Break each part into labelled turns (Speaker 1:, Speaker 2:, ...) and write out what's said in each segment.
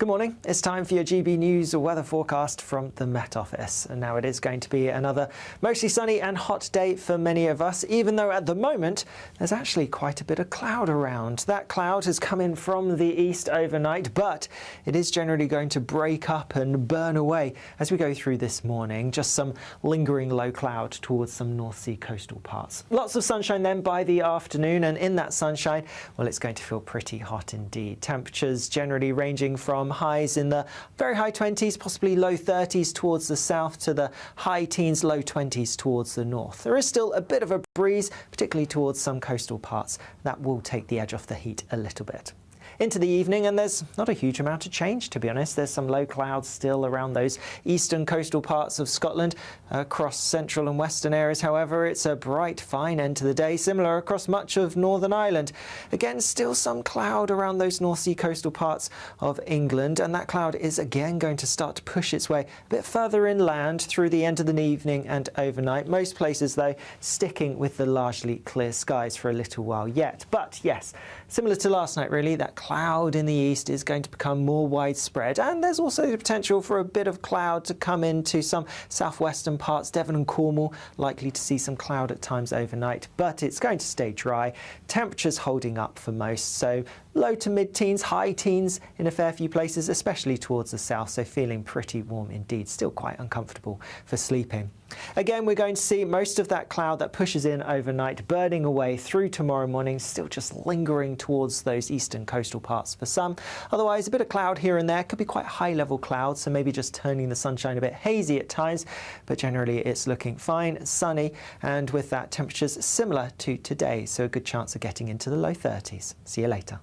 Speaker 1: Good morning. It's time for your GB News weather forecast from the Met Office. And now it is going to be another mostly sunny and hot day for many of us, even though at the moment there's actually quite a bit of cloud around. That cloud has come in from the east overnight, but it is generally going to break up and burn away as we go through this morning. Just some lingering low cloud towards some North Sea coastal parts. Lots of sunshine then by the afternoon, and in that sunshine, well, it's going to feel pretty hot indeed. Temperatures generally ranging from highs in the very high 20s, possibly low 30s towards the south, to the high teens, low 20s towards the north. There is still a bit of a breeze, particularly towards some coastal parts. That will take the edge off the heat a little bit. Into the evening, and there's not a huge amount of change, to be honest. There's some low clouds still around those eastern coastal parts of Scotland. Across central and western areas, however, it's a bright, fine end to the day, similar across much of Northern Ireland. Again, still some cloud around those North Sea coastal parts of England, and that cloud is again going to start to push its way a bit further inland through the end of the evening and overnight. Most places, though, sticking with the largely clear skies for a little while yet. But yes, similar to last night, really, that cloud in the east is going to become more widespread, and there's also the potential for a bit of cloud to come into some southwestern parts, Devon and Cornwall, likely to see some cloud at times overnight, but it's going to stay dry. Temperatures holding up for most, so low to mid-teens, high teens in a fair few places, especially towards the south, so feeling pretty warm indeed, still quite uncomfortable for sleeping. Again, we're going to see most of that cloud that pushes in overnight burning away through tomorrow morning, still just lingering towards those eastern coastal parts for some. Otherwise, a bit of cloud here and there, could be quite high-level clouds, so maybe just turning the sunshine a bit hazy at times, but generally it's looking fine, sunny, and with that, temperatures similar to today, so a good chance of getting into the low 30s. See you later.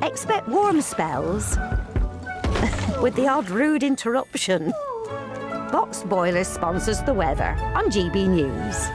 Speaker 2: Expect warm spells with the odd rude interruption. Boxed Boilers sponsors the weather on GB News.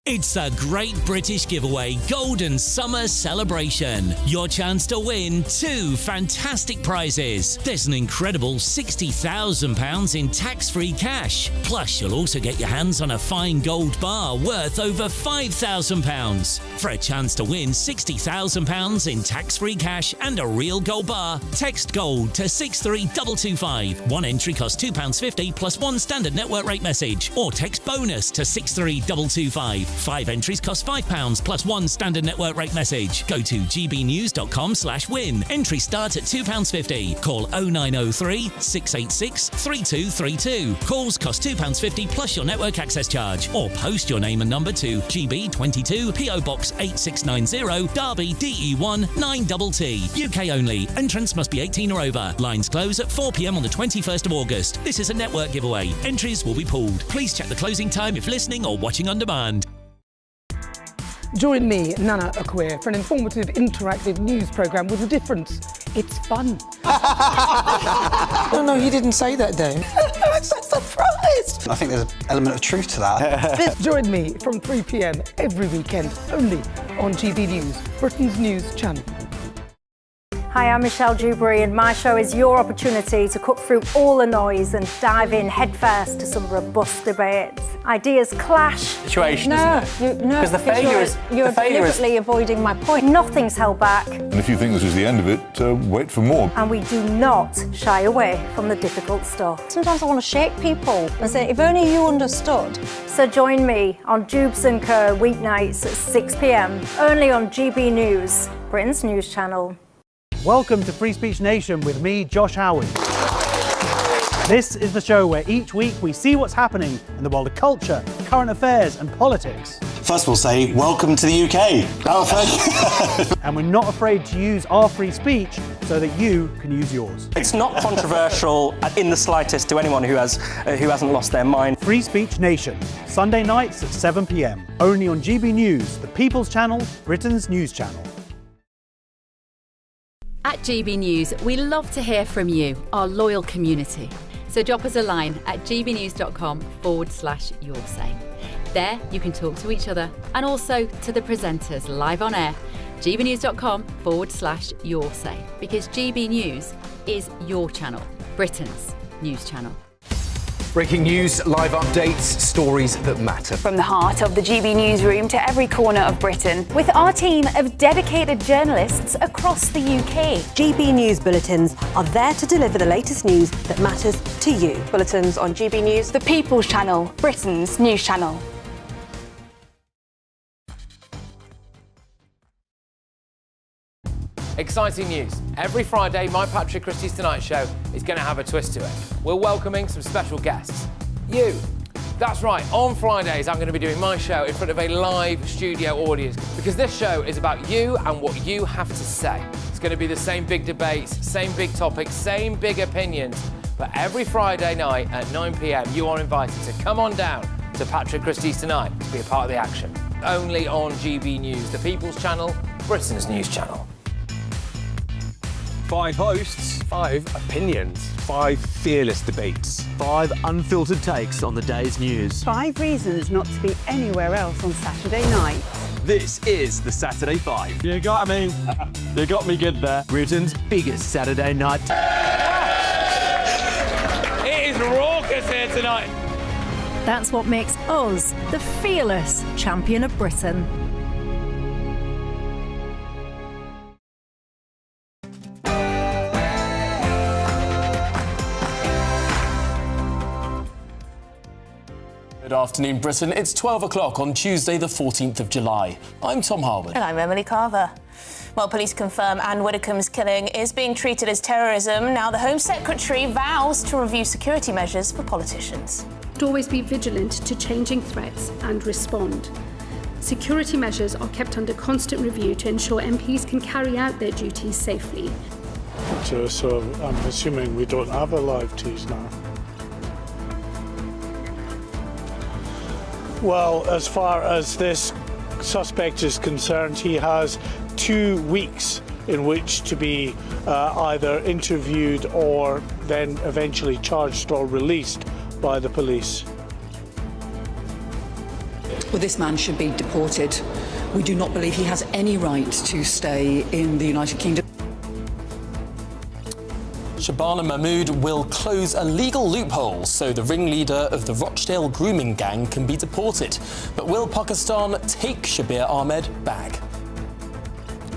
Speaker 3: It's a great British giveaway Golden Summer Celebration. Your chance to win 2 fantastic prizes. There's an incredible £60,000 in tax-free cash. Plus, you'll also get your hands on a fine gold bar worth over £5,000. For a chance to win £60,000 in tax-free cash and a real gold bar, text GOLD to 63225. One entry costs £2.50 plus one standard network rate message. Or text BONUS to 63225. 5 entries cost £5 plus one standard network rate message. Go to gbnews.com/win. Entry start at £2.50. Call 0903 686 3232. Calls cost £2.50 plus your network access charge. Or post your name and number to GB22 PO Box 8690 Derby DE1 9TT. UK only. Entrance must be 18 or over. Lines close at 4 p.m. on the 21st of August. This is a network giveaway. Entries will be pulled. Please check the closing time if listening or watching on demand.
Speaker 4: Join me, Nana Akua, for an informative, interactive news programme with a difference. It's fun.
Speaker 5: No, he didn't say that, Dave.
Speaker 4: I'm so surprised.
Speaker 5: I think there's an element of truth to that.
Speaker 4: Join me from 3 p.m. every weekend, only on GB News, Britain's news channel.
Speaker 6: Hi, I'm Michelle Dewberry, and my show is your opportunity to cut through all the noise and dive in headfirst to some robust debates. Ideas clash.
Speaker 7: Situation, isn't it?
Speaker 6: Because
Speaker 7: the failure is
Speaker 6: you're deliberately avoiding my point. Nothing's held back.
Speaker 8: And if you think this is the end of it, wait for more.
Speaker 6: And we do not shy away from the difficult stuff.
Speaker 9: Sometimes I want to shake people and say, if only you understood.
Speaker 6: So join me on Jubes & Co weeknights at 6 p.m. only on GB News, Britain's news channel.
Speaker 10: Welcome to Free Speech Nation with me, Josh Howard. This is the show where each week we see what's happening in the world of culture, current affairs and politics.
Speaker 11: First we'll say, welcome to the UK. Oh, thank you.
Speaker 10: And we're not afraid to use our free speech so that you can use yours.
Speaker 7: It's not controversial in the slightest to anyone who hasn't lost their mind.
Speaker 10: Free Speech Nation, Sunday nights at 7 p.m. Only on GB News, the People's Channel, Britain's news channel.
Speaker 12: At GB News, we love to hear from you, our loyal community. So drop us a line at gbnews.com/yoursay. There you can talk to each other and also to the presenters live on air. gbnews.com/yoursay, because GB News is your channel, Britain's news channel.
Speaker 13: Breaking news, live updates, stories that matter.
Speaker 14: From the heart of the GB newsroom to every corner of Britain.
Speaker 6: With our team of dedicated journalists across the UK.
Speaker 15: GB News bulletins are there to deliver the latest news that matters to you.
Speaker 14: Bulletins on GB News, the People's Channel, Britain's news channel.
Speaker 16: Exciting news. Every Friday, my Patrick Christie's Tonight Show is going to have a twist to it. We're welcoming some special guests. You. That's right, on Fridays I'm going to be doing my show in front of a live studio audience because this show is about you and what you have to say. It's going to be the same big debates, same big topics, same big opinions. But every Friday night at 9 p.m, you are invited to come on down to Patrick Christie's Tonight to be a part of the action. Only on GB News, the People's Channel, Britain's news channel.
Speaker 17: 5 hosts, 5 opinions, 5 fearless debates,
Speaker 18: 5 unfiltered takes on the day's news.
Speaker 19: 5 reasons not to be anywhere else on Saturday night.
Speaker 17: This is the Saturday 5.
Speaker 18: You got me. You got me good there. Britain's biggest Saturday night.
Speaker 16: It is raucous here tonight.
Speaker 6: That's what makes us the fearless champion of Britain.
Speaker 20: Good afternoon, Britain. It's 12 o'clock on Tuesday, the 14th of July. I'm Tom Harwood.
Speaker 21: And I'm Emily Carver. Well, police confirm Anne Widdecombe's killing is being treated as terrorism. Now the Home Secretary vows to review security measures for politicians.
Speaker 22: Always be vigilant to changing threats and respond. Security measures are kept under constant review to ensure MPs can carry out their duties safely.
Speaker 23: So I'm assuming we don't have a live tease now. Well, as far as this suspect is concerned, he has 2 weeks in which to be either interviewed or then eventually charged or released by the police.
Speaker 24: Well, this man should be deported. We do not believe he has any right to stay in the United Kingdom.
Speaker 20: Shabana Mahmood will close a legal loophole so the ringleader of the Rochdale grooming gang can be deported. But will Pakistan take Shabir Ahmed back?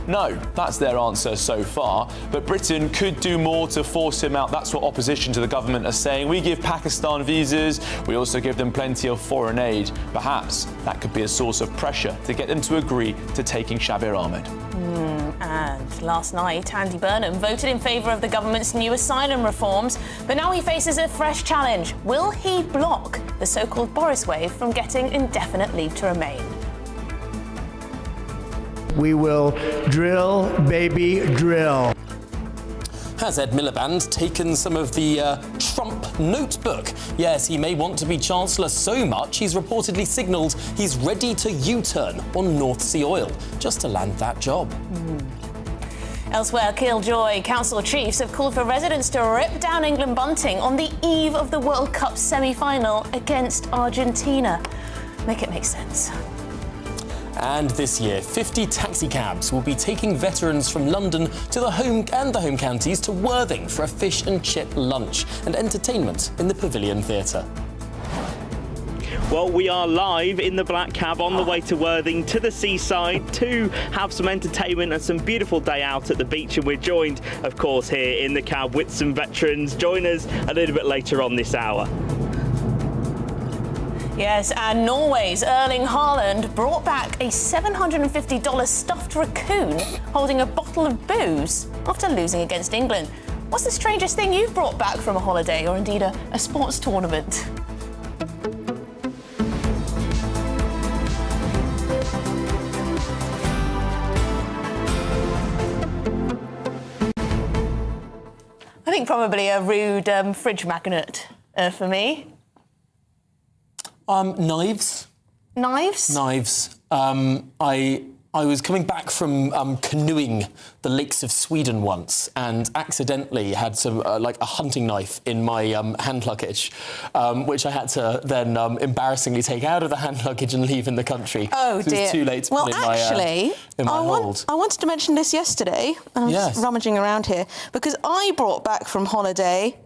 Speaker 25: No, that's their answer so far. But Britain could do more to force him out. That's what opposition to the government are saying. We give Pakistan visas. We also give them plenty of foreign aid. Perhaps that could be a source of pressure to get them to agree to taking Shabir Ahmed.
Speaker 21: And last night, Andy Burnham voted in favour of the government's new asylum reforms, but now he faces a fresh challenge. Will he block the so-called Boris wave from getting indefinite leave to remain?
Speaker 26: We will drill, baby, drill.
Speaker 20: Has Ed Miliband taken some of the Trump notebook? Yes, he may want to be Chancellor so much he's reportedly signalled he's ready to U-turn on North Sea oil just to land that job.
Speaker 21: Elsewhere, Killjoy council chiefs have called for residents to rip down England bunting on the eve of the World Cup semi-final against Argentina. Make it make sense.
Speaker 20: And this year, 50 taxicabs will be taking veterans from London to the home counties to Worthing for a fish and chip lunch and entertainment in the Pavilion Theatre.
Speaker 27: Well, we are live in the Black Cab on the way to Worthing, to the seaside, to have some entertainment and some beautiful day out at the beach. And we're joined, of course, here in the cab with some veterans. Join us a little bit later on this hour.
Speaker 21: Yes, and Norway's Erling Haaland brought back a $750 stuffed raccoon holding a bottle of booze after losing against England. What's the strangest thing you've brought back from a holiday or indeed a sports tournament? I think probably a rude fridge magnet for me.
Speaker 20: Knives.
Speaker 21: Knives?
Speaker 20: Knives. I was coming back from canoeing the lakes of Sweden once and accidentally had some like a hunting knife in my hand luggage, which I had to then embarrassingly take out of the hand luggage and leave in the country.
Speaker 21: Oh dear!
Speaker 20: It was too late to put in my hold.
Speaker 21: I wanted to mention this yesterday. I'm just rummaging around here because I brought back from holiday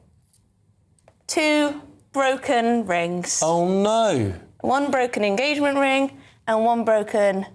Speaker 21: 2 broken rings.
Speaker 20: Oh, no.
Speaker 21: One broken engagement ring and one broken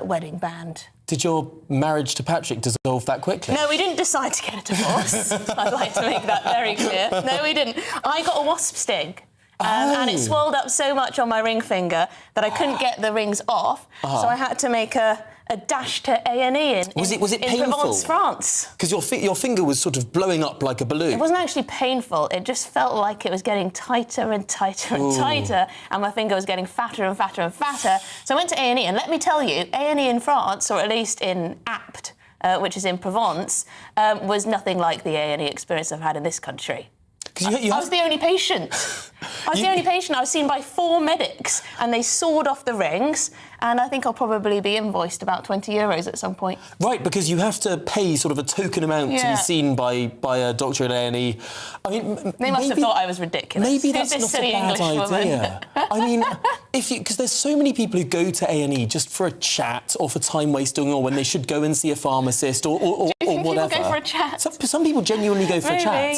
Speaker 21: wedding band.
Speaker 20: Did your marriage to Patrick dissolve that quickly?
Speaker 21: No, we didn't decide to get a divorce. I'd like to make that very clear. No, we didn't. I got a wasp sting. And it swelled up so much on my ring finger that I couldn't get the rings off. So I had to make a dash to A&E in
Speaker 20: painful?
Speaker 21: Provence, France.
Speaker 20: Because your finger was sort of blowing up like a balloon.
Speaker 21: It wasn't actually painful. It just felt like it was getting tighter and tighter and tighter, and my finger was getting fatter and fatter and fatter. So I went to A&E, and let me tell you, A&E in France, or at least in Apt, which is in Provence, was nothing like the A&E experience I've had in this country. I was the only patient. I was seen by 4 medics, and they sawed off the rings, and I think I'll probably be invoiced about €20 at some point.
Speaker 20: Right, because you have to pay sort of a token amount to be seen by a doctor at A&E. I mean,
Speaker 21: they must have thought I was ridiculous.
Speaker 20: Maybe that's not a bad idea. I mean, because there's so many people who go to A&E just for a chat or for time wasting, or when they should go and see a pharmacist or whatever.
Speaker 21: People go for a chat?
Speaker 20: Some people genuinely go for a chat.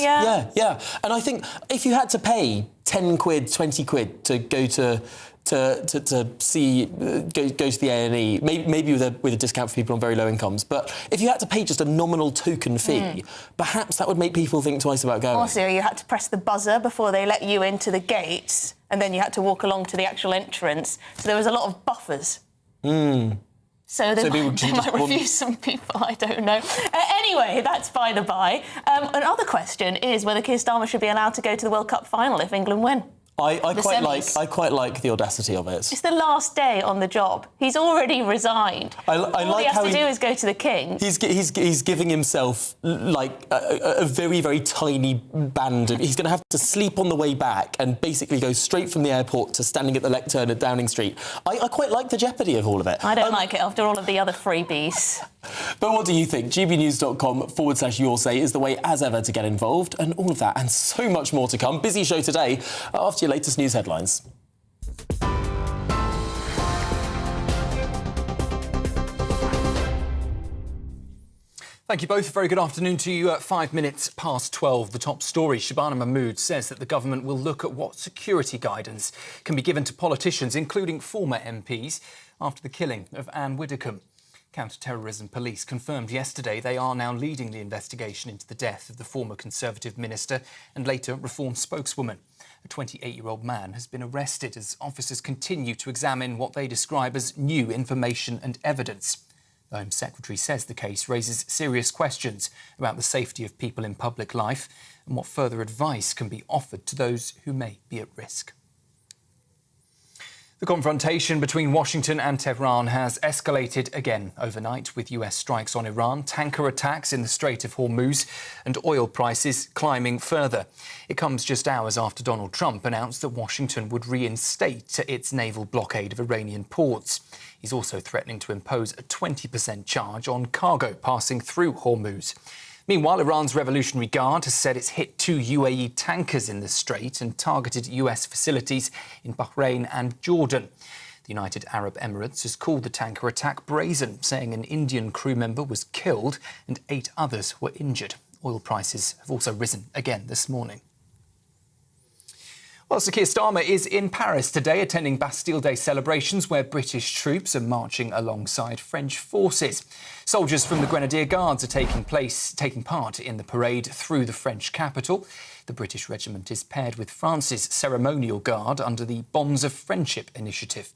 Speaker 21: Yeah.
Speaker 20: And I think if you had to pay 10 quid, 20 quid to go to see go to the A&E, maybe with a discount for people on very low incomes, but if you had to pay just a nominal token fee, perhaps that would make people think twice about going.
Speaker 21: Also, you had to press the buzzer before they let you into the gates, and then you had to walk along to the actual entrance, so there was a lot of buffers. So they might refuse some people, I don't know. Anyway, that's by the by. Another question is whether Keir Starmer should be allowed to go to the World Cup final if England win.
Speaker 20: I quite like the audacity of it.
Speaker 21: It's the last day on the job. He's already resigned. All he has to do is go to the King.
Speaker 20: He's giving himself like a very, very tiny band. He's going to have to sleep on the way back and basically go straight from the airport to standing at the lectern at Downing Street. I quite like the jeopardy of all of it.
Speaker 21: I don't like it after all of the other freebies.
Speaker 20: But what do you think? gbnews.com/your say is the way as ever to get involved, and all of that and so much more to come. Busy show today after your latest news headlines.
Speaker 13: Thank you both. Very good afternoon to you. 5 minutes past 12. The top story. Shabana Mahmood says that the government will look at what security guidance can be given to politicians, including former MPs, after the killing of Anne Widdecombe. Counter-terrorism police confirmed yesterday they are now leading the investigation into the death of the former Conservative minister and later Reform spokeswoman. A 28-year-old man has been arrested as officers continue to examine what they describe as new information and evidence. The Home Secretary says the case raises serious questions about the safety of people in public life and what further advice can be offered to those who may be at risk. The confrontation between Washington and Tehran has escalated again overnight, with US strikes on Iran, tanker attacks in the Strait of Hormuz and oil prices climbing further. It comes just hours after Donald Trump announced that Washington would reinstate its naval blockade of Iranian ports. He's also threatening to impose a 20% charge on cargo passing through Hormuz. Meanwhile, Iran's Revolutionary Guard has said it's hit 2 UAE tankers in the Strait and targeted US facilities in Bahrain and Jordan. The United Arab Emirates has called the tanker attack brazen, saying an Indian crew member was killed and 8 others were injured. Oil prices have also risen again this morning. Well, Sir Keir Starmer is in Paris today, attending Bastille Day celebrations where British troops are marching alongside French forces. Soldiers from the Grenadier Guards are taking part in the parade through the French capital. The British regiment is paired with France's ceremonial guard under the Bonds of Friendship initiative.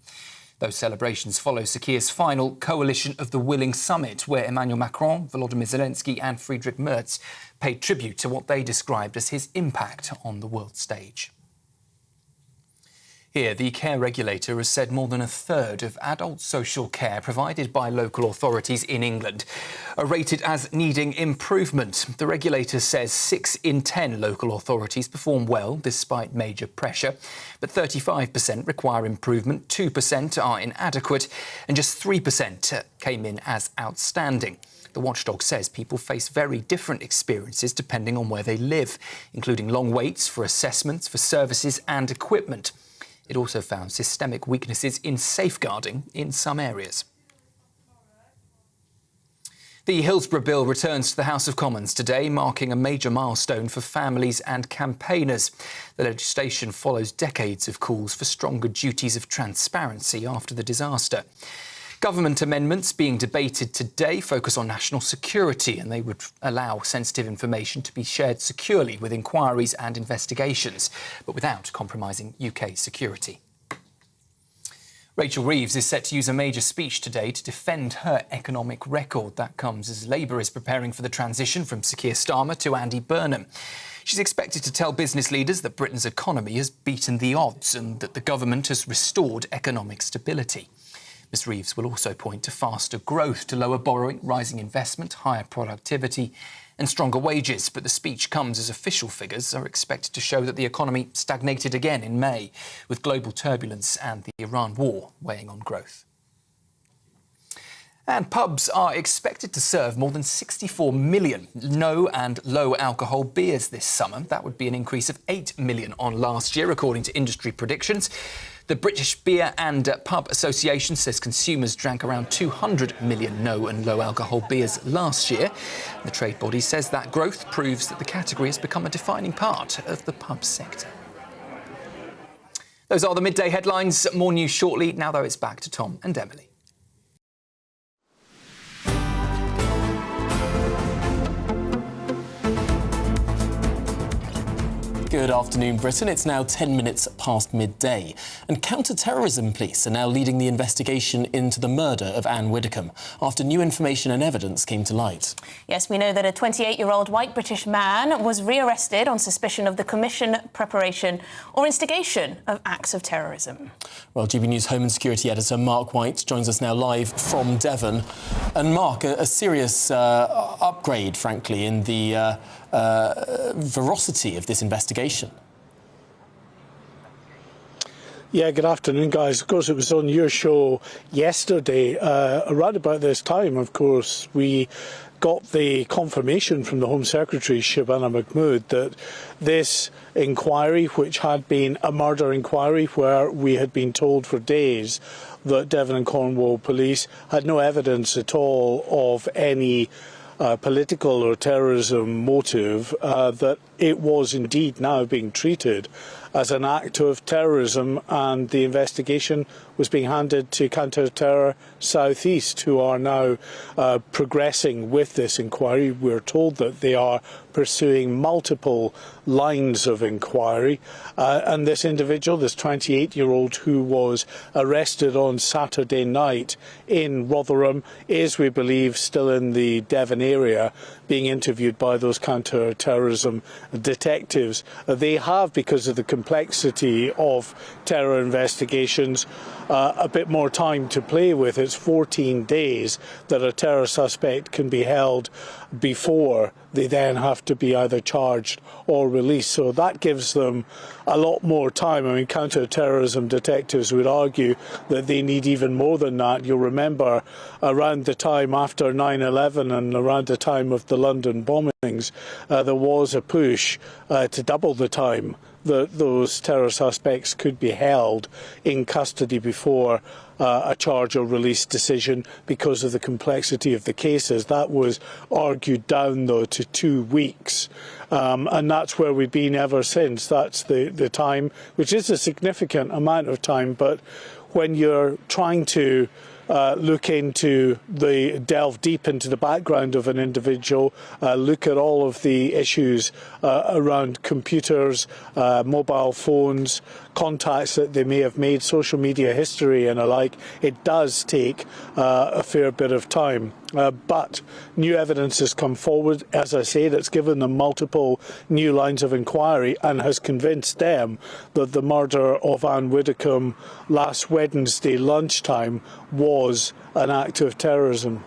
Speaker 13: Those celebrations follow Sir Keir's final Coalition of the Willing summit, where Emmanuel Macron, Volodymyr Zelensky and Friedrich Merz paid tribute to what they described as his impact on the world stage. Here, the care regulator has said more than a third of adult social care provided by local authorities in England are rated as needing improvement. The regulator says 6 in 10 local authorities perform well despite major pressure, but 35% require improvement, 2% are inadequate, and just 3% came in as outstanding. The watchdog says people face very different experiences depending on where they live, including long waits for assessments, for services and equipment. It also found systemic weaknesses in safeguarding in some areas. The Hillsborough Bill returns to the House of Commons today, marking a major milestone for families and campaigners. The legislation follows decades of calls for stronger duties of transparency after the disaster. Government amendments being debated today focus on national security, and they would allow sensitive information to be shared securely with inquiries and investigations, but without compromising UK security. Rachel Reeves is set to use a major speech today to defend her economic record. That comes as Labour is preparing for the transition from Sir Keir Starmer to Andy Burnham. She's expected to tell business leaders that Britain's economy has beaten the odds and that the government has restored economic stability. Ms Reeves will also point to faster growth, to lower borrowing, rising investment, higher productivity and stronger wages. But the speech comes as official figures are expected to show that the economy stagnated again in May, with global turbulence and the Iran war weighing on growth. And pubs are expected to serve more than 64 million no and low alcohol beers this summer. That would be an increase of 8 million on last year, according to industry predictions. The British Beer and Pub Association says consumers drank around 200 million no and low alcohol beers last year. The trade body says that growth proves that the category has become a defining part of the pub sector. Those are the midday headlines. More news shortly. Now, though, it's back to Tom and Emily.
Speaker 20: Good afternoon, Britain. It's now 10 minutes past midday. And counter-terrorism police are now leading the investigation into the murder of Anne Widdecombe after new information and evidence came to light.
Speaker 21: Yes, we know that a 28-year-old white British man was rearrested on suspicion of the commission, preparation or instigation of acts of terrorism.
Speaker 20: Well, GBNews Home and Security editor Mark White joins us now live from Devon. And Mark, a serious upgrade, frankly, in the veracity of this investigation.
Speaker 23: Yeah, good afternoon, guys. Of course, it was on your show yesterday. Around about this time, of course, we got the confirmation from the Home Secretary, Shabana Mahmood, that this inquiry, which had been a murder inquiry where we had been told for days that Devon and Cornwall police had no evidence at all of any political or terrorism motive, that it was indeed now being treated as an act of terrorism, and the investigation was being handed to Counter-Terror South East, who are now progressing with this inquiry. We're told that they are pursuing multiple lines of inquiry, and this individual, this 28-year-old who was arrested on Saturday night in Rotherham, is, we believe, still in the Devon area, being interviewed by those counter-terrorism detectives. They have, because of the complexity of terror investigations, a bit more time to play with. It's 14 days that a terror suspect can be held before they then have to be either charged or released. So that gives them a lot more time. I mean, counter-terrorism detectives would argue that they need even more than that. You'll remember around the time after 9/11 and around the time of the London bombings, there was a push to double the time that those terror suspects could be held in custody before a charge or release decision because of the complexity of the cases. That was argued down, though, to 2 weeks. And that's where we've been ever since. That's the time, which is a significant amount of time. But when you're trying to delve deep into the background of an individual, look at all of the issues around computers, mobile phones, contacts that they may have made, social media history and alike, it does take a fair bit of time. But new evidence has come forward, as I said, it's given them multiple new lines of inquiry and has convinced them that the murder of Anne Widdecombe last Wednesday lunchtime was an act of terrorism.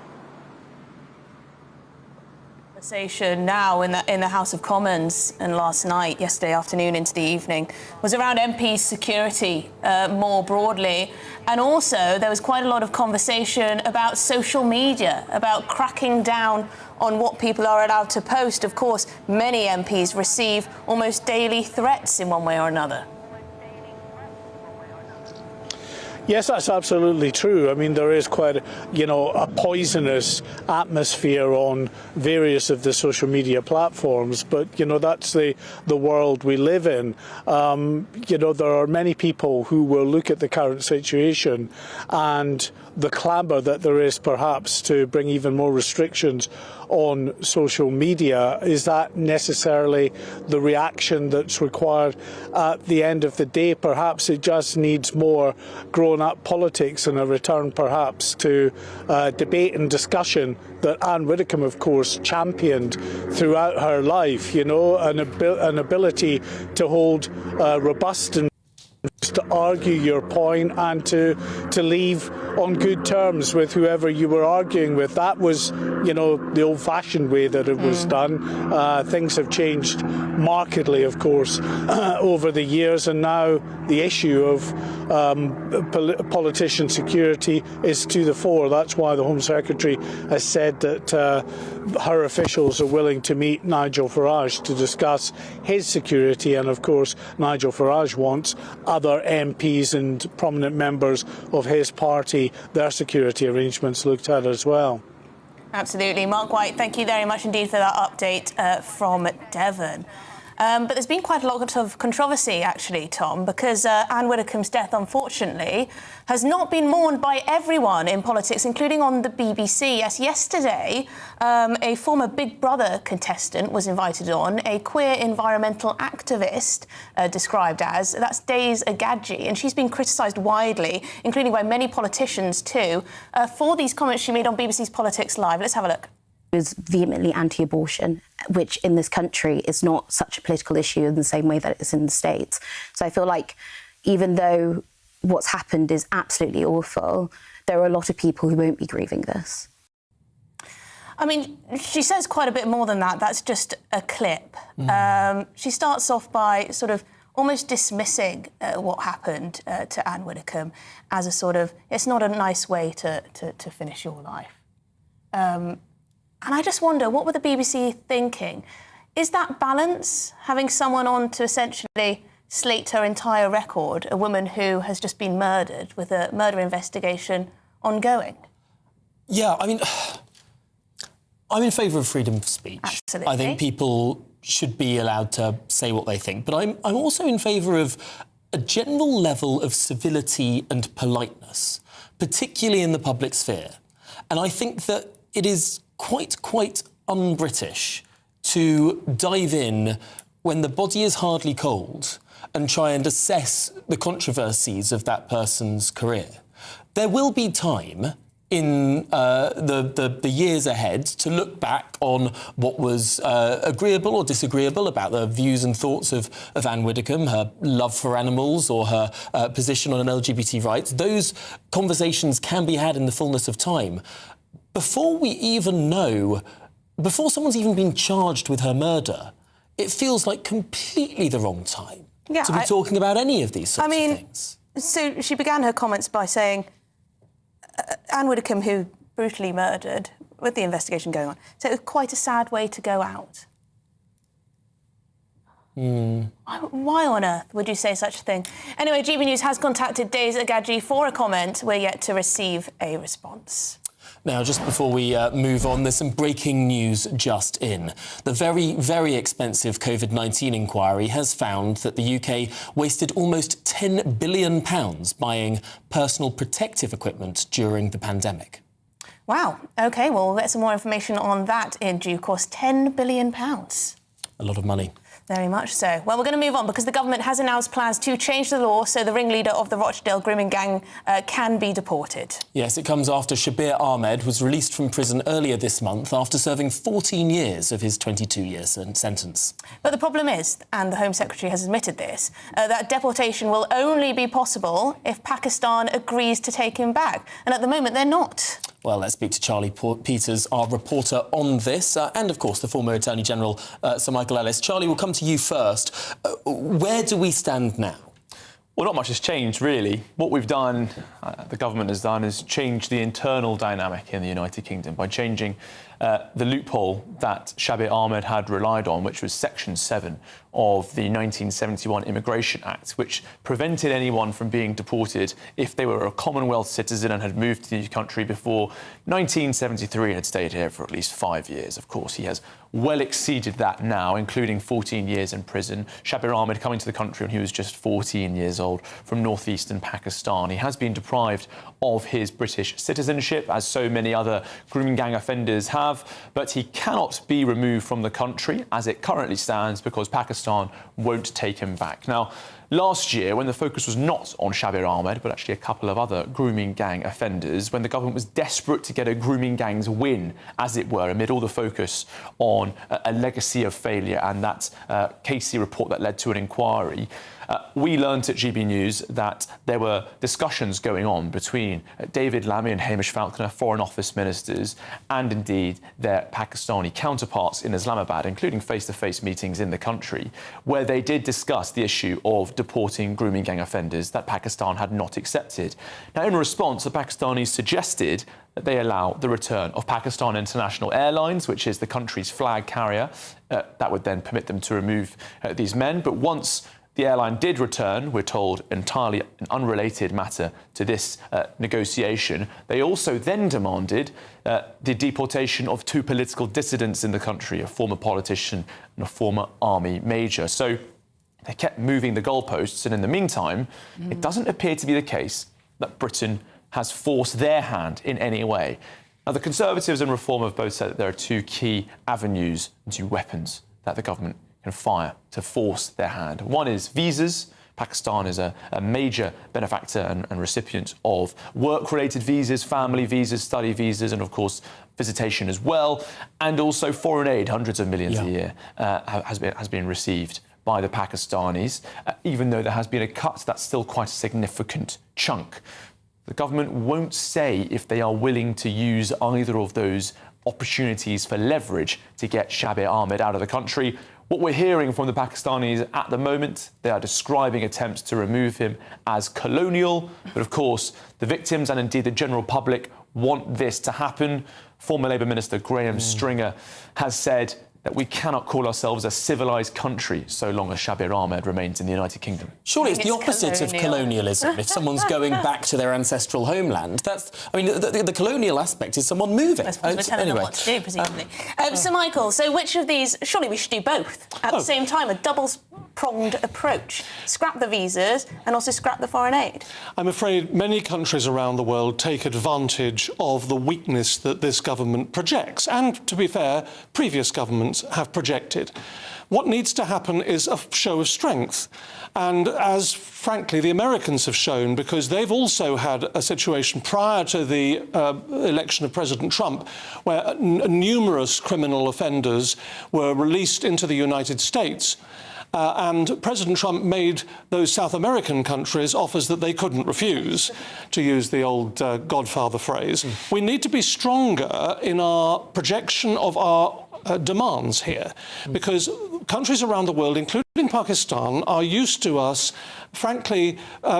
Speaker 21: Conversation now in the House of Commons and last night, yesterday afternoon into the evening, was around MPs' security more broadly. And also there was quite a lot of conversation about social media, about cracking down on what people are allowed to post. Of course, many MPs receive almost daily threats in one way or another.
Speaker 23: Yes, that's absolutely true. I mean, there is quite a poisonous atmosphere on various of the social media platforms, but that's the world we live in. There are many people who will look at the current situation and the clamour that there is perhaps to bring even more restrictions on social media. Is that necessarily the reaction that's required at the end of the day? Perhaps it just needs more grown-up politics and a return perhaps to debate and discussion that Anne Widdecombe, of course, championed throughout her life, an ability to hold robust and to argue your point and to leave on good terms with whoever you were arguing with. That was, the old-fashioned way that it was done. Things have changed markedly, of course, over the years, and now the issue of politician security is to the fore. That's why the Home Secretary has said that her officials are willing to meet Nigel Farage to discuss his security, and of course Nigel Farage wants other MPs and prominent members of his party, their security arrangements looked at as well.
Speaker 21: Absolutely. Mark White, thank you very much indeed for that update from Devon. But there's been quite a lot of controversy, actually, Tom, because Anne Widdecombe's death, unfortunately, has not been mourned by everyone in politics, including on the BBC. Yes, yesterday, a former Big Brother contestant was invited on, a queer environmental activist described as. That's Days Agadji, and she's been criticised widely, including by many politicians too, for these comments she made on BBC's Politics Live. Let's have a look.
Speaker 1: Was vehemently anti-abortion, which in this country is not such a political issue in the same way that it is in the States. So I feel like even though what's happened is absolutely awful, there are a lot of people who won't be grieving this.
Speaker 21: I mean, she says quite a bit more than that. That's just a clip. She starts off by sort of almost dismissing what happened to Anne Widdecombe as a sort of, it's not a nice way to finish your life. And I just wonder, what were the BBC thinking? Is that balance, having someone on to essentially slate her entire record, a woman who has just been murdered with a murder investigation ongoing?
Speaker 20: Yeah, I mean, I'm in favour of freedom of speech.
Speaker 21: Absolutely.
Speaker 20: I think people should be allowed to say what they think. But I'm also in favour of a general level of civility and politeness, particularly in the public sphere. And I think that it is quite un-British to dive in when the body is hardly cold and try and assess the controversies of that person's career. There will be time in the years ahead to look back on what was agreeable or disagreeable about the views and thoughts of Anne Widdecombe, her love for animals or her position on LGBT rights. Those conversations can be had in the fullness of time. Before someone's even been charged with her murder, it feels like completely the wrong time to be talking about any of these sorts of things.
Speaker 21: So she began her comments by saying, Anne Widdecombe, who brutally murdered, with the investigation going on, so it was quite a sad way to go out. Why on earth would you say such a thing? Anyway, GBNews has contacted Days Agadji for a comment. We're yet to receive a response.
Speaker 20: Now, just before we move on, there's some breaking news just in. The very, very expensive COVID-19 inquiry has found that the UK wasted almost £10 billion buying personal protective equipment during the pandemic.
Speaker 21: Wow. OK, well, we'll get some more information on that in due course. £10 billion.
Speaker 20: A lot of money.
Speaker 21: Very much so. Well, we're going to move on because the government has announced plans to change the law so the ringleader of the Rochdale grooming gang can be deported.
Speaker 20: Yes, it comes after Shabir Ahmed was released from prison earlier this month after serving 14 years of his 22-year sentence.
Speaker 21: But the problem is, and the Home Secretary has admitted this, that deportation will only be possible if Pakistan agrees to take him back. And at the moment, they're not.
Speaker 20: Well, let's speak to Charlie Peters, our reporter on this, and, of course, the former Attorney-General, Sir Michael Ellis. Charlie, we'll come to you first. Where do we stand now?
Speaker 25: Well, not much has changed, really. What we've done, the government has done, is change the internal dynamic in the United Kingdom by changing the loophole that Shabir Ahmed had relied on, which was Section 7 of the 1971 Immigration Act, which prevented anyone from being deported if they were a Commonwealth citizen and had moved to the country before 1973 and had stayed here for at least 5 years. Of course, he has well exceeded that now, including 14 years in prison. Shabir Ahmed coming to the country when he was just 14 years old from northeastern Pakistan. He has been deprived of his British citizenship, as so many other grooming gang offenders have, but he cannot be removed from the country as it currently stands because Pakistan won't take him back. Now, last year, when the focus was not on Shabir Ahmed, but actually a couple of other grooming gang offenders, when the government was desperate to get a grooming gang's win, as it were, amid all the focus on a legacy of failure and that Casey report that led to an inquiry, we learnt at GB News that there were discussions going on between David Lammy and Hamish Falconer, Foreign Office ministers, and indeed their Pakistani counterparts in Islamabad, including face-to-face meetings in the country, where they did discuss the issue of deporting grooming gang offenders that Pakistan had not accepted. Now, in response, the Pakistanis suggested that they allow the return of Pakistan International Airlines, which is the country's flag carrier. That would then permit them to remove these men. But once the airline did return, we're told, entirely an unrelated matter to this negotiation, they also then demanded the deportation of 2 political dissidents in the country, a former politician and a former army major. So they kept moving the goalposts, and in the meantime, it doesn't appear to be the case that Britain has forced their hand in any way. Now, the Conservatives and Reform have both said that there are 2 key avenues and 2 weapons that the government can fire to force their hand. One is visas. Pakistan is a major benefactor and recipient of work-related visas, family visas, study visas, and of course visitation as well, and also foreign aid, hundreds of millions a year, has been received by the Pakistanis. Even though there has been a cut, that's still quite a significant chunk. The government won't say if they are willing to use either of those opportunities for leverage to get Shabir Ahmed out of the country. What we're hearing from the Pakistanis at the moment, they are describing attempts to remove him as colonial. But of course, the victims and indeed the general public want this to happen. Former Labour Minister Graham Stringer has said that we cannot call ourselves a civilised country so long as Shabir Ahmed remains in the United Kingdom.
Speaker 20: Surely it's the opposite of colonialism. If someone's going back to their ancestral homeland, the colonial aspect is someone moving.
Speaker 21: I suppose we're telling them what to do, presumably. So, Michael, which of these... Surely we should do both at the same time, a double-pronged approach. Scrap the visas and also scrap the foreign aid.
Speaker 23: I'm afraid many countries around the world take advantage of the weakness that this government projects. And, to be fair, previous governments have projected. What needs to happen is a show of strength. And as, frankly, the Americans have shown, because they've also had a situation prior to the election of President Trump where numerous criminal offenders were released into the United States. And President Trump made those South American countries offers that they couldn't refuse, to use the old Godfather phrase. We need to be stronger in our projection of our demands here, because countries around the world, including Pakistan, are used to us, frankly,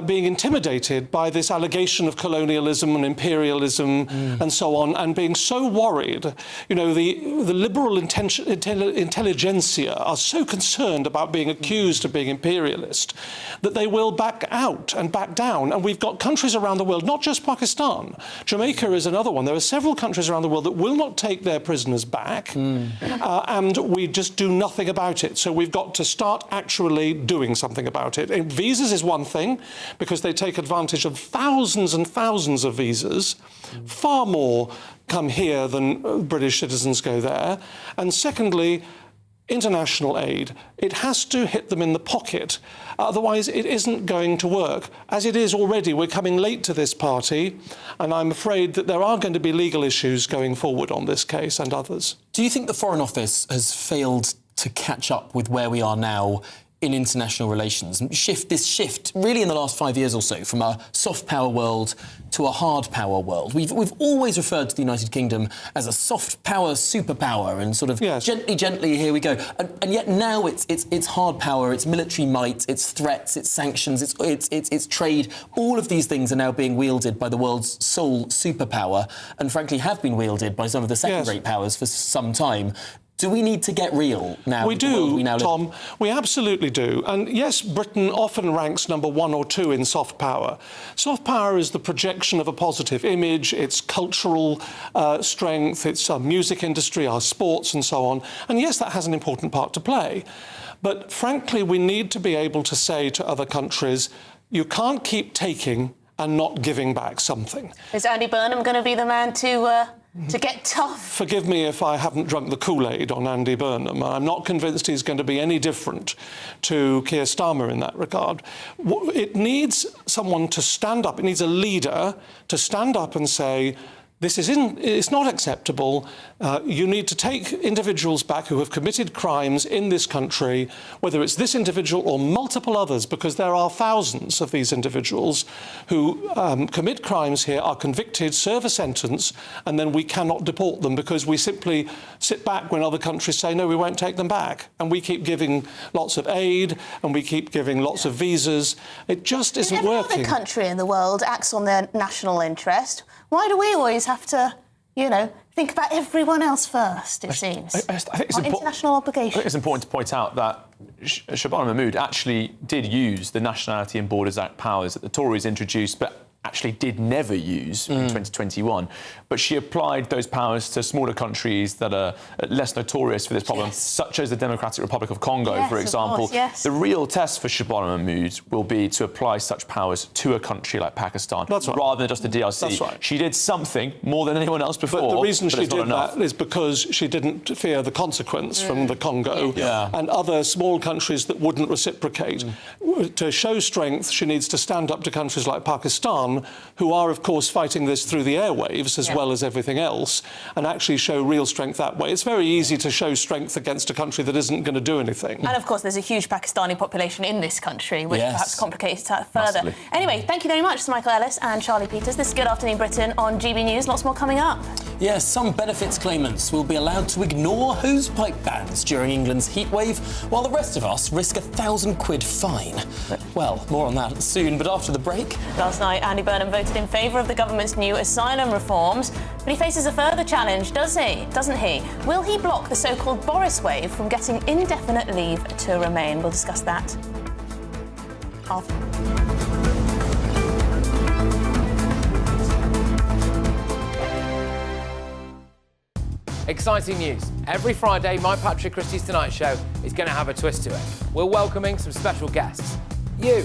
Speaker 23: being intimidated by this allegation of colonialism and imperialism and so on, and being so worried. You know, the liberal intelligentsia are so concerned about being accused of being imperialist that they will back out and back down. And we've got countries around the world, not just Pakistan. Jamaica is another one. There are several countries around the world that will not take their prisoners back, and we just do nothing about it. So we've got to start actually doing something about it. And visas is one thing, because they take advantage of thousands and thousands of visas. Far more come here than British citizens go there. And secondly, international aid. It has to hit them in the pocket. Otherwise, it isn't going to work. As it is already, we're coming late to this party, and I'm afraid that there are going to be legal issues going forward on this case and others.
Speaker 20: Do you think the Foreign Office has failed to catch up with where we are now in international relations? This shift, really in the last 5 years or so, from a soft power world to a hard power world. We've always referred to the United Kingdom as a soft power superpower, and sort of gently, here we go. And yet now it's hard power, it's military might, it's threats, it's sanctions, it's trade. All of these things are now being wielded by the world's sole superpower, and frankly have been wielded by some of the second-rate powers for some time. Do we need to get real now?
Speaker 23: We do,
Speaker 20: now
Speaker 23: Tom. We absolutely do. And yes, Britain often ranks number 1 or 2 in soft power. Soft power is the projection of a positive image, its cultural strength, its music industry, our sports and so on. And yes, that has an important part to play. But frankly, we need to be able to say to other countries, you can't keep taking and not giving back something.
Speaker 21: Is Andy Burnham going to be the man to get tough?
Speaker 23: Forgive me if I haven't drunk the Kool-Aid on Andy Burnham. I'm not convinced he's going to be any different to Keir Starmer in that regard. It needs someone to stand up, it needs a leader to stand up and say, it's not acceptable. You need to take individuals back who have committed crimes in this country, whether it's this individual or multiple others, because there are thousands of these individuals who commit crimes here, are convicted, serve a sentence, and then we cannot deport them because we simply sit back when other countries say, no, we won't take them back. And we keep giving lots of aid and we keep giving lots of visas. It just isn't working.
Speaker 21: Every other country in the world acts on their national interest. Why do we always have to, think about everyone else first, it seems?
Speaker 25: I think it's
Speaker 21: international obligation.
Speaker 25: I think it's important to point out that Shabana Mahmood actually did use the Nationality and Borders Act powers that the Tories introduced, but actually did never use in 2021. But she applied those powers to smaller countries that are less notorious for this problem, such as the Democratic Republic of Congo, for example. The real test for Shabana Mahmood will be to apply such powers to a country like Pakistan, rather than just the DRC.
Speaker 23: That's right.
Speaker 25: She did something more than anyone else before.
Speaker 23: But the reason she did
Speaker 25: enough.
Speaker 23: that is because she didn't fear the consequence from the Congo and other small countries that wouldn't reciprocate. To show strength, she needs to stand up to countries like Pakistan, who are, of course, fighting this through the airwaves as well as everything else, and actually show real strength that way. It's very easy to show strength against a country that isn't going to do anything.
Speaker 21: And, of course, there's a huge Pakistani population in this country, which perhaps complicates that further.
Speaker 25: Massively.
Speaker 21: Anyway, thank you very much to Michael Ellis and Charlie Peters. This is Good Afternoon Britain on GB News. Lots more coming up.
Speaker 20: Yes, some benefits claimants will be allowed to ignore hosepipe bans during England's heatwave, while the rest of us risk a £1,000 fine. Well, more on that soon, but after the break.
Speaker 21: Last night, Andy Burnham voted in favour of the government's new asylum reforms, but he faces a further challenge, doesn't he? Will he block the so-called Boris wave from getting indefinite leave to remain? We'll discuss that after.
Speaker 16: Exciting news. Every Friday, my Patrick Christie's Tonight Show is going to have a twist to it. We're welcoming some special guests. You.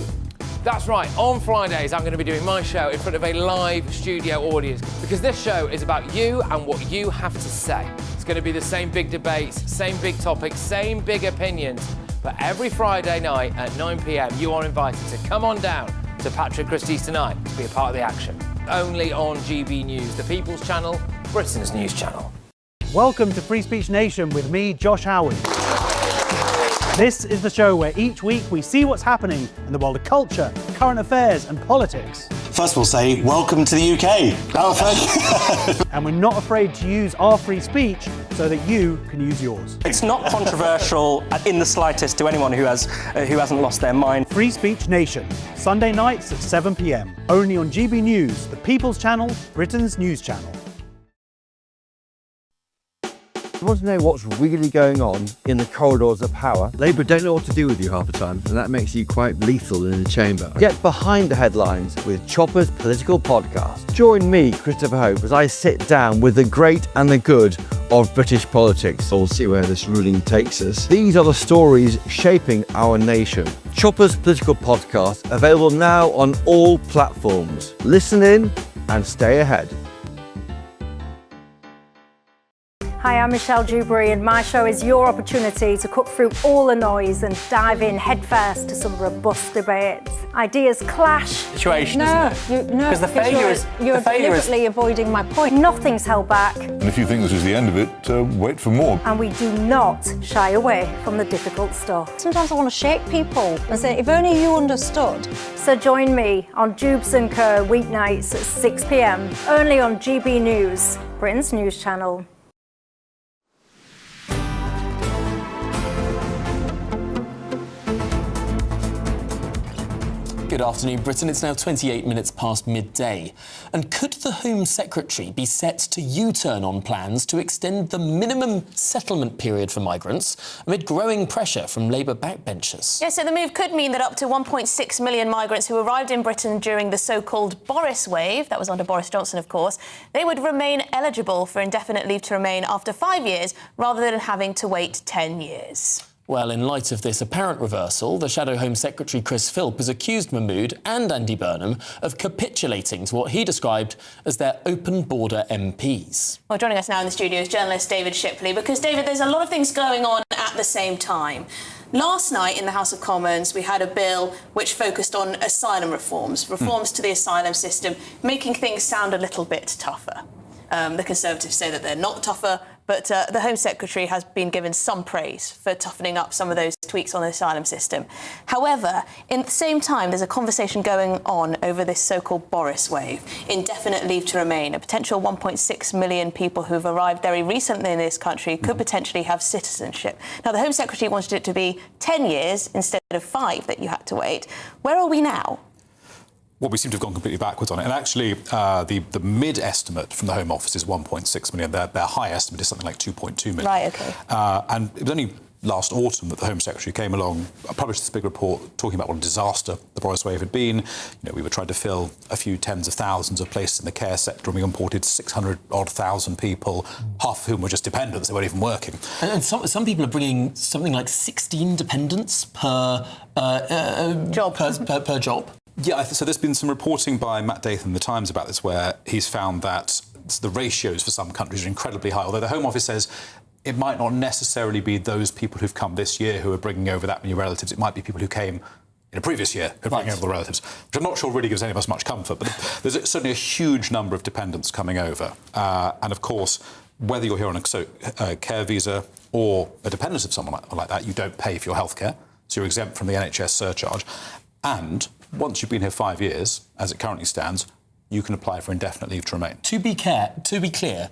Speaker 16: That's right, on Fridays I'm going to be doing my show in front of a live studio audience because this show is about you and what you have to say. It's going to be the same big debates, same big topics, same big opinions, but every Friday night at 9 p.m. you are invited to come on down to Patrick Christie's Tonight to be a part of the action. Only on GB News, the People's Channel, Britain's news channel.
Speaker 10: Welcome to Free Speech Nation with me, Josh Harwood. This is the show where each week we see what's happening in the world of culture, current affairs and politics.
Speaker 2: First we'll say, welcome to the UK. Oh, thank you.
Speaker 10: And we're not afraid to use our free speech so that you can use yours.
Speaker 7: It's not controversial in the slightest to anyone who hasn't lost their mind.
Speaker 10: Free Speech Nation, Sunday nights at 7 p.m. Only on GB News, the People's Channel, Britain's news channel.
Speaker 3: You want to know what's really going on in the corridors of power? Labour don't know what to do with you half the time, and that makes you quite lethal in the chamber. Get behind the headlines with Chopper's Political Podcast. Join me, Christopher Hope, as I sit down with the great and the good of British politics. We'll see where this ruling takes us. These are the stories shaping our nation. Chopper's Political Podcast, available now on all platforms. Listen in and stay ahead.
Speaker 6: Hi, I'm Michelle Dewberry and my show is your opportunity to cut through all the noise and dive in headfirst to some robust debates. Ideas clash.
Speaker 7: Situation, isn't it?
Speaker 6: No,
Speaker 7: because the failure is
Speaker 6: you're deliberately avoiding my point. Nothing's held back.
Speaker 4: And if you think this is the end of it, wait for more.
Speaker 6: And we do not shy away from the difficult stuff.
Speaker 5: Sometimes I want to shake people and say, if only you understood.
Speaker 6: So join me on Jubes and Co weeknights at 6 p.m. only on GB News, Britain's news channel.
Speaker 20: Good afternoon, Britain. It's now 28 minutes past midday. And could the Home Secretary be set to U-turn on plans to extend the minimum settlement period for migrants amid growing pressure from Labour backbenchers?
Speaker 21: Yeah, so the move could mean that up to 1.6 million migrants who arrived in Britain during the so-called Boris wave, that was under Boris Johnson, of course, they would remain eligible for indefinite leave to remain after 5 years rather than having to wait 10 years.
Speaker 20: Well, in light of this apparent reversal, the Shadow Home Secretary Chris Philp has accused Mahmood and Andy Burnham of capitulating to what he described as their open border MPs.
Speaker 21: Well, joining us now in the studio is journalist David Shipley, because, David, there's a lot of things going on at the same time. Last night in the House of Commons, we had a bill which focused on asylum reforms to the asylum system, making things sound a little bit tougher. The Conservatives say that they're not tougher, but the Home Secretary has been given some praise for toughening up some of those tweaks on the asylum system. However, in the same time, there's a conversation going on over this so-called Boris wave, indefinite leave to remain. A potential 1.6 million people who've arrived very recently in this country could potentially have citizenship. Now, the Home Secretary wanted it to be 10 years instead of 5 that you had to wait. Where are we now?
Speaker 8: Well, we seem to have gone completely backwards on it. And actually, the mid-estimate from the Home Office is 1.6 million. Their high estimate is something like 2.2 million.
Speaker 21: Right, OK.
Speaker 8: And it was only last autumn that the Home Secretary came along, published this big report talking about what a disaster the Boris wave had been. You know, we were trying to fill a few tens of thousands of places in the care sector, and we imported 600,000 people, half of whom were just dependents. They weren't even working.
Speaker 20: And some people are bringing something like 16 dependents per job. Per job.
Speaker 8: Yeah, so there's been some reporting by Matt Dathan in The Times about this, where he's found that the ratios for some countries are incredibly high, although the Home Office says it might not necessarily be those people who've come this year who are bringing over that many relatives. It might be people who came in a previous year who are bringing over the relatives, which I'm not sure really gives any of us much comfort, but there's certainly a huge number of dependents coming over. And, of course, whether you're here on a care visa or a dependent of someone like that, you don't pay for your healthcare, so you're exempt from the NHS surcharge. And once you've been here 5 years, as it currently stands, you can apply for indefinite leave to remain.
Speaker 20: To be clear,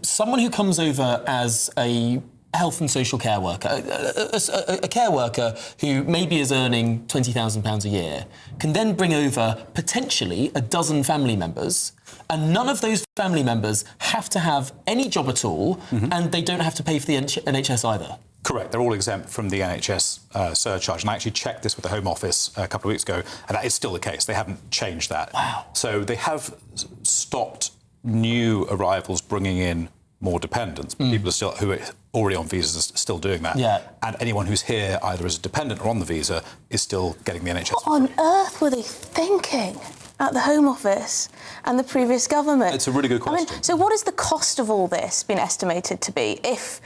Speaker 20: someone who comes over as a health and social care worker, a care worker who maybe is earning £20,000 a year, can then bring over potentially a dozen family members, and none of those family members have to have any job at all, and they don't have to pay for the NHS either.
Speaker 8: Correct. They're all exempt from the NHS surcharge. And I actually checked this with the Home Office a couple of weeks ago, and that is still the case. They haven't changed that.
Speaker 20: Wow.
Speaker 8: So they have stopped new arrivals bringing in more dependents. People are still, who are already on visas, are still doing that.
Speaker 20: Yeah.
Speaker 8: And anyone who's here either as a dependent or on the visa is still getting the NHS.
Speaker 21: What on earth were they thinking at the Home Office and the previous government?
Speaker 8: It's a really good question.
Speaker 21: I mean, so what is the cost of all this been estimated to be if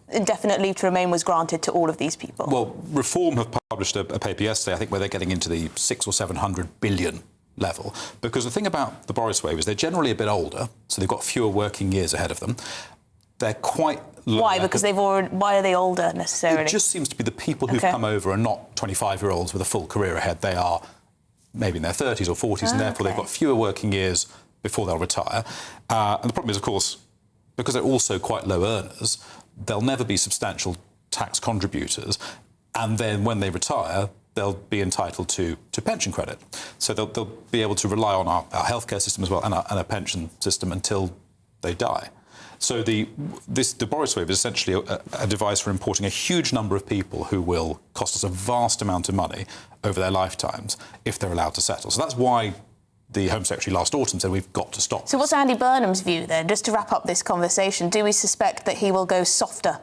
Speaker 21: indefinite leave to remain was granted to all of these people?
Speaker 8: Well, Reform have published a paper yesterday, I think, where they're getting into the 600 or 700 billion level. Because the thing about the Boris wave is they're generally a bit older, so they've got fewer working years ahead of them. They're quite low.
Speaker 21: Why? Because why are they older necessarily?
Speaker 8: It just seems to be the people who've come over are not 25-year-olds with a full career ahead. They are maybe in their 30s or 40s, and therefore they've got fewer working years before they'll retire. And the problem is, of course, because they're also quite low earners, they'll never be substantial tax contributors, and then when they retire, they'll be entitled to pension credit. So they'll be able to rely on our healthcare system as well and our pension system until they die. So the Boris wave is essentially a device for importing a huge number of people who will cost us a vast amount of money over their lifetimes if they're allowed to settle. So that's why the Home Secretary last autumn said we've got to stop.
Speaker 21: So what's Andy Burnham's view then? Just to wrap up this conversation, do we suspect that he will go softer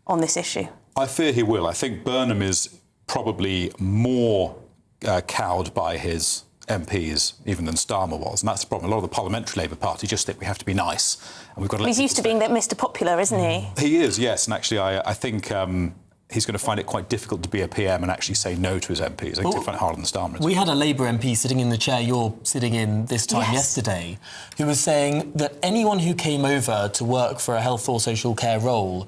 Speaker 21: on this issue?
Speaker 8: I fear he will. I think Burnham is probably more cowed by his MPs even than Starmer was, and that's the problem. A lot of the Parliamentary Labour Party just think we have to be nice, and we've got to.
Speaker 21: He's used to being that Mr. Popular, isn't he?
Speaker 8: He is, yes, and actually I think he's going to find it quite difficult to be a PM and actually say no to his MPs. I think he'll find it harder than Starmer.
Speaker 20: We had a Labour MP sitting in the chair you're sitting in this time yesterday, who was saying that anyone who came over to work for a health or social care role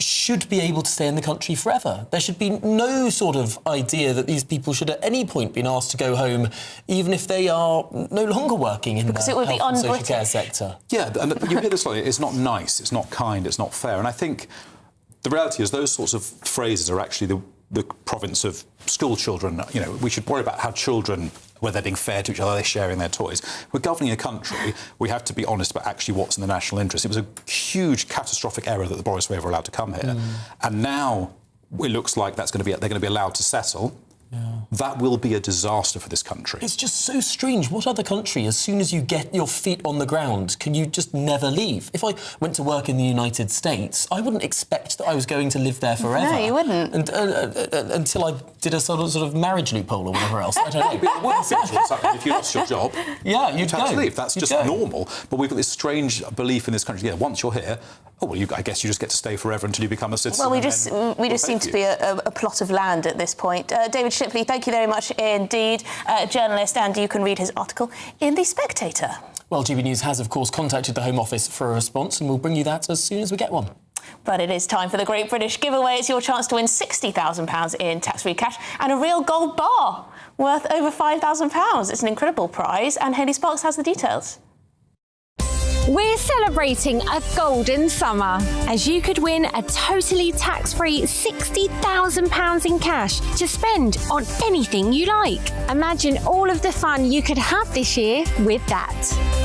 Speaker 20: should be able to stay in the country forever. There should be no sort of idea that these people should at any point be asked to go home, even if they are no longer working in the health and social care sector.
Speaker 8: Yeah, and you hear this like, it's not nice, it's not kind, it's not fair. And I think the reality is those sorts of phrases are actually the province of school children. You know, we should worry about how children, whether they're being fair to each other, they're sharing their toys. We're governing a country. We have to be honest about actually what's in the national interest. It was a huge, catastrophic error that the Boris were ever allowed to come here, and now it looks like they're going to be allowed to settle. That will be a disaster for this country.
Speaker 20: It's just so strange. What other country, as soon as you get your feet on the ground, can you just never leave? If I went to work in the United States, I wouldn't expect that I was going to live there forever.
Speaker 21: No, you wouldn't.
Speaker 20: And, until I did a sort of marriage loophole or whatever else. I don't know.
Speaker 8: If you lost your job,
Speaker 20: you'd
Speaker 8: have to leave. That's just normal. But we've got this strange belief in this country. Yeah, once you're here, I guess you just get to stay forever until you become a citizen.
Speaker 21: Well, we just seem to be a plot of land at this point. David Shipley, thank you very much indeed. Journalist, and you can read his article in The Spectator.
Speaker 20: Well, GB News has, of course, contacted the Home Office for a response, and we'll bring you that as soon as we get one.
Speaker 21: But it is time for the Great British Giveaway. It's your chance to win £60,000 in tax-free cash and a real gold bar worth over £5,000. It's an incredible prize, and Hayley Sparks has the details.
Speaker 9: We're celebrating a golden summer, as you could win a totally tax-free £60,000 in cash to spend on anything you like. Imagine all of the fun you could have this year with that.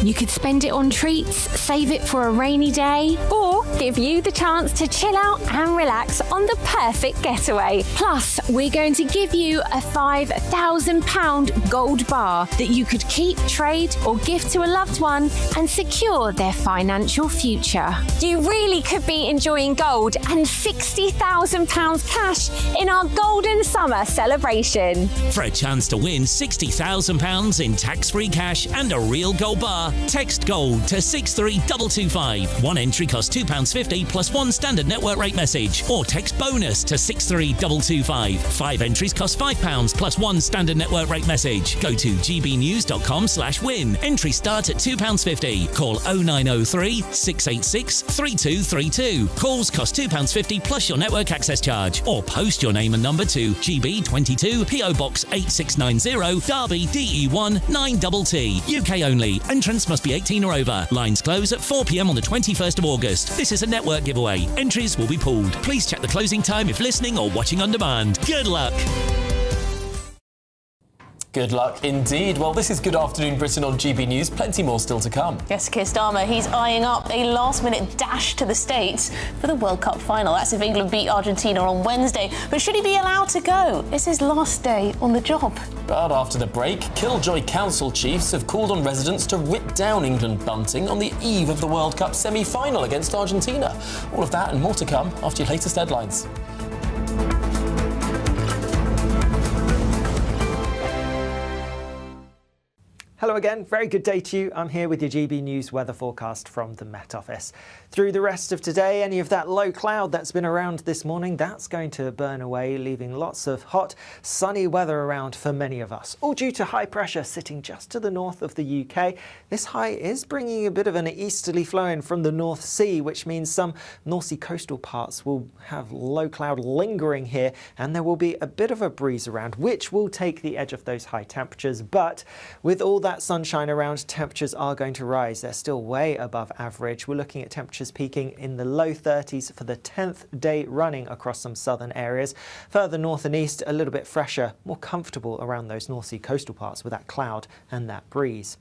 Speaker 9: You could spend it on treats, save it for a rainy day, or give you the chance to chill out and relax on the perfect getaway. Plus, we're going to give you a £5,000 gold bar that you could keep, trade, or gift to a loved one and secure their financial future. You really could be enjoying gold and £60,000 cash in our golden summer celebration.
Speaker 11: For a chance to win £60,000 in tax-free cash and a real gold bar, text GOLD to 63225. One entry costs £2.50 plus one standard network rate message, or text BONUS to 63225. 5 entries cost £5 plus one standard network rate message. Go to gbnews.com/win. Entry start at £2.50. Call 0903 686 3232. Calls cost £2.50 plus your network access charge, or post your name and number to GB22 PO Box 8690 Derby DE1 9TT. UK only. Entrance must be 18 or over. Lines close at 4 p.m. on the 21st of August. This is a network giveaway. Entries will be pooled. Please check the closing time if listening or watching on demand. Good luck.
Speaker 20: Good luck indeed. Well, this is Good Afternoon Britain on GB News. Plenty more still to come.
Speaker 21: Yes, Keir Starmer, he's eyeing up a last-minute dash to the States for the World Cup final. That's if England beat Argentina on Wednesday. But should he be allowed to go? It's his last day on the job.
Speaker 20: But after the break, Killjoy Council chiefs have called on residents to rip down England bunting on the eve of the World Cup semi-final against Argentina. All of that and more to come after your latest headlines.
Speaker 12: Hello again, very good day to you. I'm here with your GB News weather forecast from the Met Office. Through the rest of today, any of that low cloud that's been around this morning, that's going to burn away, leaving lots of hot, sunny weather around for many of us, all due to high pressure sitting just to the north of the UK. This high is bringing a bit of an easterly flow in from the North Sea, which means some North Sea coastal parts will have low cloud lingering here, and there will be a bit of a breeze around, which will take the edge of those high temperatures. But with all that sunshine around, temperatures are going to rise. They're still way above average. We're looking at temperatures peaking in the low 30s for the 10th day running across some southern areas. Further north and east, a little bit fresher, more comfortable around those North Sea coastal parts with that cloud and that breeze.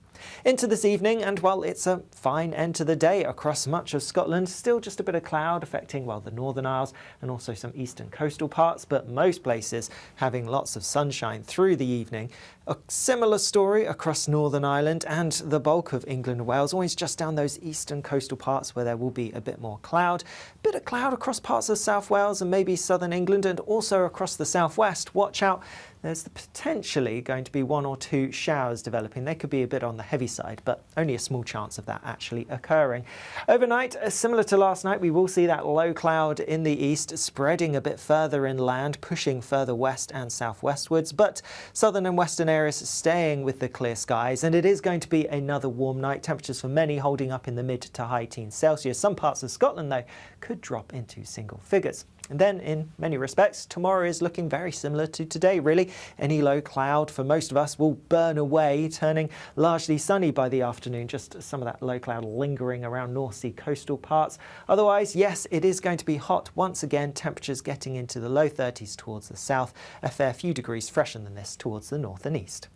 Speaker 12: Into this evening, and well, it's a fine end to the day across much of Scotland. Still just a bit of cloud affecting, well, the Northern Isles and also some eastern coastal parts, but most places having lots of sunshine through the evening. A similar story across Northern Ireland and the bulk of England and Wales, always just down those eastern coastal parts where there will be a bit more cloud. A bit of cloud across parts of South Wales and maybe southern England, and also across the southwest. Watch out. There's potentially going to be 1 or 2 showers developing. They could be a bit on the heavy side, but only a small chance of that actually occurring. Overnight, similar to last night, we will see that low cloud in the east spreading a bit further inland, pushing further west and southwestwards, but southern and western areas staying with the clear skies, and it is going to be another warm night. Temperatures for many holding up in the mid to high teens Celsius. Some parts of Scotland, though, could drop into single figures. And then, in many respects, tomorrow is looking very similar to today, really. Any low cloud for most of us will burn away, turning largely sunny by the afternoon. Just some of that low cloud lingering around North Sea coastal parts. Otherwise, yes, it is going to be hot once again. Temperatures getting into the low 30s towards the south, a fair few degrees fresher than this towards the north and east.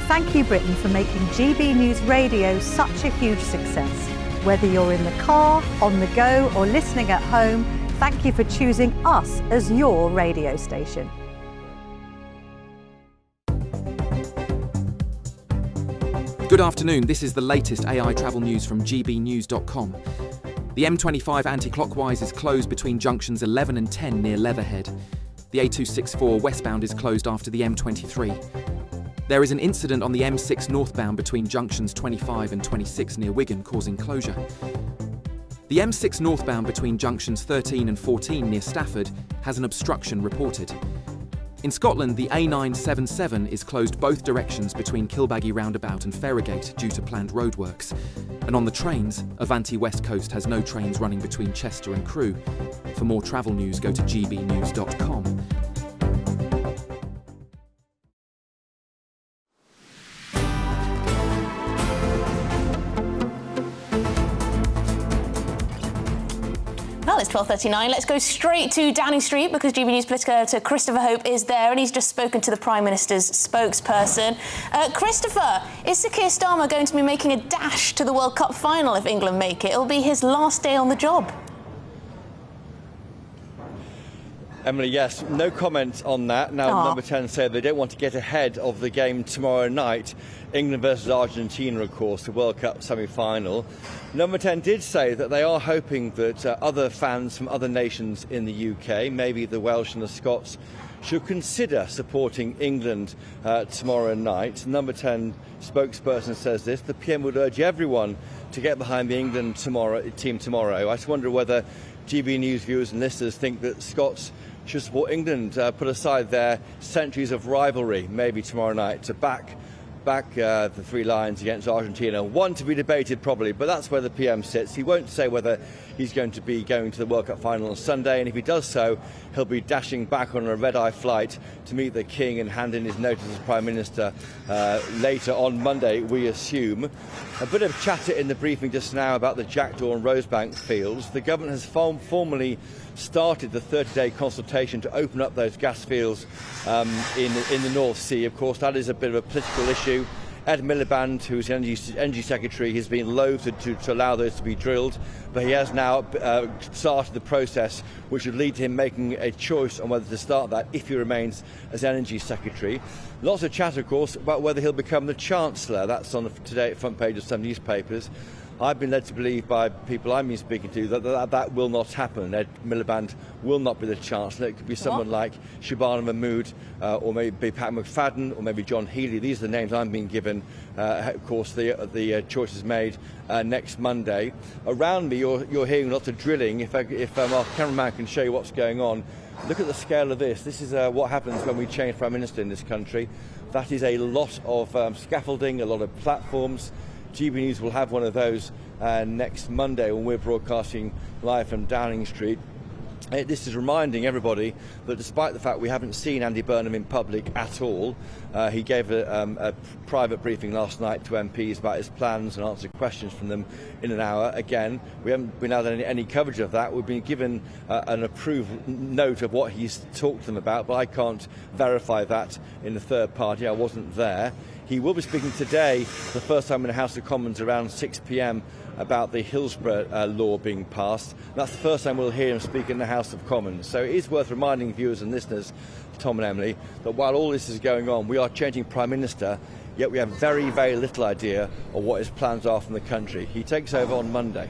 Speaker 5: Thank you, Britain, for making GB News Radio such a huge success. Whether you're in the car, on the go, or listening at home, thank you for choosing us as your radio station.
Speaker 14: Good afternoon, this is the latest AI travel news from GBNews.com. The M25 anti-clockwise is closed between junctions 11 and 10 near Leatherhead. The A264 westbound is closed after the M23. There is an incident on the M6 northbound between junctions 25 and 26 near Wigan, causing closure. The M6 northbound between junctions 13 and 14 near Stafford has an obstruction reported. In Scotland, the A977 is closed both directions between Kilbaggy roundabout and Ferrygate due to planned roadworks. And on the trains, Avanti West Coast has no trains running between Chester and Crewe. For more travel news, go to gbnews.com.
Speaker 21: Well, it's 12:39. Let's go straight to Downing Street because GB News political editor Christopher Hope is there and he's just spoken to the Prime Minister's spokesperson. Christopher, is Sir Keir Starmer going to be making a dash to the World Cup final if England make it? It'll be his last day on the job.
Speaker 3: Emily, yes, no comment on that. Now, Number 10 said they don't want to get ahead of the game tomorrow night. England versus Argentina, of course, the World Cup semi-final. Number 10 did say that they are hoping that other fans from other nations in the UK, maybe the Welsh and the Scots, should consider supporting England tomorrow night. Number 10 spokesperson says this. The PM would urge everyone to get behind the England team tomorrow. I just wonder whether GB News viewers and listeners think that Scots should support England, put aside their centuries of rivalry, maybe tomorrow night, to back the Three Lions against Argentina. One to be debated probably, but that's where the PM sits. He won't say whether he's going to be going to the World Cup final on Sunday, and if he does so, he'll be dashing back on a red-eye flight to meet the King and hand in his notice as Prime Minister later on Monday, we assume. A bit of chatter in the briefing just now about the Jackdaw and Rosebank fields. The government has formally started the 30-day consultation to open up those gas fields in the North Sea. Of course, that is a bit of a political issue. Ed Miliband, who's the Energy Secretary, has been loath to allow those to be drilled, but he has now started the process which would lead to him making a choice on whether to start that if he remains as Energy Secretary. Lots of chatter, of course, about whether he'll become the Chancellor. That's on the front page of some newspapers. I've been led to believe by people I've been speaking to that will not happen. Ed Miliband will not be the Chancellor. It could be someone like Shabana Mahmood or maybe Pat McFadden or maybe John Healey. These are the names I'm being given. Of course, the choice is made next Monday. Around me, you're hearing lots of drilling. If our cameraman can show you what's going on, look at the scale of this. This is what happens when we change Prime Minister in this country. That is a lot of scaffolding, a lot of platforms. GB News will have one of those next Monday when we're broadcasting live from Downing Street. This is reminding everybody that despite the fact we haven't seen Andy Burnham in public at all, he gave a private briefing last night to MPs about his plans and answered questions from them in an hour. Again, we haven't been had any coverage of that. We've been given an approved note of what he's talked to them about, but I can't verify that in the third party. I wasn't there. He will be speaking today, the first time in the House of Commons, around 6 p.m. about the Hillsborough law being passed. And that's the first time we'll hear him speak in the House of Commons. So it is worth reminding viewers and listeners, Tom and Emily, that while all this is going on, we are changing Prime Minister, yet we have very, very little idea of what his plans are from the country. He takes over on Monday.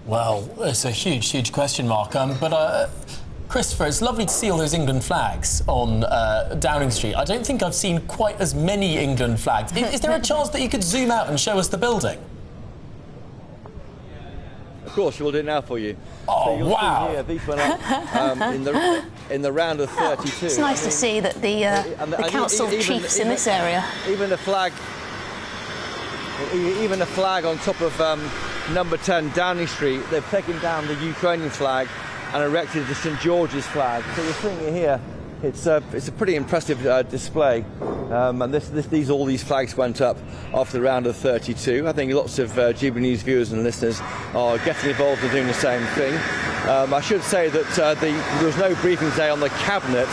Speaker 20: Well, it's a huge, huge question mark. Christopher, it's lovely to see all those England flags on Downing Street. I don't think I've seen quite as many England flags. Is there a chance that you could zoom out and show us the building?
Speaker 3: Of course, we'll do it now for you.
Speaker 20: Oh,
Speaker 3: so
Speaker 20: wow!
Speaker 3: Here, these went up in the round of 32.
Speaker 21: It's nice to see that the council chiefs in this area.
Speaker 3: Even the flag on top of number 10 Downing Street, they've taken down the Ukrainian flag and erected the St George's flag. So you're seeing it here. It's a pretty impressive display, and all these flags went up after the round of 32. I think lots of GB News viewers and listeners are getting involved in doing the same thing. I should say that there was no briefing today on the Cabinet.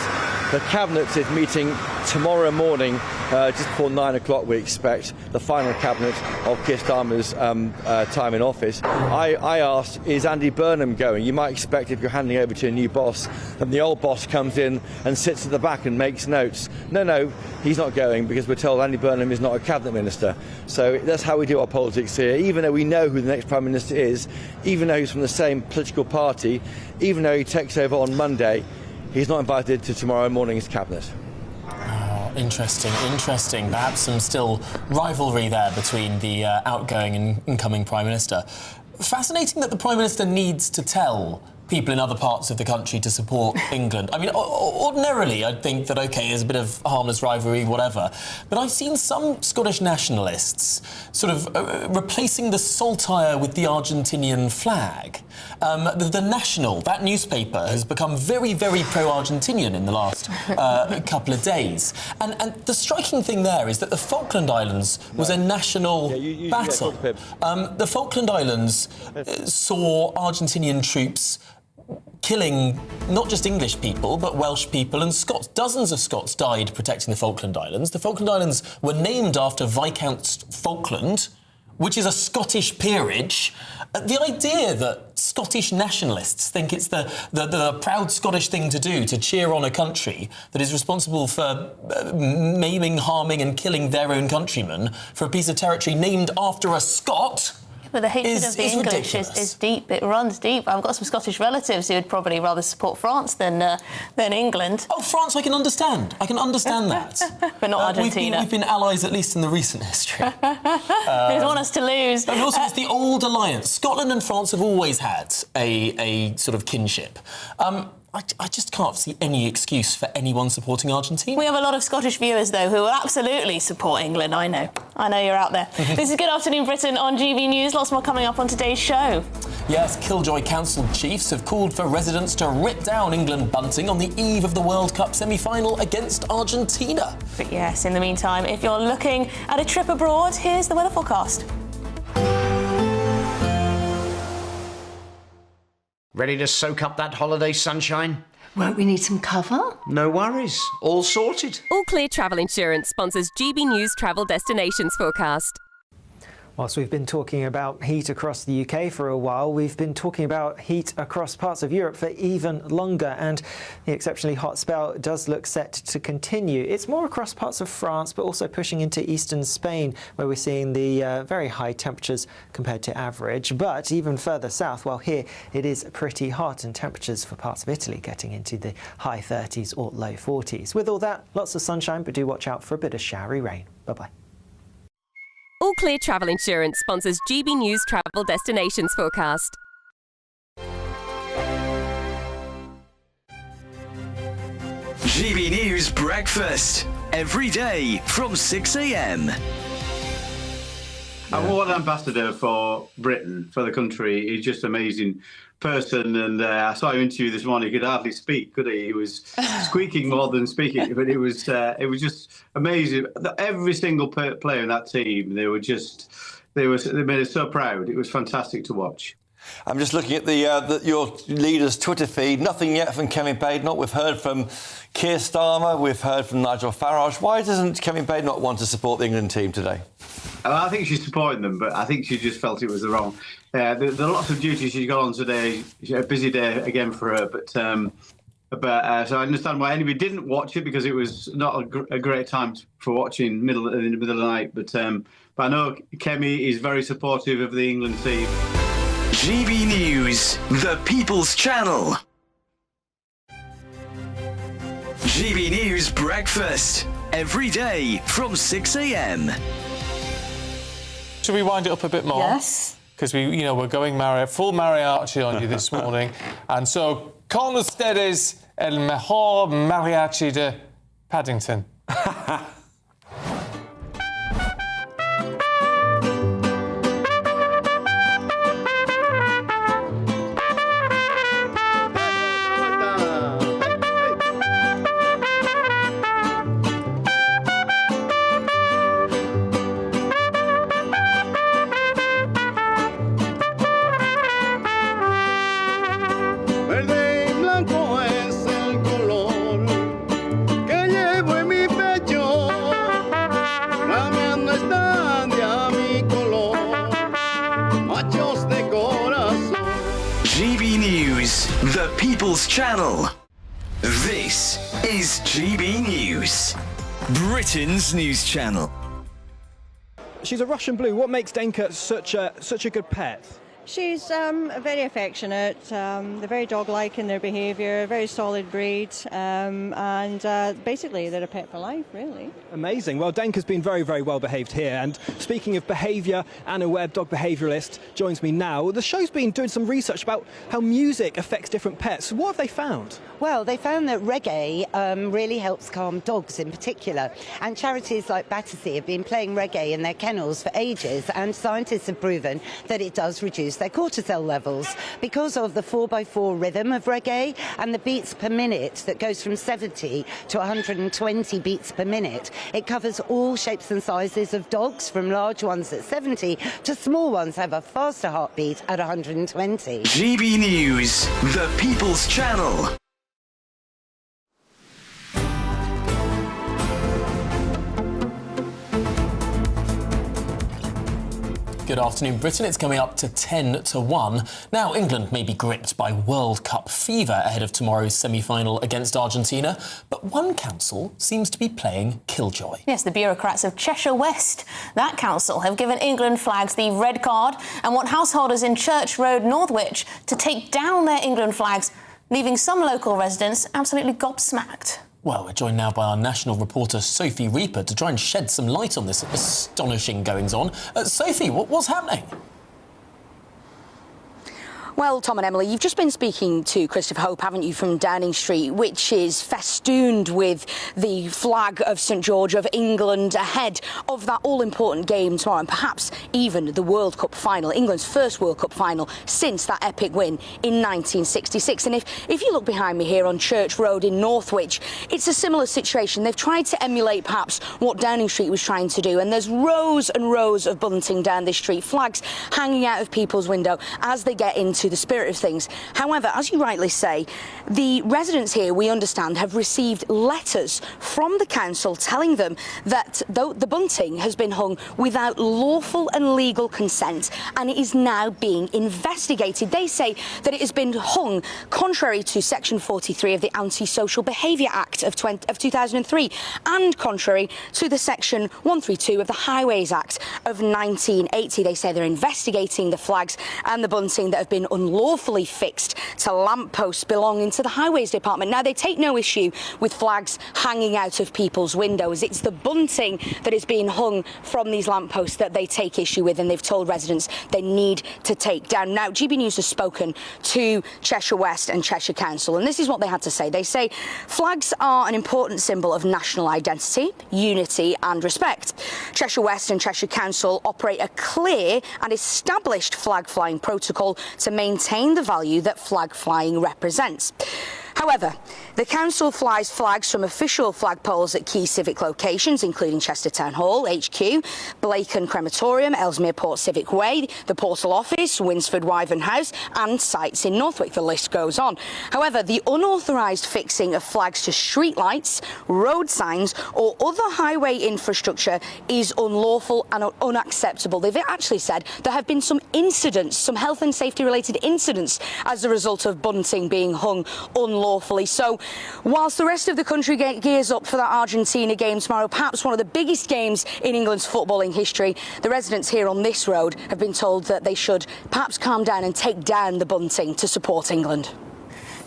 Speaker 3: The Cabinet is meeting tomorrow morning, just before 9 o'clock. We expect the final Cabinet of Keir Starmer's time in office. I asked, is Andy Burnham going? You might expect if you're handing over to a new boss, then the old boss comes in and sits at the back and makes notes. No, he's not going, because we're told Andy Burnham is not a Cabinet Minister. So that's how we do our politics here. Even though we know who the next Prime Minister is, even though he's from the same political party, even though he takes over on Monday, he's not invited to tomorrow morning's Cabinet.
Speaker 20: Oh, interesting. Perhaps some still rivalry there between the outgoing and incoming Prime Minister. Fascinating that the Prime Minister needs to tell people in other parts of the country to support England. I mean, ordinarily, I'd think that, OK, there's a bit of harmless rivalry, whatever. But I've seen some Scottish nationalists sort of replacing the saltire with the Argentinian flag. The National, that newspaper, has become very, very pro-Argentinian in the last couple of days. And the striking thing there is that the Falkland Islands was a national battle. The Falkland Islands saw Argentinian troops killing not just English people, but Welsh people and Scots. Dozens of Scots died protecting the Falkland Islands. The Falkland Islands were named after Viscount Falkland, which is a Scottish peerage. The idea that Scottish nationalists think it's the proud Scottish thing to do to cheer on a country that is responsible for maiming, harming and killing their own countrymen for a piece of territory named after a Scot...
Speaker 21: But the hatred of the English is deep. It runs deep. I've got some Scottish relatives who would probably rather support France than England.
Speaker 20: Oh, France, I can understand. I can understand that.
Speaker 21: But not Argentina.
Speaker 20: We've been allies, at least in the recent history.
Speaker 21: They want us to lose.
Speaker 20: And also, it's the old alliance. Scotland and France have always had a sort of kinship. I just can't see any excuse for anyone supporting Argentina.
Speaker 21: We have a lot of Scottish viewers, though, who will absolutely support England. I know you're out there. This is Good Afternoon Britain on GB News. Lots more coming up on today's show.
Speaker 20: Yes, Killjoy Council chiefs have called for residents to rip down England bunting on the eve of the World Cup semi-final against Argentina.
Speaker 21: But yes, in the meantime, if you're looking at a trip abroad, here's the weather forecast.
Speaker 15: Ready to soak up that holiday sunshine?
Speaker 17: Won't we need some cover?
Speaker 15: No worries. All sorted.
Speaker 18: All Clear Travel Insurance sponsors GB News Travel Destinations Forecast.
Speaker 12: Whilst we've been talking about heat across the UK for a while, we've been talking about heat across parts of Europe for even longer, and the exceptionally hot spell does look set to continue. It's more across parts of France, but also pushing into eastern Spain, where we're seeing the very high temperatures compared to average. But even further south, well, here it is pretty hot, and temperatures for parts of Italy getting into the high 30s or low 40s. With all that, lots of sunshine, but do watch out for a bit of showery rain. Bye-bye.
Speaker 18: All Clear Travel Insurance sponsors GB News Travel Destinations Forecast.
Speaker 19: GB News Breakfast, every day from 6 a.m.
Speaker 22: And what an ambassador for Britain, for the country. He's just an amazing person. And I saw him interview this morning. He could hardly speak, could he? He was squeaking more than speaking. But it was just amazing. Every single player in that team, they made us so proud. It was fantastic to watch.
Speaker 3: I'm just looking at your leader's Twitter feed. Nothing yet from Kevin Badenoch. We've heard from Keir Starmer. We've heard from Nigel Farage. Why doesn't Kevin Badenoch want to support the England team today?
Speaker 22: I think she's supporting them, but I think she just felt it was the wrong. There are lots of duties she's got on today. A busy day again for her, so I understand why anybody didn't watch it, because it was not a great time for watching in the middle of the night. But I know Kemi is very supportive of the England team.
Speaker 19: GB News, the People's Channel. GB News Breakfast, every day from 6 a.m.
Speaker 24: Should we wind it up a bit more?
Speaker 21: Yes.
Speaker 24: Because we're going full mariachi on you this morning. And so, con ustedes el mejor mariachi de Paddington.
Speaker 19: GB News, the People's Channel. This is GB News, Britain's news channel.
Speaker 1: She's a Russian blue. What makes Denka such a good pet?
Speaker 13: She's very affectionate. They're very dog-like in their behaviour, very solid breed, and basically they're a pet for life, really.
Speaker 1: Amazing. Well, Denka's been very, very well behaved here. And speaking of behaviour, Anna Webb, dog behaviouralist, joins me now. The show's been doing some research about how music affects different pets. What have they found?
Speaker 16: Well, they found that reggae really helps calm dogs in particular. And charities like Battersea have been playing reggae in their kennels for ages, and scientists have proven that it does reduce their cortisol levels because of the 4x4 rhythm of reggae and the beats per minute that goes from 70 to 120 beats per minute. It covers all shapes and sizes of dogs, from large ones at 70 to small ones have a faster heartbeat at 120.
Speaker 19: GB News, the People's Channel.
Speaker 11: Good afternoon, Britain. It's coming up to 10-1. Now, England may be gripped by World Cup fever ahead of tomorrow's semi-final against Argentina, but one council seems to be playing killjoy.
Speaker 21: Yes, the bureaucrats of Cheshire West. That council have given England flags the red card and want householders in Church Road, Northwich, to take down their England flags, leaving some local residents absolutely gobsmacked.
Speaker 11: Well, we're joined now by our national reporter, Sophie Reaper, to try and shed some light on this astonishing goings-on. Sophie, what's happening?
Speaker 23: Well, Tom and Emily, you've just been speaking to Christopher Hope, haven't you, from Downing Street, which is festooned with the flag of St George of England ahead of that all-important game tomorrow, and perhaps even the World Cup final, England's first World Cup final since that epic win in 1966. And if you look behind me here on Church Road in Northwich, it's a similar situation. They've tried to emulate perhaps what Downing Street was trying to do, and there's rows and rows of bunting down this street, flags hanging out of people's window as they get into the spirit of things. However, as you rightly say, the residents here, we understand, have received letters from the council telling them that the bunting has been hung without lawful and legal consent, and it is now being investigated. They say that it has been hung contrary to Section 43 of the Anti-Social Behaviour Act of 2003 and contrary to the Section 132 of the Highways Act of 1980. They say they're investigating the flags and the bunting that have been unlawfully fixed to lampposts belonging to the Highways Department. Now, they take no issue with flags hanging out of people's windows. It's the bunting that is being hung from these lampposts that they take issue with, and they've told residents they need to take down. Now, GB News has spoken to Cheshire West and Cheshire Council, and this is what they had to say. They say flags are an important symbol of national identity, unity and respect. Cheshire West and Cheshire Council operate a clear and established flag flying protocol to maintain the value that flag flying represents. However, the council flies flags from official flagpoles at key civic locations, including Chester Town Hall, HQ, Blacon Crematorium, Ellesmere Port Civic Way, the Postal Office, Winsford Wyvern House, and sites in Northwick. The list goes on. However, the unauthorised fixing of flags to streetlights, road signs, or other highway infrastructure is unlawful and unacceptable. They've actually said there have been some incidents, some health and safety related incidents as a result of bunting being hung unlawfully. So, whilst the rest of the country gears up for that Argentina game tomorrow, perhaps one of the biggest games in England's footballing history, the residents here on this road have been told that they should perhaps calm down and take down the bunting to support England.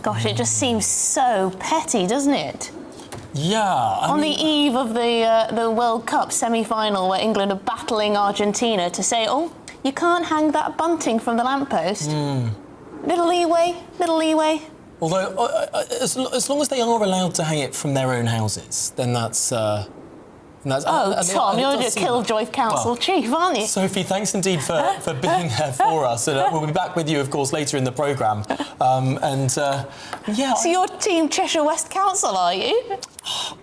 Speaker 21: Gosh, it just seems so petty, doesn't it?
Speaker 11: Yeah.
Speaker 21: On the eve of the World Cup semi-final, where England are battling Argentina, to say, oh, you can't hang that bunting from the lamppost. Little leeway.
Speaker 11: Although, as long as they are allowed to hang it from their own houses, then that's... Tom,
Speaker 21: you're the Killjoy Council chief, aren't you?
Speaker 11: Sophie, thanks indeed for being there for us. And we'll be back with you, of course, later in the programme.
Speaker 21: So you're Team Cheshire West Council, are you?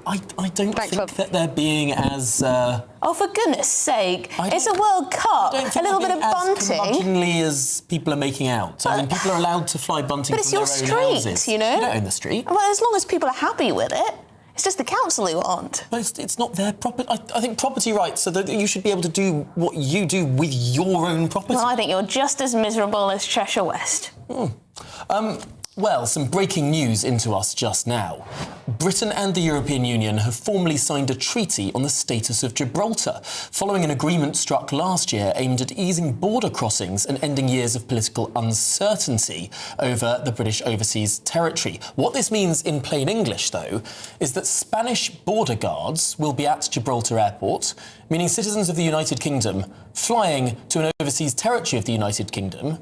Speaker 11: I don't think that they're being as...
Speaker 21: Oh, for goodness sake. It's a World Cup. A little bit of bunting.
Speaker 11: As curmudgeonly as people are making out. I mean, people are allowed to fly bunting from their own houses.
Speaker 21: But it's your street, you know?
Speaker 11: You don't own the street.
Speaker 21: Well, as long as people are happy with it. It's just the council who aren't.
Speaker 11: But it's not their property. I think property rights, so that you should be able to do what you do with your own property.
Speaker 21: Well, I think you're just as miserable as Cheshire West.
Speaker 20: Well, some breaking news into us just now. Britain and the European Union have formally signed a treaty on the status of Gibraltar, following an agreement struck last year aimed at easing border crossings and ending years of political uncertainty over the British overseas territory. What this means in plain English, though, is that Spanish border guards will be at Gibraltar Airport, meaning citizens of the United Kingdom flying to an overseas territory of the United Kingdom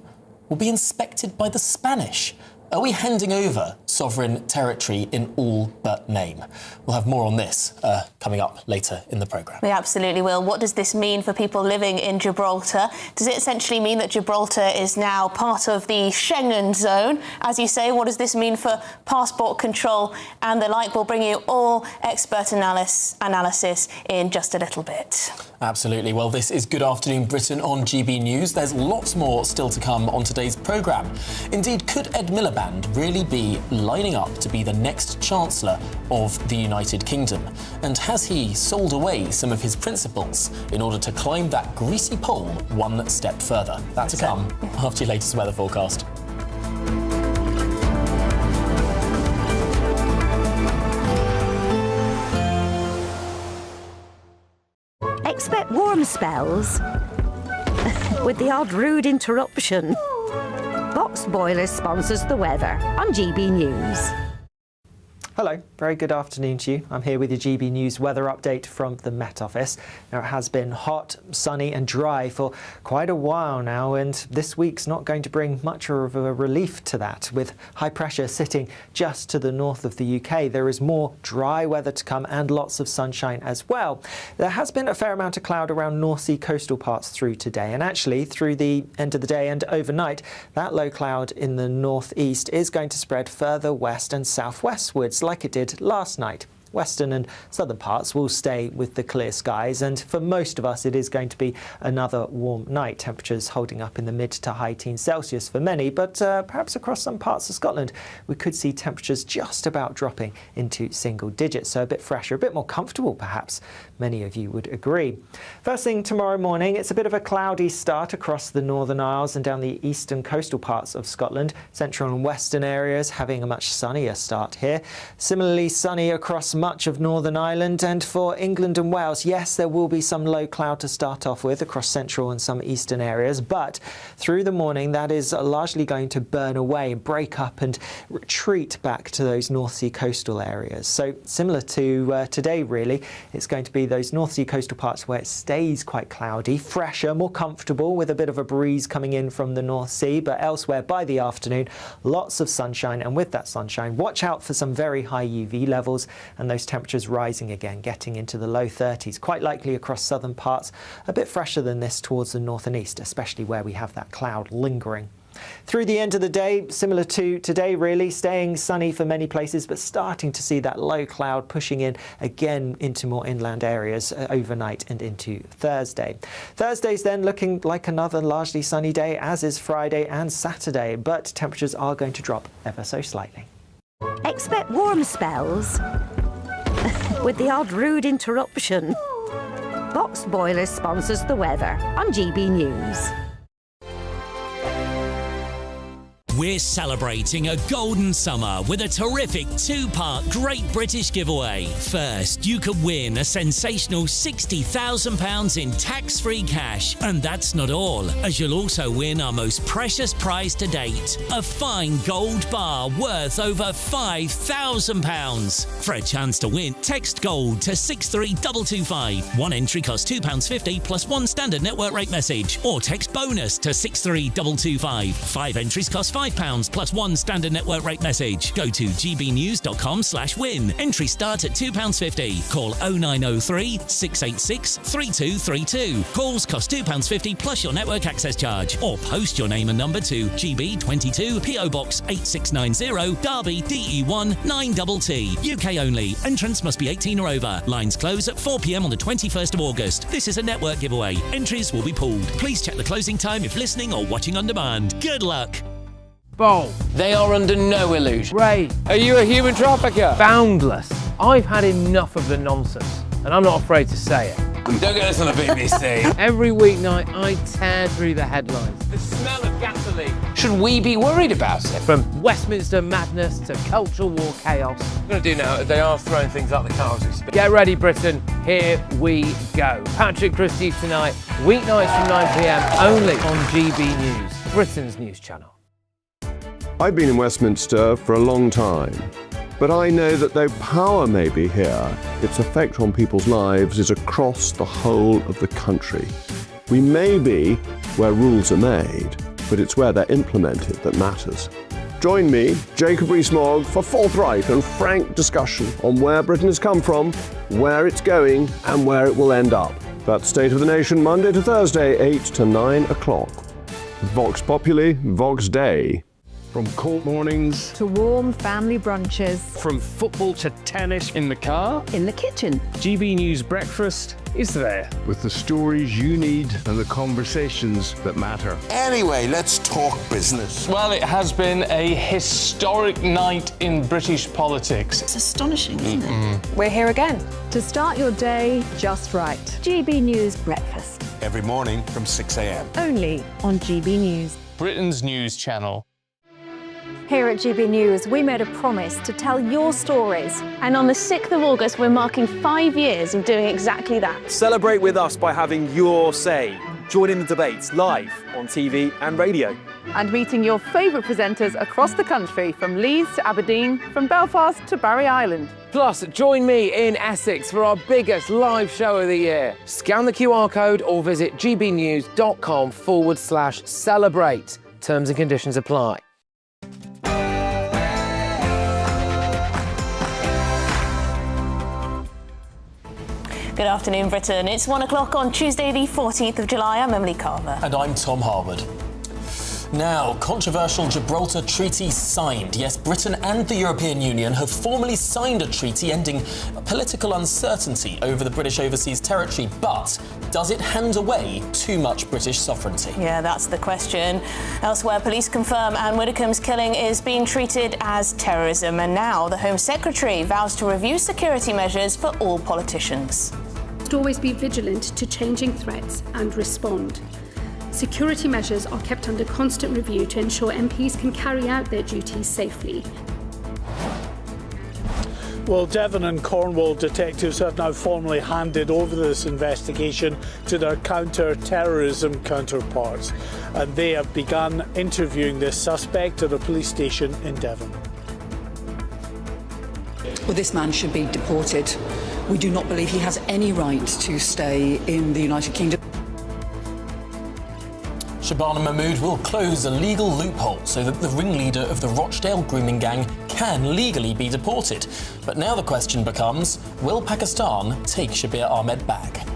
Speaker 20: will be inspected by the Spanish. Are we handing over sovereign territory in all but name? We'll have more on this coming up later in the programme.
Speaker 21: We absolutely will. What does this mean for people living in Gibraltar? Does it essentially mean that Gibraltar is now part of the Schengen zone? As you say, what does this mean for passport control and the like? We'll bring you all expert analysis in just a little bit.
Speaker 20: Absolutely. Well, this is Good Afternoon Britain on GB News. There's lots more still to come on today's programme. Indeed, could Ed Miliband really be lining up to be the next Chancellor of the United Kingdom? And has he sold away some of his principles in order to climb that greasy pole one step further? That's to come after your latest weather forecast.
Speaker 5: Expect warm spells with the odd rude interruption. Box Boilers sponsors the weather on GB News.
Speaker 12: Hello, very good afternoon to you. I'm here with your GB News weather update from the Met Office. Now, it has been hot, sunny and dry for quite a while now, and this week's not going to bring much of a relief to that. With high pressure sitting just to the north of the UK, there is more dry weather to come and lots of sunshine as well. There has been a fair amount of cloud around North Sea coastal parts through today, and actually through the end of the day and overnight, that low cloud in the northeast is going to spread further west and southwestwards, like it did last night. Western and southern parts will stay with the clear skies, and for most of us it is going to be another warm night. Temperatures holding up in the mid to high teens Celsius for many, but perhaps across some parts of Scotland we could see temperatures just about dropping into single digits, so a bit fresher, a bit more comfortable perhaps. Many of you would agree. First thing tomorrow morning, it's a bit of a cloudy start across the Northern Isles and down the eastern coastal parts of Scotland. Central and western areas having a much sunnier start here. Similarly sunny across much of Northern Ireland, and for England and Wales, yes, there will be some low cloud to start off with across central and some eastern areas, but through the morning that is largely going to burn away and break up and retreat back to those North Sea coastal areas. So similar to today really, it's going to be those North Sea coastal parts where it stays quite cloudy, fresher, more comfortable with a bit of a breeze coming in from the North Sea, but elsewhere by the afternoon lots of sunshine, and with that sunshine watch out for some very high UV levels and those temperatures rising again, getting into the low 30s, quite likely across southern parts, a bit fresher than this towards the north and east, especially where we have that cloud lingering. Through the end of the day, similar to today really, staying sunny for many places, but starting to see that low cloud pushing in again into more inland areas overnight and into Thursday. Thursday's then looking like another largely sunny day, as is Friday and Saturday, but temperatures are going to drop ever so slightly.
Speaker 5: Expect warm spells with the odd rude interruption. Box Boilers sponsors the weather on GB News.
Speaker 11: We're celebrating a golden summer with a terrific two-part Great British giveaway. First, you could win a sensational £60,000 in tax-free cash. And that's not all, as you'll also win our most precious prize to date, a fine gold bar worth over £5,000. For a chance to win, text GOLD to 63225. One entry costs £2.50 plus one standard network rate message. Or text BONUS to 63225. 5 entries cost £5 plus one standard network rate message. Go to gbnews.com/win. Entry start at £2.50. Call 0903 686 3232. Calls cost £2.50 plus your network access charge. Or post your name and number to GB22 PO Box 8690 Derby DE1 9TT. UK only. Entrance must be 18 or over. Lines close at 4 p.m. on the 21st of August. This is a network giveaway. Entries will be pulled. Please check the closing time if listening or watching on demand. Good luck.
Speaker 2: Bold. They are under no illusion. Ray.
Speaker 4: Are you a human trafficker?
Speaker 2: Boundless. I've had enough of the nonsense, and I'm not afraid to say it. Don't get this on the BBC. Every weeknight, I tear through the headlines. The smell of gasoline. Should we be worried about it? From Westminster madness to cultural war chaos. What I'm going to do now is they are throwing things out the car as we speak. Get ready, Britain. Here we go. Patrick Christie tonight, weeknights from 9 p.m. only on GB News, Britain's news channel.
Speaker 4: I've been in Westminster for a long time, but I know that though power may be here, its effect on people's lives is across the whole of the country. We may be where rules are made, but it's where they're implemented that matters. Join me, Jacob Rees-Mogg, for forthright and frank discussion on where Britain has come from, where it's going, and where it will end up. That's State of the Nation, Monday to Thursday, 8 to 9 o'clock. Vox Populi, Vox Dei.
Speaker 6: From cold mornings
Speaker 5: to warm family brunches,
Speaker 6: from football to tennis, in the car,
Speaker 5: in the kitchen.
Speaker 6: GB News Breakfast is there. With the stories you need and the conversations that matter.
Speaker 7: Anyway, let's talk business.
Speaker 24: Well, it has been a historic night in British politics.
Speaker 10: It's astonishing, isn't it?
Speaker 5: We're here again to start your day just right. GB News Breakfast.
Speaker 7: Every morning from 6 a.m.
Speaker 5: Only on GB News.
Speaker 24: Britain's news channel.
Speaker 9: Here at GB News, we made a promise to tell your stories. And on the 6th of August, we're marking 5 years of doing exactly that.
Speaker 25: Celebrate with us by having your say. Join in the debates live on TV and radio.
Speaker 26: And meeting your favourite presenters across the country, from Leeds to Aberdeen, from Belfast to Barry Island.
Speaker 2: Plus, join me in Essex for our biggest live show of the year. Scan the QR code or visit gbnews.com/celebrate. Terms and conditions apply.
Speaker 21: Good afternoon, Britain. It's 1 o'clock on Tuesday, the 14th of July. I'm Emily Carver.
Speaker 27: And I'm Tom Harwood. Now, controversial Gibraltar Treaty signed. Yes, Britain and the European Union have formally signed a treaty ending political uncertainty over the British overseas territory. But does it hand away too much British sovereignty?
Speaker 21: Yeah, that's the question. Elsewhere, police confirm Anne Widdecombe's killing is being treated as terrorism. And now the Home Secretary vows to review security measures for all politicians.
Speaker 28: Always be vigilant to changing threats and respond. Security measures are kept under constant review to ensure MPs can carry out their duties safely.
Speaker 29: Well, Devon and Cornwall detectives have now formally handed over this investigation to their counter-terrorism counterparts, and they have begun interviewing this suspect at a police station in Devon.
Speaker 10: Well, this man should be deported. We do not believe he has any right to stay in the United Kingdom.
Speaker 27: Shabana Mahmood will close a legal loophole so that the ringleader of the Rochdale grooming gang can legally be deported. But now the question becomes, will Pakistan take Shabir Ahmed back?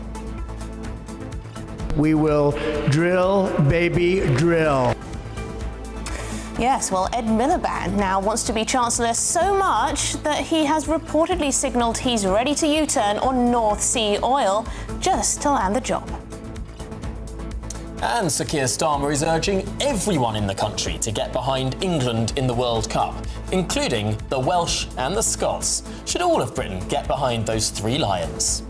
Speaker 30: We will drill, baby, drill.
Speaker 21: Yes, well, Ed Miliband now wants to be Chancellor so much that he has reportedly signalled he's ready to U-turn on North Sea oil just to land the job.
Speaker 27: And Sir Keir Starmer is urging everyone in the country to get behind England in the World Cup, including the Welsh and the Scots. Should all of Britain get behind those three lions?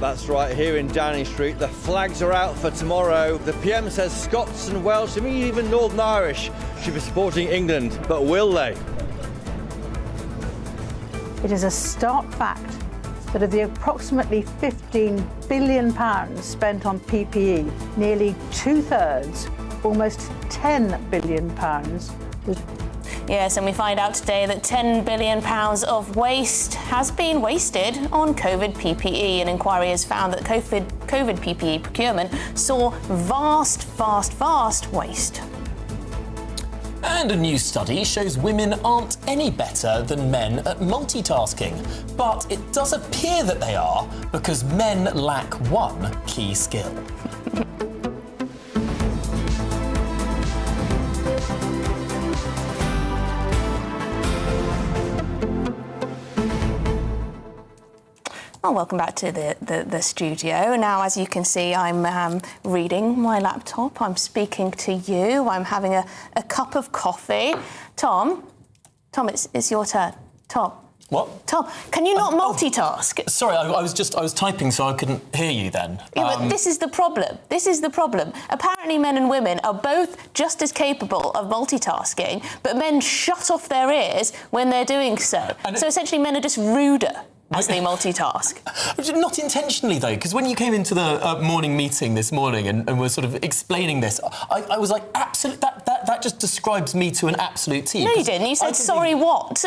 Speaker 3: That's right, here in Downing Street. The flags are out for tomorrow. The PM says Scots and Welsh, I mean even Northern Irish, should be supporting England. But will they?
Speaker 5: It is a stark fact that of the approximately £15 billion spent on PPE, nearly two-thirds, almost £10 billion, was...
Speaker 21: Yes, and we find out today that £10 billion of waste has been wasted on COVID PPE. An inquiry has found that COVID PPE procurement saw vast waste.
Speaker 27: And a new study shows women aren't any better than men at multitasking. But it does appear that they are, because men lack one key skill.
Speaker 21: Well, welcome back to the studio. Now, as you can see, I'm reading my laptop. I'm speaking to you. I'm having a cup of coffee. Tom, it's your turn. Tom.
Speaker 27: What?
Speaker 21: Tom, can you not multitask?
Speaker 27: Sorry, I was typing, so I couldn't hear you then.
Speaker 21: Yeah, but this is the problem. This is the problem. Apparently men and women are both just as capable of multitasking, but men shut off their ears when they're doing so. So essentially men are just ruder as they multitask.
Speaker 27: Not intentionally, though, because when you came into the morning meeting this morning and were sort of explaining this, I was like, absolutely, that just describes me to an absolute T.
Speaker 21: No, you didn't. You said, sorry, what?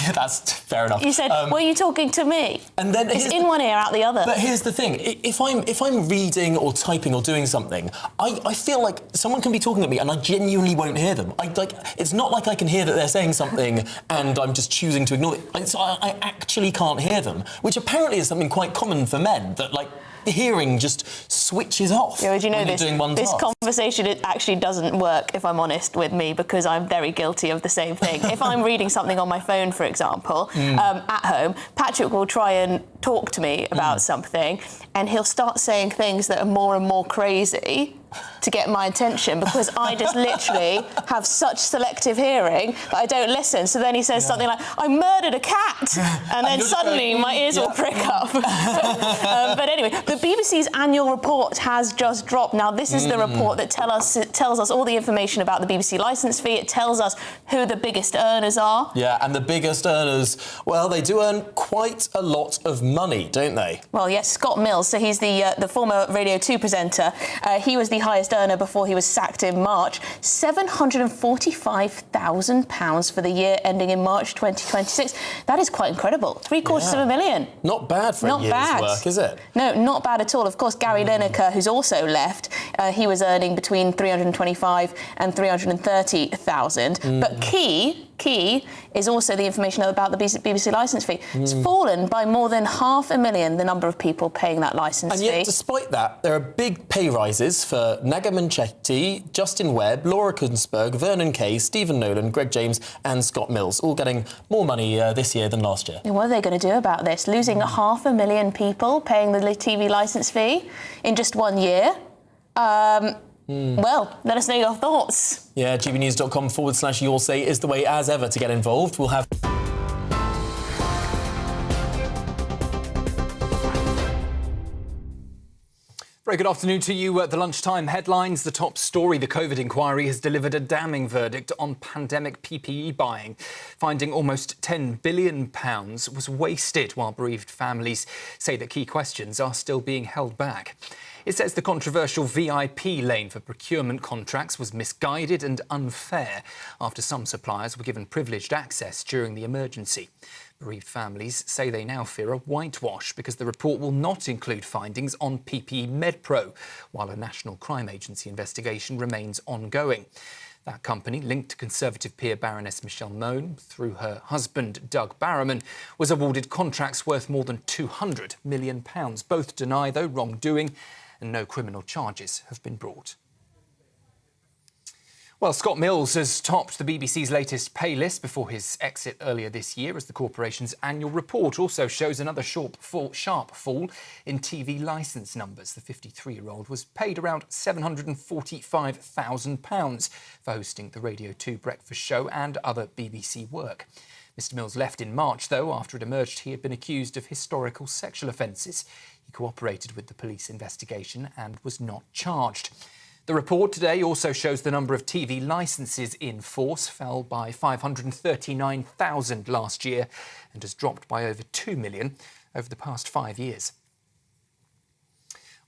Speaker 27: Yeah, that's fair enough.
Speaker 21: You said, were you talking to me?
Speaker 27: And then
Speaker 21: it's in one ear, out the other.
Speaker 27: But here's the thing. If I'm reading or typing or doing something, I feel like someone can be talking at me and I genuinely won't hear them. It's not like I can hear that they're saying something and I'm just choosing to ignore it. So I actually can't hear them. Which apparently is something quite common for men, that, like, hearing just switches off.
Speaker 21: Yeah, well, you know,
Speaker 27: when you're doing one
Speaker 21: this
Speaker 27: task.
Speaker 21: conversation, it actually doesn't work, if I'm honest, with me, because I'm very guilty of the same thing. If I'm reading something on my phone, for example, at home, Patrick will try and talk to me about something, and he'll start saying things that are more and more crazy to get my attention, because I just literally have such selective hearing that I don't listen. So then he says something like, I murdered a cat, and then suddenly my ears will prick up. But anyway, the BBC's annual report has just dropped. Now, this is the report that tells us all the information about the BBC licence fee. It tells us who the biggest earners are.
Speaker 27: Yeah, and the biggest earners, well, they do earn quite a lot of money, don't they?
Speaker 21: Well, yes, Scott Mills, so he's the former Radio 2 presenter. He was the highest earner before he was sacked in March. £745,000 for the year ending in March 2026. That is quite incredible. $750,000.
Speaker 27: Not bad for a year's work, is it?
Speaker 21: No, not bad at all. Of course, Gary Lineker, who's also left, he was earning between $325,000 and $330,000. But key is also the information about the BBC licence fee. It's fallen by more than 500,000, the number of people paying that licence fee.
Speaker 27: And yet, despite that, there are big pay rises for Naga Manchetti, Justin Webb, Laura Kunsberg, Vernon Kay, Stephen Nolan, Greg James and Scott Mills, all getting more money this year than last year.
Speaker 21: What are they going to do about this? Losing 500,000 people paying the TV licence fee in just 1 year? Well, let us know your thoughts.
Speaker 27: Yeah, gbnews.com/your say is the way, as ever, to get involved. We'll have...
Speaker 1: Very good afternoon to you. At the lunchtime headlines, the top story, the COVID inquiry has delivered a damning verdict on pandemic PPE buying, finding almost £10 billion was wasted, while bereaved families say that key questions are still being held back. It says the controversial VIP lane for procurement contracts was misguided and unfair after some suppliers were given privileged access during the emergency. Bereaved families say they now fear a whitewash because the report will not include findings on PPE MedPro, while a National Crime Agency investigation remains ongoing. That company, linked to Conservative peer Baroness Michelle Mone through her husband Doug Barrowman, was awarded contracts worth more than £200 million. Both deny, though, wrongdoing, and no criminal charges have been brought. Well, Scott Mills has topped the BBC's latest pay list before his exit earlier this year, as the corporation's annual report also shows another sharp fall in TV licence numbers. The 53-year-old was paid around £745,000 for hosting the Radio 2 breakfast show and other BBC work. Mr Mills left in March, though, after it emerged he had been accused of historical sexual offences. He cooperated with the police investigation and was not charged. The report today also shows the number of TV licences in force fell by 539,000 last year and has dropped by over 2 million over the past 5 years.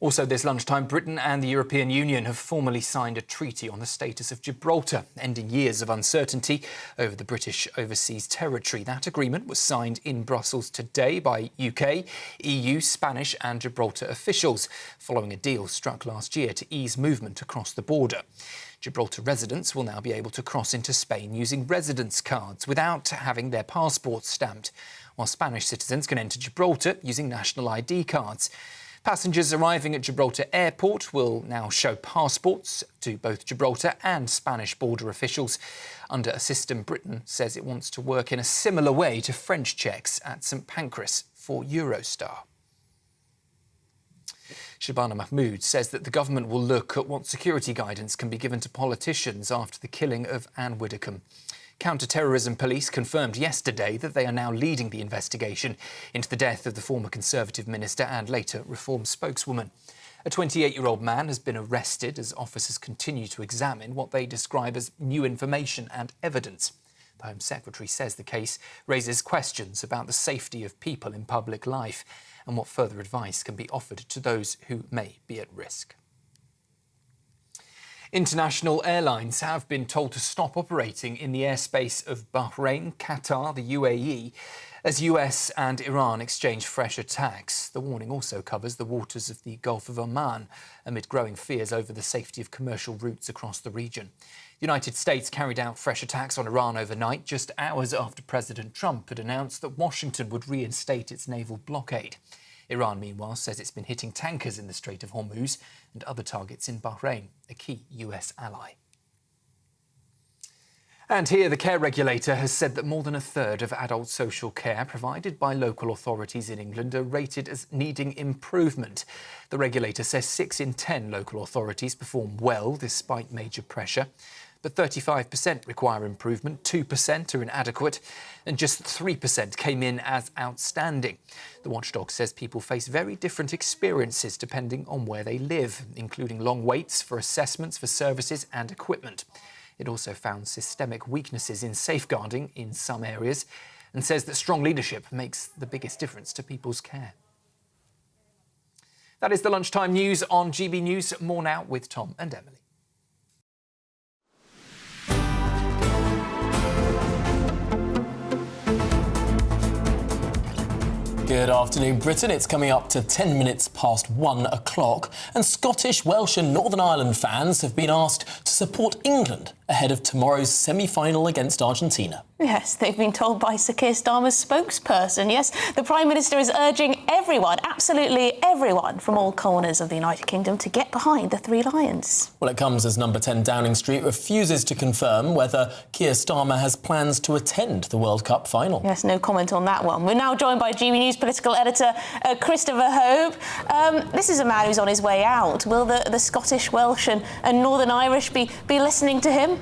Speaker 1: Also this lunchtime, Britain and the European Union have formally signed a treaty on the status of Gibraltar, ending years of uncertainty over the British overseas territory. That agreement was signed in Brussels today by UK, EU, Spanish and Gibraltar officials, following a deal struck last year to ease movement across the border. Gibraltar residents will now be able to cross into Spain using residence cards without having their passports stamped, while Spanish citizens can enter Gibraltar using national ID cards. Passengers arriving at Gibraltar Airport will now show passports to both Gibraltar and Spanish border officials under a system Britain says it wants to work in a similar way to French checks at St Pancras for Eurostar. Shabana Mahmood says that the government will look at what security guidance can be given to politicians after the killing of Anne Widdecombe. Counter-terrorism police confirmed yesterday that they are now leading the investigation into the death of the former Conservative minister and later Reform spokeswoman. A 28-year-old man has been arrested as officers continue to examine what they describe as new information and evidence. The Home Secretary says the case raises questions about the safety of people in public life and what further advice can be offered to those who may be at risk. International airlines have been told to stop operating in the airspace of Bahrain, Qatar, the UAE, as US and Iran exchange fresh attacks. The warning also covers the waters of the Gulf of Oman, amid growing fears over the safety of commercial routes across the region. The United States carried out fresh attacks on Iran overnight, just hours after President Trump had announced that Washington would reinstate its naval blockade. Iran, meanwhile, says it's been hitting tankers in the Strait of Hormuz and other targets in Bahrain, a key US ally. And here, the care regulator has said that more than a third of adult social care provided by local authorities in England are rated as needing improvement. The regulator says 6 in 10 local authorities perform well despite major pressure. But 35% require improvement, 2% are inadequate, and just 3% came in as outstanding. The watchdog says people face very different experiences depending on where they live, including long waits for assessments for services and equipment. It also found systemic weaknesses in safeguarding in some areas and says that strong leadership makes the biggest difference to people's care. That is the lunchtime news on GB News. More now with Tom and Emily.
Speaker 27: Good afternoon, Britain. It's coming up to 10 minutes past 1 o'clock, and Scottish, Welsh and Northern Ireland fans have been asked to support England ahead of tomorrow's semi-final against Argentina.
Speaker 21: Yes, they've been told by Sir Keir Starmer's spokesperson. Yes, the Prime Minister is urging everyone, absolutely everyone, from all corners of the United Kingdom to get behind the Three Lions.
Speaker 27: Well, it comes as number 10 Downing Street refuses to confirm whether Keir Starmer has plans to attend the World Cup final.
Speaker 21: Yes, no comment on that one. We're now joined by GB News political editor Christopher Hope. This is a man who's on his way out. Will the Scottish, Welsh and Northern Irish be listening to him?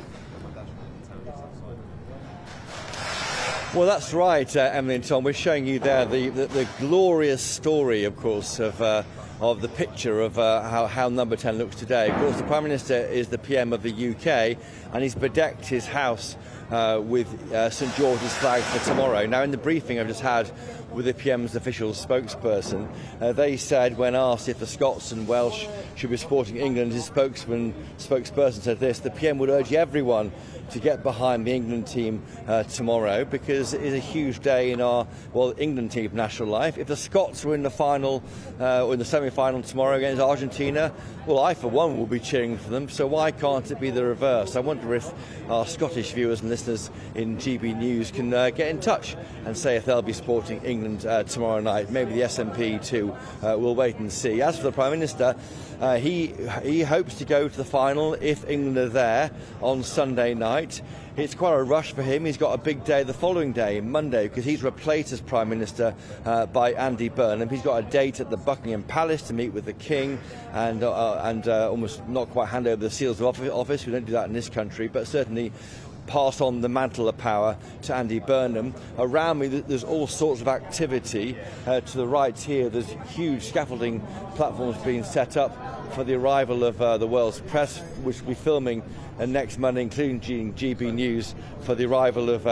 Speaker 3: Well, that's right, Emily and Tom. We're showing you there the glorious story, of course, of the picture of how number 10 looks today. Of course, the Prime Minister is the PM of the UK, and he's bedecked his house with St George's flag for tomorrow. Now, in the briefing I've just had with the PM's official spokesperson, they said, when asked if the Scots and Welsh should be supporting England, his spokesperson said this: the PM would urge everyone to get behind the England team tomorrow, because it is a huge day in our, England team national life. If the Scots were in the final or in the semi-final tomorrow against Argentina, well, I for one will be cheering for them, so why can't it be the reverse? I wonder if our Scottish viewers and listeners in GB News can get in touch and say if they'll be supporting England tomorrow night. Maybe the SNP too. We'll wait and see. As for the Prime Minister, he hopes to go to the final if England are there on Sunday night. It's quite a rush for him. He's got a big day the following day, Monday, because he's replaced as Prime Minister by Andy Burnham. He's got a date at the Buckingham Palace to meet with the King and almost not quite hand over the seals of office. We don't do that in this country, but certainly pass on the mantle of power to Andy Burnham. Around me there's all sorts of activity. To the right here there's huge scaffolding platforms being set up for the arrival of the world's press, which will be filming next Monday, including GB News, for the arrival of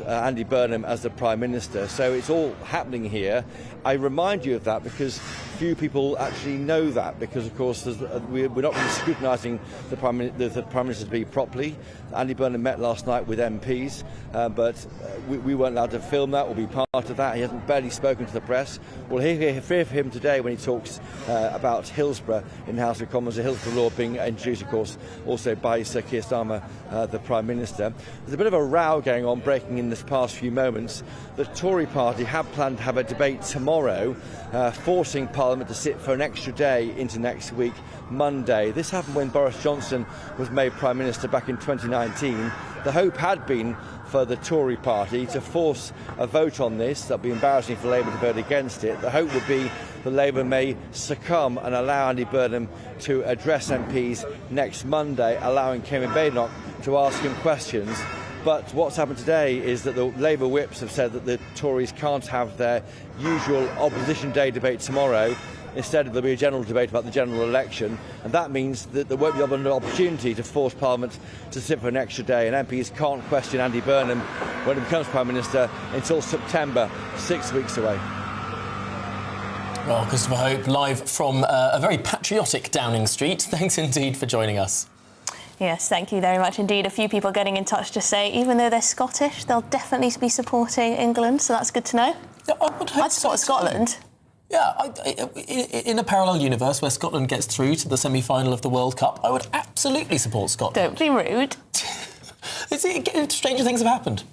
Speaker 3: Andy Burnham as the Prime Minister. So it's all happening here. I remind you of that because few people actually know that, because of course we're not really scrutinising the Prime Minister's speech properly. Andy Burnham met last night with MPs, but we weren't allowed to film that or be part of that. He hasn't barely spoken to the press. We'll hear from him today when he talks about Hillsborough in the House of Commons, the Hillsborough law being introduced, of course, also by Sir Keir Starmer, the Prime Minister. There's a bit of a row going on, breaking in this past few moments. The Tory party have planned to have a debate tomorrow, forcing Parliament Parliament to sit for an extra day into next week, Monday. This happened when Boris Johnson was made Prime Minister back in 2019. The hope had been for the Tory party to force a vote on this. That would be embarrassing for Labour to vote against it. The hope would be that Labour may succumb and allow Andy Burnham to address MPs next Monday, allowing Kevin Badenoch to ask him questions. But what's happened today is that the Labour whips have said that the Tories can't have their usual opposition day debate tomorrow. Instead, there'll be a general debate about the general election, and that means that there won't be an opportunity to force Parliament to sit for an extra day, and MPs can't question Andy Burnham when he becomes Prime Minister until September, 6 weeks away.
Speaker 27: Well, Christopher Hope, live from a very patriotic Downing Street. Thanks indeed for joining us.
Speaker 21: Yes, thank you very much indeed. A few people getting in touch to say, even though they're Scottish, they'll definitely be supporting England, so that's good to know.
Speaker 27: Yeah, I'd
Speaker 21: support Scotland.
Speaker 27: Yeah, in a parallel universe where Scotland gets through to the semi-final of the World Cup, I would absolutely support Scotland.
Speaker 21: Don't be rude.
Speaker 27: Stranger things have happened.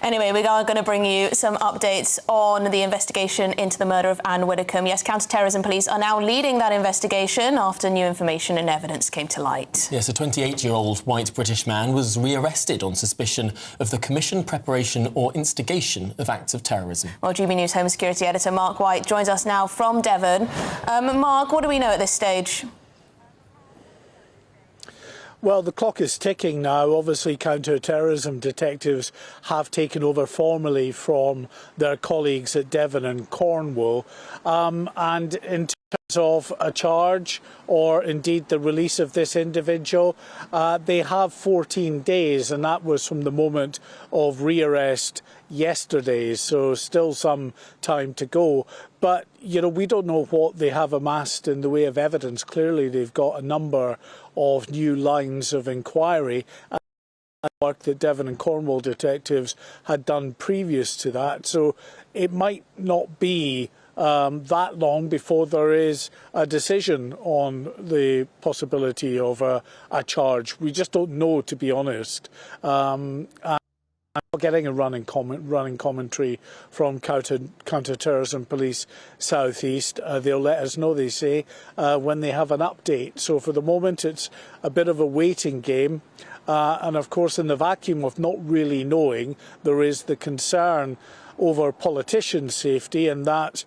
Speaker 21: Anyway, we are going to bring you some updates on the investigation into the murder of Anne Widdecombe. Yes, counter-terrorism police are now leading that investigation after new information and evidence came to light.
Speaker 27: Yes, a 28-year-old white British man was rearrested on suspicion of the commission, preparation or instigation of acts of terrorism.
Speaker 21: Well, GBNews Home Security Editor Mark White joins us now from Devon. Mark, what do we know at this stage?
Speaker 29: Well, the clock is ticking now. Obviously, counter-terrorism detectives have taken over formally from their colleagues at Devon and Cornwall. And in terms of a charge or indeed the release of this individual, they have 14 days, and that was from the moment of rearrest yesterday, so still some time to go. But, you know, we don't know what they have amassed in the way of evidence. Clearly, they've got a number of new lines of inquiry and work that Devon and Cornwall detectives had done previous to that. So it might not be that long before there is a decision on the possibility of a charge. We just don't know, to be honest. I'm getting a running commentary from Counter-Terrorism Police South East. They'll let us know, they say, when they have an update. So for the moment, it's a bit of a waiting game. And of course, in the vacuum of not really knowing, there is the concern over politicians' safety, and that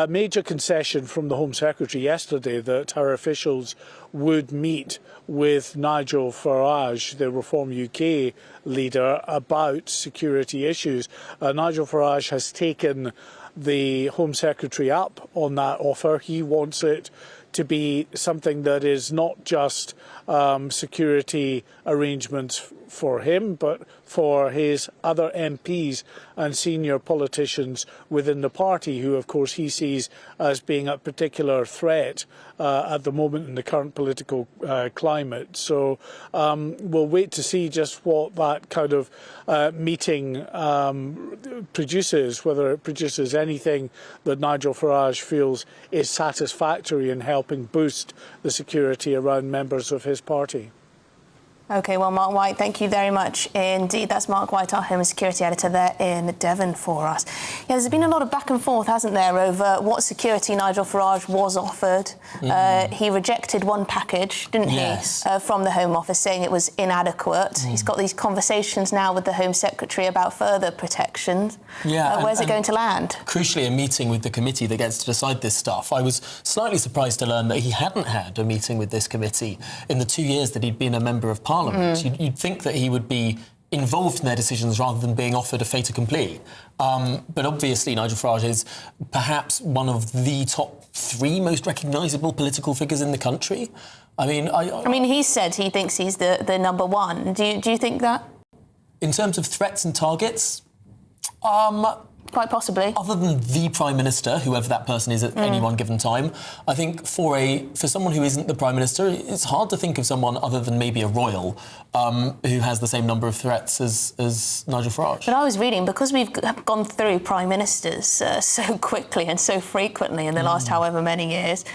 Speaker 29: major concession from the Home Secretary yesterday that her officials would meet with Nigel Farage, the Reform UK leader, about security issues. Nigel Farage has taken the Home Secretary up on that offer. He wants it to be something that is not just security arrangements for him, but for his other MPs and senior politicians within the party, who, of course, he sees as being a particular threat at the moment in the current political climate. So we'll wait to see just what that kind of meeting produces, whether it produces anything that Nigel Farage feels is satisfactory in helping boost the security around members of his party.
Speaker 21: OK, well, Mark White, thank you very much indeed. That's Mark White, our Home and Security Editor there in Devon for us. Yeah, there's been a lot of back and forth, hasn't there, over what security Nigel Farage was offered. He rejected one package, didn't he, from the Home Office, saying it was inadequate. He's got these conversations now with the Home Secretary about further protections.
Speaker 27: Yeah,
Speaker 21: where's it going to land?
Speaker 27: Crucially, a meeting with the committee that gets to decide this stuff. I was slightly surprised to learn that he hadn't had a meeting with this committee in the 2 years that he'd been a member of Parliament. You'd think that he would be involved in their decisions rather than being offered a fait accompli. But obviously Nigel Farage is perhaps one of the top 3 most recognisable political figures in the country. I mean, he said he thinks he's the number one. Do you think that? In terms of threats and targets? Quite possibly. Other than the Prime Minister, whoever that person is at any one given time, I think for someone who isn't the Prime Minister, it's hard to think of someone other than maybe a royal who has the same number of threats as Nigel Farage. But I was reading, because we've gone through Prime Ministers so quickly and so frequently in the last however many years,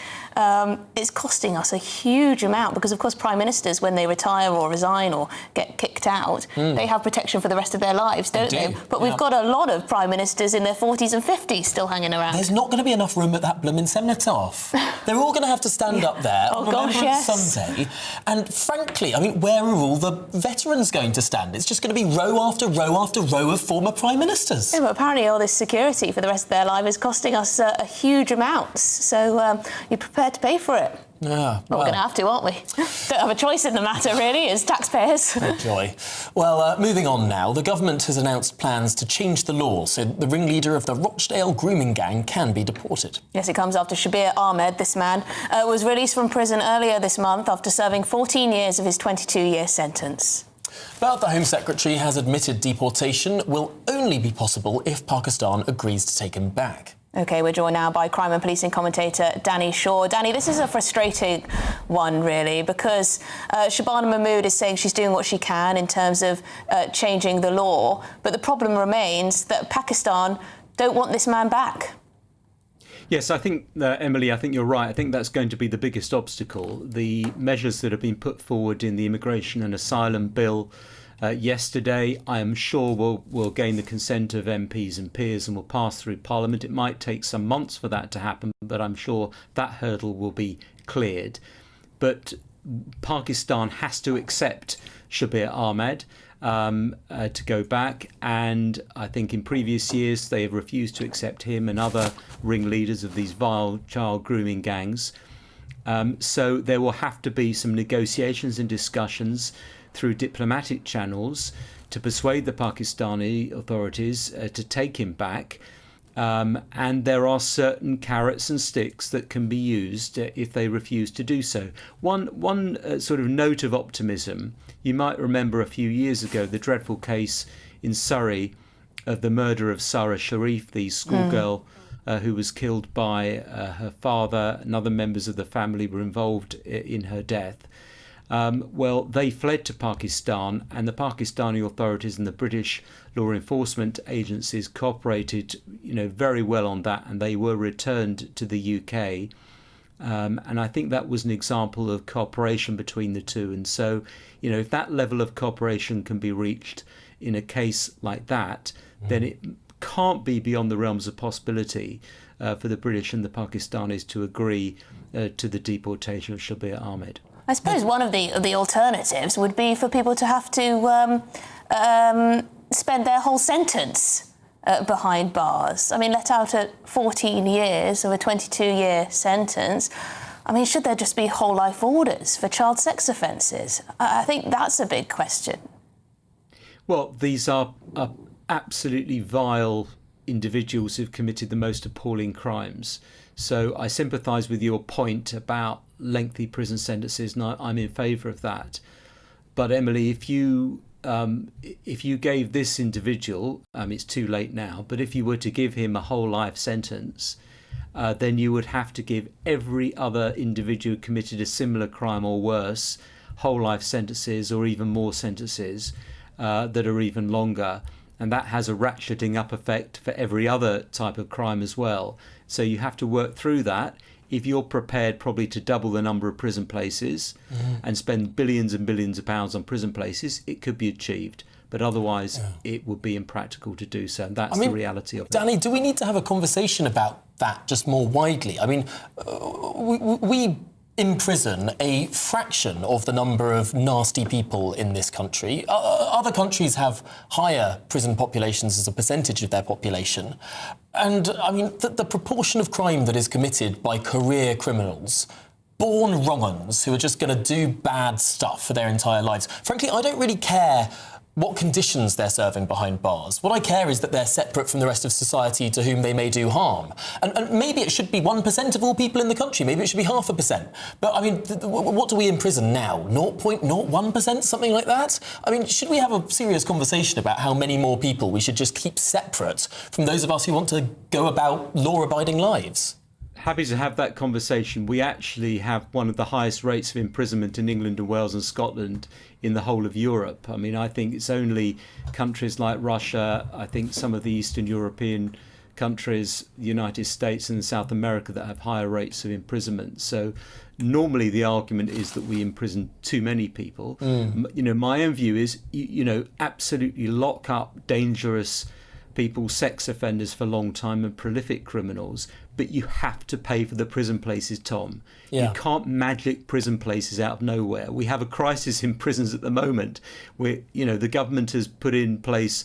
Speaker 21: it's costing us a huge amount because, of course, prime ministers, when they retire or resign or get kicked out, they have protection for the rest of their lives, don't they? But we've got a lot of prime ministers in their 40s and 50s still hanging around.
Speaker 27: There's not going to be enough room at that blooming cenotaph. They're all going to have to stand up there on Remembrance Sunday. And frankly, I mean, where are all the veterans going to stand? It's just going to be row after row after row of former prime ministers.
Speaker 21: Yeah, but apparently all this security for the rest of their life is costing us a huge amounts. So you're prepared to pay for it.
Speaker 27: Yeah,
Speaker 21: well, we're going to have to, aren't we? Don't have a choice in the matter, really, as taxpayers.
Speaker 27: Oh, joy. Well, moving on now, the government has announced plans to change the law so the ringleader of the Rochdale grooming gang can be deported.
Speaker 21: Yes, it comes after Shabir Ahmed, this man, was released from prison earlier this month after serving 14 years of his 22-year sentence.
Speaker 27: But the Home Secretary has admitted deportation will only be possible if Pakistan agrees to take him back.
Speaker 21: OK, we're joined now by crime and policing commentator Danny Shaw. Danny, this is a frustrating one, really, because Shabana Mahmood is saying she's doing what she can in terms of changing the law. But the problem remains that Pakistan don't want this man back.
Speaker 8: Yes, I think, Emily, I think you're right. I think that's going to be the biggest obstacle. The measures that have been put forward in the Immigration and Asylum Bill yesterday, I am sure will gain the consent of MPs and peers and will pass through Parliament. It might take some months for that to happen, but I'm sure that hurdle will be cleared. But Pakistan has to accept Shabir Ahmed to go back, and I think in previous years they have refused to accept him and other ringleaders of these vile child grooming gangs. So there will have to be some negotiations and discussions through diplomatic channels to persuade the Pakistani authorities to take him back. And there are certain carrots and sticks that can be used if they refuse to do so. One sort of note of optimism, you might remember a few years ago the dreadful case in Surrey of the murder of Sarah Sharif, the schoolgirl who was killed by her father, and other members of the family were involved in her death. Well, they fled to Pakistan, and the Pakistani authorities and the British law enforcement agencies cooperated, very well on that, and they were returned to the UK. And I think that was an example of cooperation between the two. And so, if that level of cooperation can be reached in a case like that, then it can't be beyond the realms of possibility for the British and the Pakistanis to agree to the deportation of Shabir Ahmed.
Speaker 21: I suppose one of the alternatives would be for people to have to spend their whole sentence behind bars. I mean, let out at 14 years of a 22-year sentence. I mean, should there just be whole life orders for child sex offences? I think that's a big question.
Speaker 8: Well, these are absolutely vile individuals who've committed the most appalling crimes. So I sympathise with your point about lengthy prison sentences, and I'm in favour of that. But Emily, if you gave this individual, it's too late now, but if you were to give him a whole life sentence, then you would have to give every other individual who committed a similar crime or worse whole life sentences or even more sentences that are even longer. And that has a ratcheting up effect for every other type of crime as well. So you have to work through that. If you're prepared probably to double the number of prison places and spend billions and billions of pounds on prison places, it could be achieved. But otherwise, it would be impractical to do so. And that's the reality of it.
Speaker 27: Danny, do we need to have a conversation about that just more widely? I mean, we imprison a fraction of the number of nasty people in this country. Other countries have higher prison populations as a percentage of their population. And, I mean, the proportion of crime that is committed by career criminals, born wrong-uns who are just going to do bad stuff for their entire lives. Frankly, I don't really care what conditions they're serving behind bars. What I care is that they're separate from the rest of society to whom they may do harm. And maybe it should be 1% of all people in the country. Maybe it should be 0.5%. But, I mean, what do we imprison now? 0.01%, something like that? I mean, should we have a serious conversation about how many more people we should just keep separate from those of us who want to go about law-abiding lives?
Speaker 8: Happy to have that conversation. We actually have one of the highest rates of imprisonment in England and Wales and Scotland in the whole of Europe. I mean, I think it's only countries like Russia, I think some of the Eastern European countries, the United States and South America, that have higher rates of imprisonment. So normally the argument is that we imprison too many people. You know, my own view is, you know, absolutely lock up dangerous people, sex offenders for a long time and prolific criminals, but you have to pay for the prison places, Tom. You can't magic prison places out of nowhere. We have a crisis in prisons at the moment where, you know, the government has put in place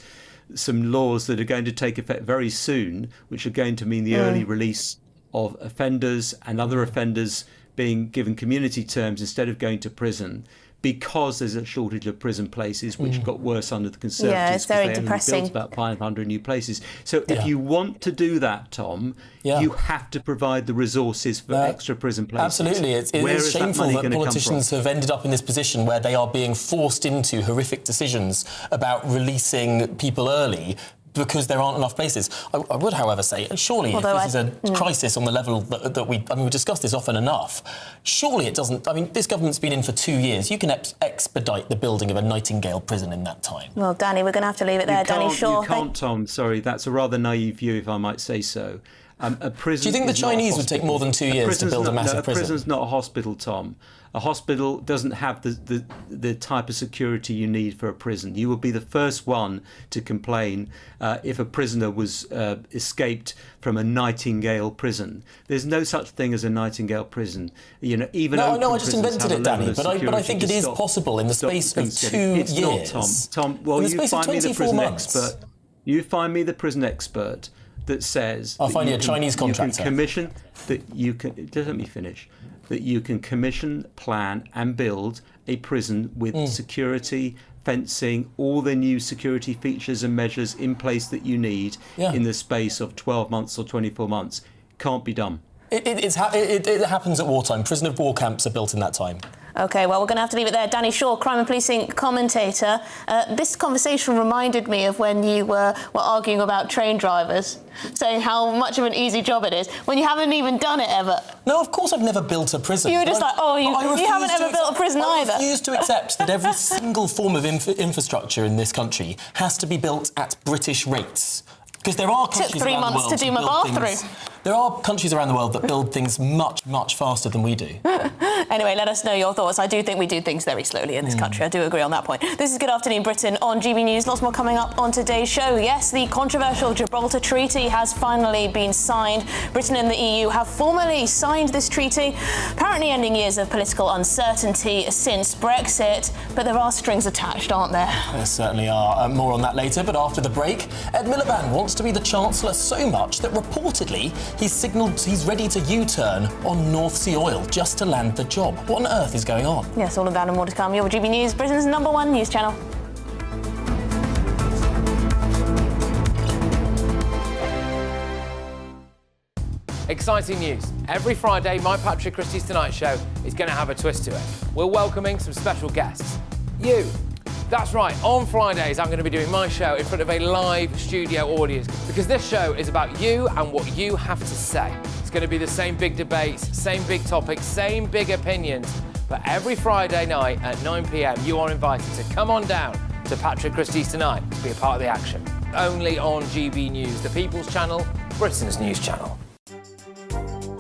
Speaker 8: some laws that are going to take effect very soon, which are going to mean the early release of offenders and other offenders being given community terms instead of going to prison, because there's a shortage of prison places, which got worse under the Conservatives.
Speaker 21: Yeah, it's very
Speaker 8: they
Speaker 21: depressing.
Speaker 8: Only built about 500 new places. So if you want to do that, Tom, you have to provide the resources for extra prison places.
Speaker 27: Absolutely. It is shameful that politicians have ended up in this position where they are being forced into horrific decisions about releasing people early because there aren't enough places. I would, however, say, surely if this is a crisis on the level that we discussed this often enough, surely it doesn't... I mean, this government's been in for 2 years. You can expedite the building of a Nightingale prison in that time.
Speaker 21: Well, Danny, we're going to have to leave it there. Danny Shaw.
Speaker 8: You can't, Tom. Sorry, that's a rather naive view, if I might say so. A prison.
Speaker 27: Do you think the Chinese would take more than 2 years to build a massive prison?
Speaker 8: A prison's not a hospital, Tom. A hospital doesn't have the type of security you need for a prison. You will be the first one to complain if a prisoner was escaped from a Nightingale prison. There's no such thing as a Nightingale prison. You know, even
Speaker 27: I just invented it, Danny. But I think it is possible in the space of 2 years.
Speaker 8: It's not, Tom. Well, you find me the prison expert. You find me the prison expert that says
Speaker 27: I'll find you a Chinese contractor.
Speaker 8: You can commission that you can. Let me finish. That you can commission, plan, and build a prison with security, fencing, all the new security features and measures in place that you need in the space of 12 months or 24 months. Can't be done.
Speaker 27: It happens at wartime. Prisoner of war camps are built in that time.
Speaker 21: OK, well, we're going to have to leave it there. Danny Shaw, crime and policing commentator. This conversation reminded me of when you were arguing about train drivers, saying how much of an easy job it is, when you haven't even done it ever.
Speaker 27: No, of course I've never built a prison.
Speaker 21: You were just like, you haven't ever built a prison either.
Speaker 27: I refuse to accept that every single form of infrastructure in this country has to be built at British rates. Because there are countries
Speaker 21: around the world... It took 3 months to do my bathroom.
Speaker 27: There are countries around the world that build things much, much faster than we do.
Speaker 21: Anyway, let us know your thoughts. I do think we do things very slowly in this country. I do agree on that point. This is Good Afternoon Britain on GB News. Lots more coming up on today's show. Yes, the controversial Gibraltar Treaty has finally been signed. Britain and the EU have formally signed this treaty, apparently ending years of political uncertainty since Brexit. But there are strings attached, aren't there?
Speaker 27: There certainly are. More on that later. But after the break, Ed Miliband wants to be the Chancellor so much that reportedly he's signalled he's ready to U-turn on North Sea oil just to land the job. What on earth is going on?
Speaker 21: Yes, all of that and more to come. You're GB News, Britain's #1 news channel.
Speaker 2: Exciting news. Every Friday, my Patrick Christie's Tonight Show is going to have a twist to it. We're welcoming some special guests. You. That's right, on Fridays I'm going to be doing my show in front of a live studio audience because this show is about you and what you have to say. It's going to be the same big debates, same big topics, same big opinions. But every Friday night at 9 p.m, you are invited to come on down to Patrick Christie's Tonight to be a part of the action. Only on GB News, the People's Channel, Britain's news channel.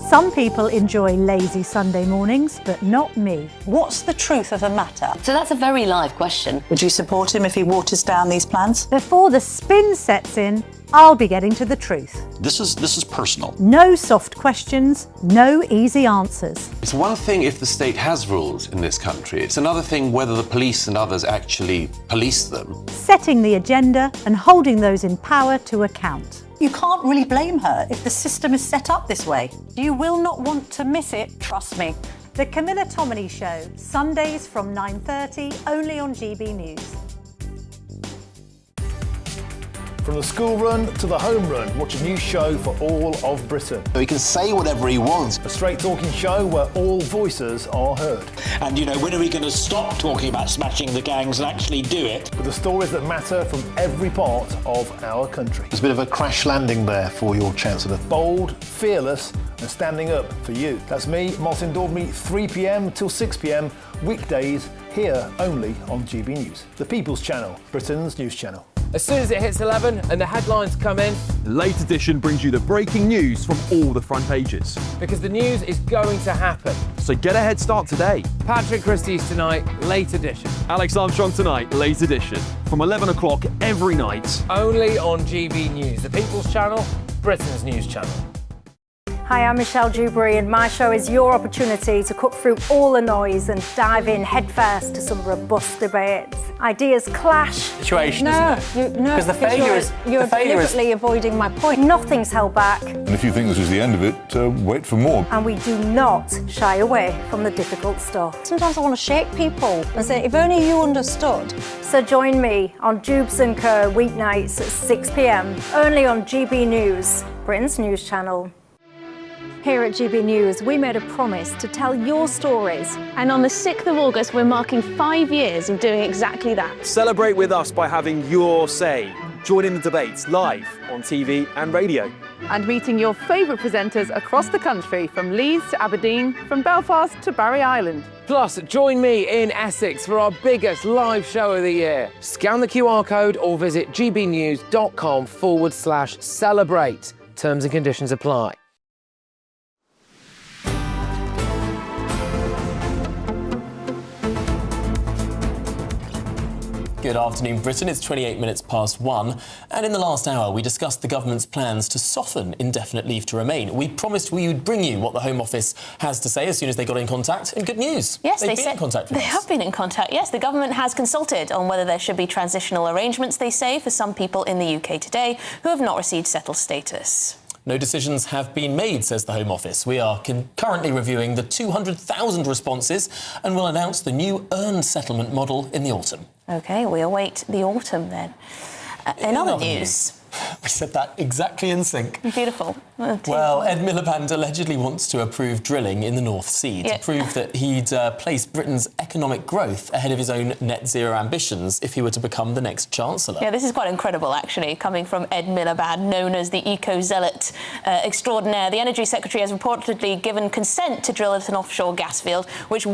Speaker 5: Some people enjoy lazy Sunday mornings, but not me.
Speaker 13: What's the truth of the matter?
Speaker 14: So that's a very live question.
Speaker 13: Would you support him if he waters down these plans?
Speaker 5: Before the spin sets in, I'll be getting to the truth.
Speaker 7: This is personal.
Speaker 5: No soft questions, no easy answers.
Speaker 15: It's one thing if the state has rules in this country. It's another thing whether the police and others actually police them.
Speaker 5: Setting the agenda and holding those in power to account.
Speaker 13: You can't really blame her if the system is set up this way.
Speaker 5: You will not want to miss it, trust me. The Camilla Tominey Show, Sundays from 9:30, only on GB News.
Speaker 16: From the school run to the home run, watch a new show for all of Britain.
Speaker 7: He can say whatever he wants.
Speaker 16: A straight talking show where all voices are heard.
Speaker 17: And, you know, when are we going to stop talking about smashing the gangs and actually do it?
Speaker 16: With the stories that matter from every part of our country.
Speaker 18: There's a bit of a crash landing there for your Chancellor.
Speaker 16: Bold, fearless and standing up for you. That's me, Martin Dordme, 3 p.m. till 6 p.m, weekdays, here only on GB News. The People's Channel, Britain's news channel.
Speaker 2: As soon as it hits 11 and the headlines come in,
Speaker 25: The Late Edition brings you the breaking news from all the front pages.
Speaker 2: because the news is going to happen.
Speaker 25: So get a head start today.
Speaker 2: Patrick Christie's tonight, Late Edition.
Speaker 25: Alex Armstrong tonight, Late Edition. From 11 o'clock every night.
Speaker 2: Only on GB News, the People's Channel, Britain's news channel.
Speaker 4: Hi, I'm Michelle Dewberry, and my show is your opportunity to cut through all the noise and dive in headfirst to some robust debates. Ideas clash.
Speaker 6: Situation, isn't it?
Speaker 4: Because
Speaker 6: the failure is-
Speaker 4: you're
Speaker 6: the failure is-
Speaker 4: deliberately avoiding my point. Nothing's held back,
Speaker 9: And if you think this is the end of it, wait for more.
Speaker 4: and we do not shy away from the difficult stuff.
Speaker 13: Sometimes I want to shake people and say, if only you understood.
Speaker 4: So join me on Dubes & Co. weeknights at 6 p.m, only on GB News, Britain's news channel. Here at GB News, we made a promise to tell your stories.
Speaker 21: And on the 6th of August, we're marking 5 years of doing exactly that.
Speaker 25: Celebrate with us by having your say. Join in the debates live on TV and radio.
Speaker 26: And meeting your favourite presenters across the country, from Leeds to Aberdeen, from Belfast to Barry Island.
Speaker 2: Plus, join me in Essex for our biggest live show of the year. Scan the QR code or visit gbnews.com/celebrate. Terms and conditions apply.
Speaker 27: Good afternoon, Britain. It's 28 minutes past 1. And in the last hour, we discussed the government's plans to soften indefinite leave to remain. We promised we would bring you what the Home Office has to say as soon as they got in contact. And good news.
Speaker 21: Yes,
Speaker 27: They've been in contact with
Speaker 21: they
Speaker 27: us.
Speaker 21: have been in contact. Yes, the government has consulted on whether there should be transitional arrangements, they say, for some people in the UK today who have not received settled status.
Speaker 27: No decisions have been made, says the Home Office. We are currently reviewing the 200,000 responses and will announce the new earned settlement model in the autumn.
Speaker 21: OK, we await the autumn then. In other news...
Speaker 27: We said that exactly in sync.
Speaker 21: Beautiful.
Speaker 27: Well, Ed Miliband allegedly wants to approve drilling in the North Sea to prove that he'd place Britain's economic growth ahead of his own net zero ambitions if he were to become the next Chancellor.
Speaker 21: Yeah, this is quite incredible, actually, coming from Ed Miliband, known as the eco-zealot extraordinaire. The Energy Secretary has reportedly given consent to drill at an offshore gas field, which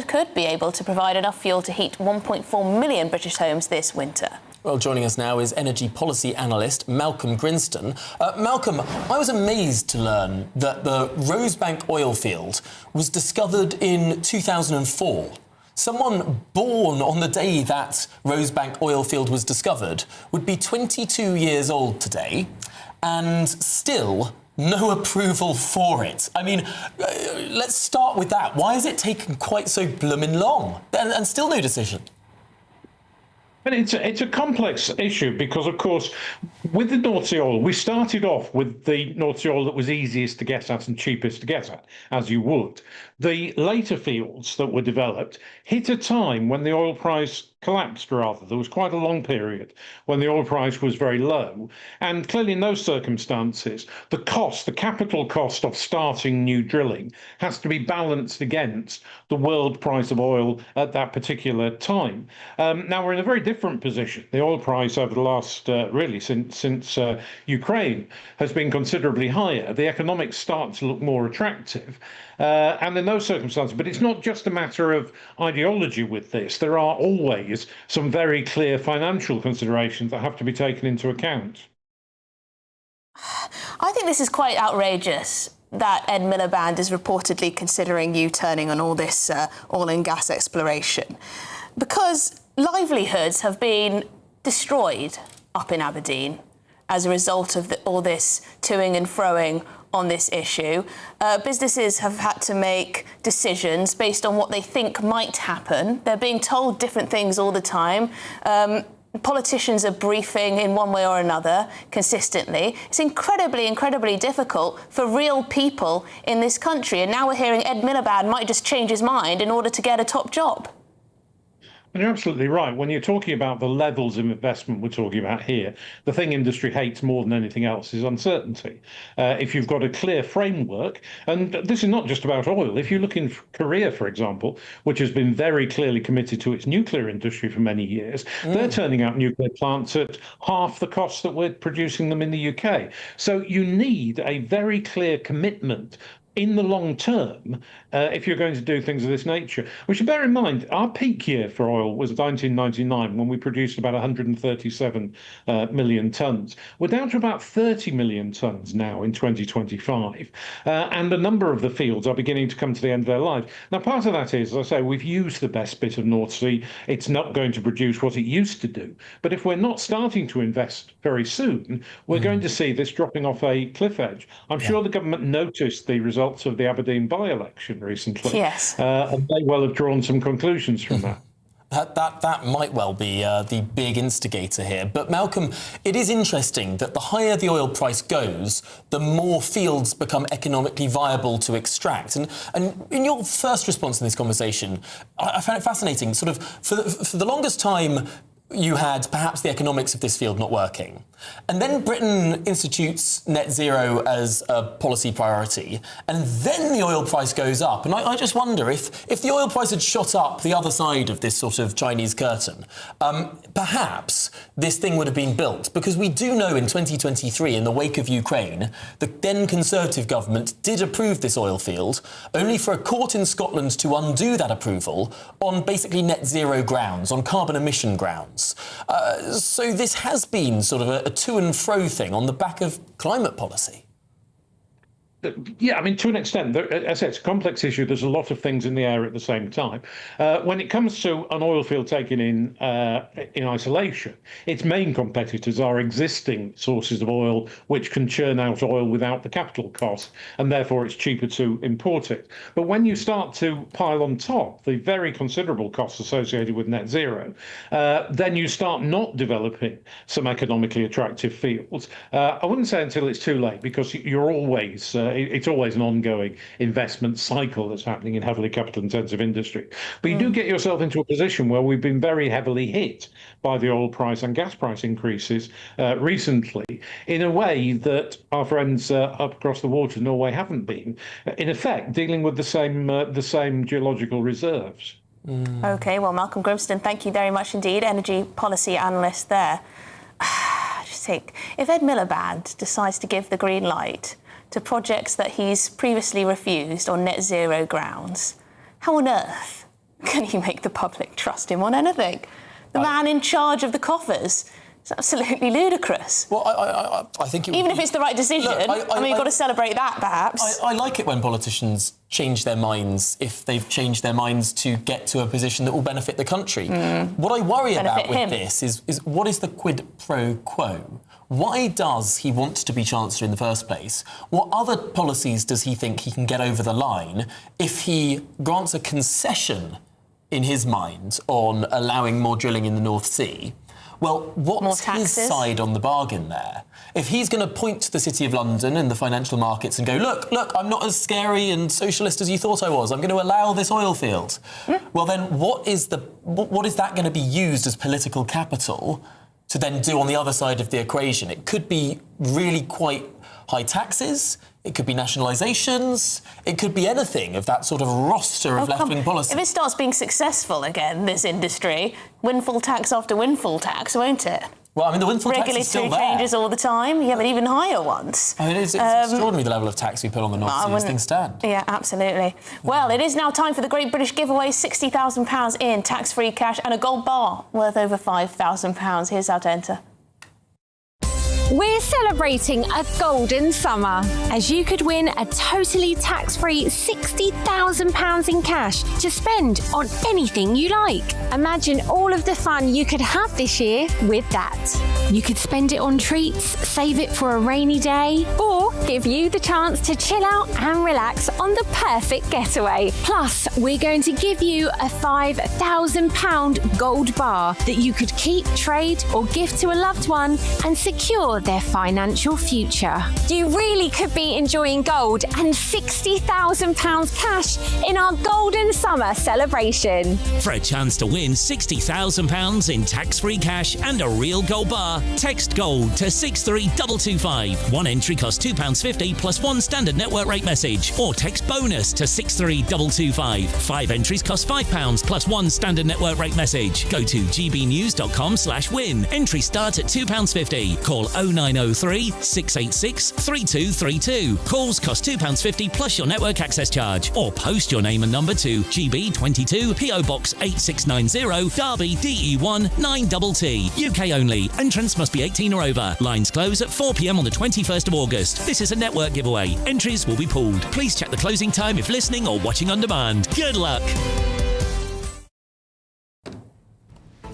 Speaker 21: could be able to provide enough fuel to heat 1.4 million British homes this winter.
Speaker 27: Well, joining us now is energy policy analyst Malcolm Grinston. Malcolm, I was amazed to learn that the Rosebank oil field was discovered in 2004. Someone born on the day that Rosebank oil field was discovered would be 22 years old today and still no approval for it. I mean, let's start with that. Why has it taken quite so bloomin' long and still no decision?
Speaker 11: But it's a complex issue because, of course, with the North Sea oil, we started off with the North Sea oil that was easiest to get at and cheapest to get at, as you would. The later fields that were developed hit a time when the oil price collapsed, rather. There was quite a long period when the oil price was very low. And clearly in those circumstances, the capital cost of starting new drilling has to be balanced against the world price of oil at that particular time. Now, we're in a very different position. The oil price over the last, really, since Ukraine has been considerably higher. The economics start to look more attractive. And in those circumstances, but it's not just a matter of ideology with this. There are always some very clear financial considerations that have to be taken into account.
Speaker 21: I think this is quite outrageous that Ed Miliband is reportedly considering U-turning on all this oil and gas exploration, because livelihoods have been destroyed up in Aberdeen as a result of all this toing and froing on this issue. Businesses have had to make decisions based on what they think might happen. They're being told different things all the time. Politicians are briefing in one way or another consistently. It's incredibly, incredibly difficult for real people in this country. And now we're hearing Ed Miliband might just change his mind in order to get a top job.
Speaker 11: And you're absolutely right. When you're talking about the levels of investment we're talking about here, the thing industry hates more than anything else is uncertainty. If you've got a clear framework, and this is not just about oil. If you look in Korea, for example, which has been very clearly committed to its nuclear industry for many years, they're turning out nuclear plants at half the cost that we're producing them in the UK. So you need a very clear commitment in the long term, if you're going to do things of this nature. We should bear in mind, our peak year for oil was 1999, when we produced about 137 million tonnes. We're down to about 30 million tonnes now in 2025, and a number of the fields are beginning to come to the end of their life. Now, part of that is, as I say, we've used the best bit of North Sea. It's not going to produce what it used to do. But if we're not starting to invest very soon, we're going to see this dropping off a cliff edge. I'm sure the government noticed the results of the Aberdeen by-election recently.
Speaker 21: Yes.
Speaker 11: And they well have drawn some conclusions from that.
Speaker 27: That might well be the big instigator here. But Malcolm, it is interesting that the higher the oil price goes, the more fields become economically viable to extract. And in your first response in this conversation, I found it fascinating. Sort of for the longest time, you had perhaps the economics of this field not working. And then Britain institutes net zero as a policy priority, and then the oil price goes up. And I just wonder if the oil price had shot up the other side of this sort of Chinese curtain, perhaps this thing would have been built. Because we do know in 2023, in the wake of Ukraine, the then Conservative government did approve this oil field, only for a court in Scotland to undo that approval on basically net zero grounds, on carbon emission grounds. So this has been sort of a to and fro thing on the back of climate policy.
Speaker 11: Yeah, I mean, to an extent, as I say, it's a complex issue. There's a lot of things in the air at the same time. When it comes to an oil field taken in isolation, its main competitors are existing sources of oil, which can churn out oil without the capital cost, and therefore it's cheaper to import it. But when you start to pile on top the very considerable costs associated with net zero, then you start not developing some economically attractive fields. I wouldn't say until it's too late, because you're always it's always an ongoing investment cycle that's happening in heavily capital-intensive industry. But you do get yourself into a position where we've been very heavily hit by the oil price and gas price increases recently, in a way that our friends up across the water, Norway, haven't been. In effect, dealing with the same geological reserves.
Speaker 21: OK, well, Malcolm Grimston, thank you very much indeed, energy policy analyst there. Just think, if Ed Miliband decides to give the green light to projects that he's previously refused on net zero grounds, how on earth can he make the public trust him on anything? The man in charge of the coffers. It's absolutely ludicrous.
Speaker 27: Well, I think it would
Speaker 21: even if it's the right decision, look, I mean, you've got to celebrate that, perhaps.
Speaker 27: I like it when politicians change their minds if they've changed their minds to get to a position that will benefit the country. What I worry about with this is what is the quid pro quo? Why does he want to be Chancellor in the first place? What other policies does he think he can get over the line if he grants a concession in his mind on allowing more drilling in the North Sea? Well, what's his side on the bargain there? If he's going to point to the City of London and the financial markets and go, look, I'm not as scary and socialist as you thought I was. I'm going to allow this oil field. Well, then what is that going to be used as political capital to then do on the other side of the equation? It could be really quite high taxes. It could be nationalisations. It could be anything of that sort of roster of left-wing policy.
Speaker 21: If it starts being successful again, this industry, windfall tax after windfall tax, won't it?
Speaker 27: Well, I mean, the windfall tax is still there.
Speaker 21: Regulatory changes all the time. Yeah, but even higher ones.
Speaker 27: I mean, it's extraordinary the level of tax we put on the North Sea as things stand.
Speaker 21: Yeah, absolutely. Well, it is now time for the Great British Giveaway. £60,000 in tax-free cash and a gold bar worth over £5,000. Here's how to enter.
Speaker 6: We're celebrating a golden summer, as you could win a totally tax-free £60,000 in cash to spend on anything you like. Imagine all of the fun you could have this year with that. You could spend it on treats, save it for a rainy day, or give you the chance to chill out and relax on the perfect getaway. Plus, we're going to give you a £5,000 gold bar that you could keep, trade, or gift to a loved one and secure their financial future. You really could be enjoying gold and £60,000 cash in our gold Golden Summer celebration.
Speaker 1: For a chance to win £60,000 in tax-free cash and a real gold bar, text GOLD to 63225. One entry costs £2.50 plus one standard network rate message. Or text BONUS to 63225. 5 entries cost £5 plus one standard network rate message. Go to gbnews.com/win. Entries start at £2.50. Call 0903 686 3232. Calls cost £2.50 plus your network access charge. Or post your name and number to GB22 PO Box 8690 Derby DE1 9TT. UK only. Entrance must be 18 or over. Lines close at 4 p.m. on the 21st of August. This is a network giveaway. Entries will be pooled. Please check the closing time if listening or watching on demand. Good luck.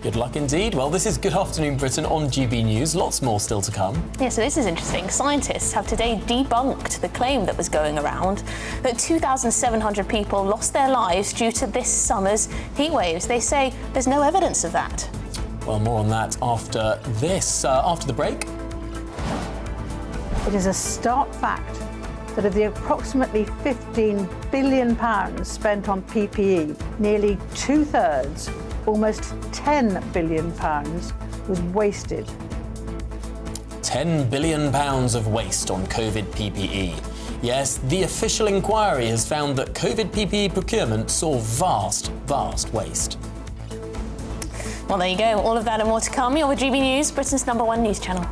Speaker 27: Good luck indeed. Well, this is Good Afternoon Britain on GB News. Lots more still to come.
Speaker 21: Yeah, so this is interesting. Scientists have today debunked the claim that was going around that 2,700 people lost their lives due to this summer's heat waves. They say there's no evidence of that.
Speaker 27: Well, more on that after this, after the break.
Speaker 5: It is a stark fact that of the approximately £15 billion spent on PPE, nearly two-thirds, almost £10 billion, was wasted.
Speaker 27: £10 billion of waste on COVID PPE. Yes, the official inquiry has found that COVID PPE procurement saw vast waste.
Speaker 21: Well, there you go. All of that and more to come. You're with GB News, Britain's #1 news channel.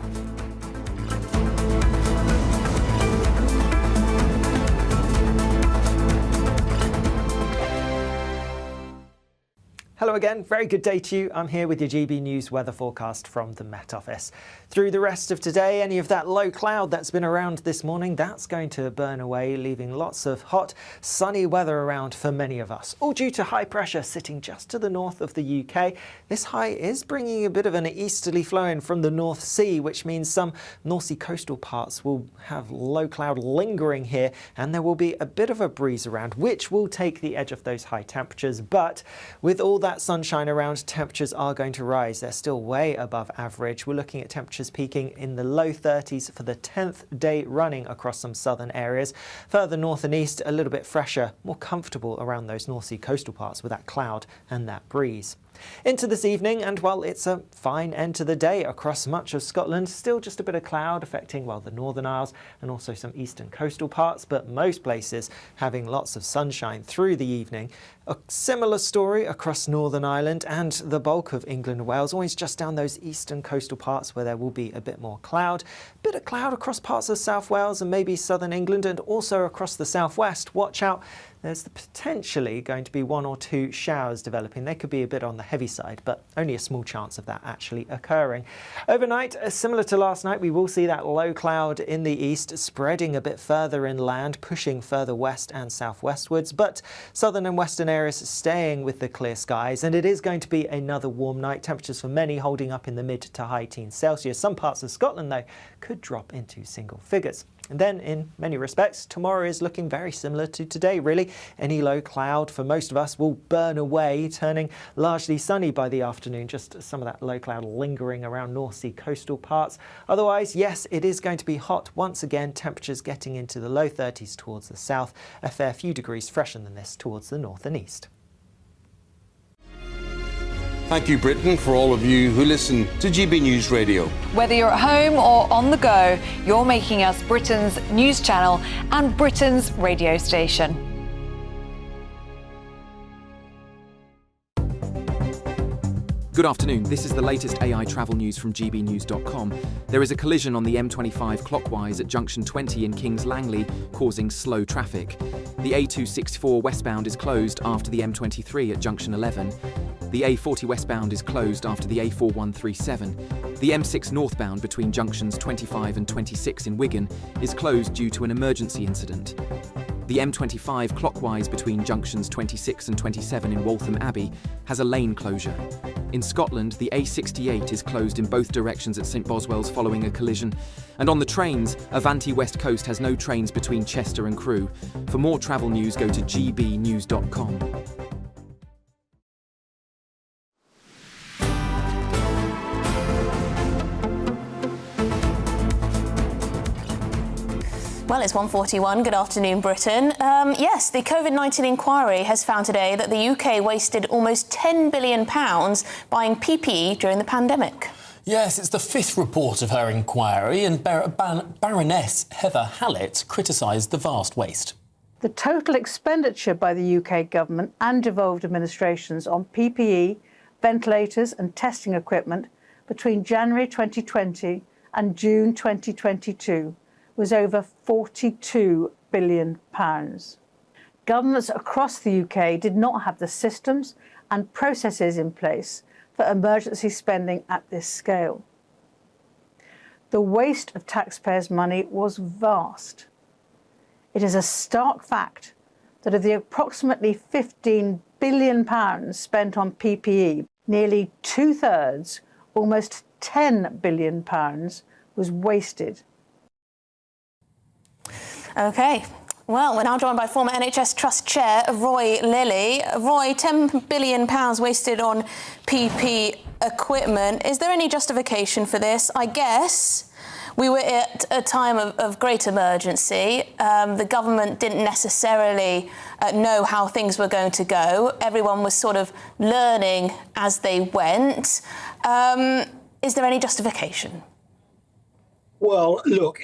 Speaker 10: Hello again, very good day to you. I'm here with your GB News weather forecast from the Met Office. Through the rest of today, any of that low cloud that's been around this morning, that's going to burn away, leaving lots of hot, sunny weather around for many of us, all due to high pressure sitting just to the north of the UK. This high is bringing a bit of an easterly flow in from the North Sea, which means some North Sea coastal parts will have low cloud lingering here, and there will be a bit of a breeze around, which will take the edge of those high temperatures. But with all that sunshine around, temperatures are going to rise. They're still way above average. We're looking at temperatures peaking in the low 30s for the 10th day running across some southern areas. Further north and east, a little bit fresher, more comfortable around those North Sea coastal parts with that cloud and that breeze. Into this evening, and well, it's a fine end to the day across much of Scotland. Still just a bit of cloud affecting, well, the Northern Isles and also some eastern coastal parts, but most places having lots of sunshine through the evening. A similar story across Northern Ireland and the bulk of England and Wales, always just down those eastern coastal parts where there will be a bit more cloud. A bit of cloud across parts of South Wales and maybe southern England, and also across the southwest. Watch out. There's potentially going to be 1 or 2 showers developing. They could be a bit on the heavy side, but only a small chance of that actually occurring. Overnight, similar to last night, we will see that low cloud in the east spreading a bit further inland, pushing further west and southwestwards, but southern and western areas staying with the clear skies. And it is going to be another warm night. Temperatures for many holding up in the mid to high teens Celsius. Some parts of Scotland, though, could drop into single figures. And then, in many respects, tomorrow is looking very similar to today, really. Any low cloud for most of us will burn away, turning largely sunny by the afternoon. Just some of that low cloud lingering around North Sea coastal parts. Otherwise, yes, it is going to be hot once again. Temperatures getting into the low 30s towards the south, a fair few degrees fresher than this towards the north and east.
Speaker 12: Thank you, Britain, for all of you who listen to GB News Radio.
Speaker 19: Whether you're at home or on the go, you're making us Britain's news channel and Britain's radio station.
Speaker 20: Good afternoon, this is the latest AI travel news from gbnews.com. There is a collision on the M25 clockwise at junction 20 in Kings Langley, causing slow traffic. The A264 westbound is closed after the M23 at junction 11. The A40 westbound is closed after the A4137. The M6 northbound between junctions 25 and 26 in Wigan is closed due to an emergency incident. The M25 clockwise between junctions 26 and 27 in Waltham Abbey has a lane closure. In Scotland, the A68 is closed in both directions at St Boswell's following a collision. And on the trains, Avanti West Coast has no trains between Chester and Crewe. For more travel news, go to gbnews.com.
Speaker 21: Well, it's 1:41. Good afternoon, Britain. Yes, the COVID-19 inquiry has found today that the UK wasted almost £10 billion buying PPE during the pandemic.
Speaker 27: Yes, it's the fifth report of her inquiry, and Baroness Heather Hallett criticised the vast waste.
Speaker 5: The total expenditure by the UK government and devolved administrations on PPE, ventilators and testing equipment between January 2020 and June 2022 was over £42 billion. Governments across the UK did not have the systems and processes in place for emergency spending at this scale. The waste of taxpayers' money was vast. It is a stark fact that of the approximately £15 billion spent on PPE, nearly two-thirds, almost £10 billion, was wasted.
Speaker 21: OK. Well, we're now joined by former NHS Trust Chair Roy Lilly. Roy, £10 billion wasted on PP equipment. Is there any justification for this? I guess we were at a time of great emergency. The government didn't necessarily know how things were going to go. Everyone was sort of learning as they went. Is there any justification?
Speaker 3: Well, look,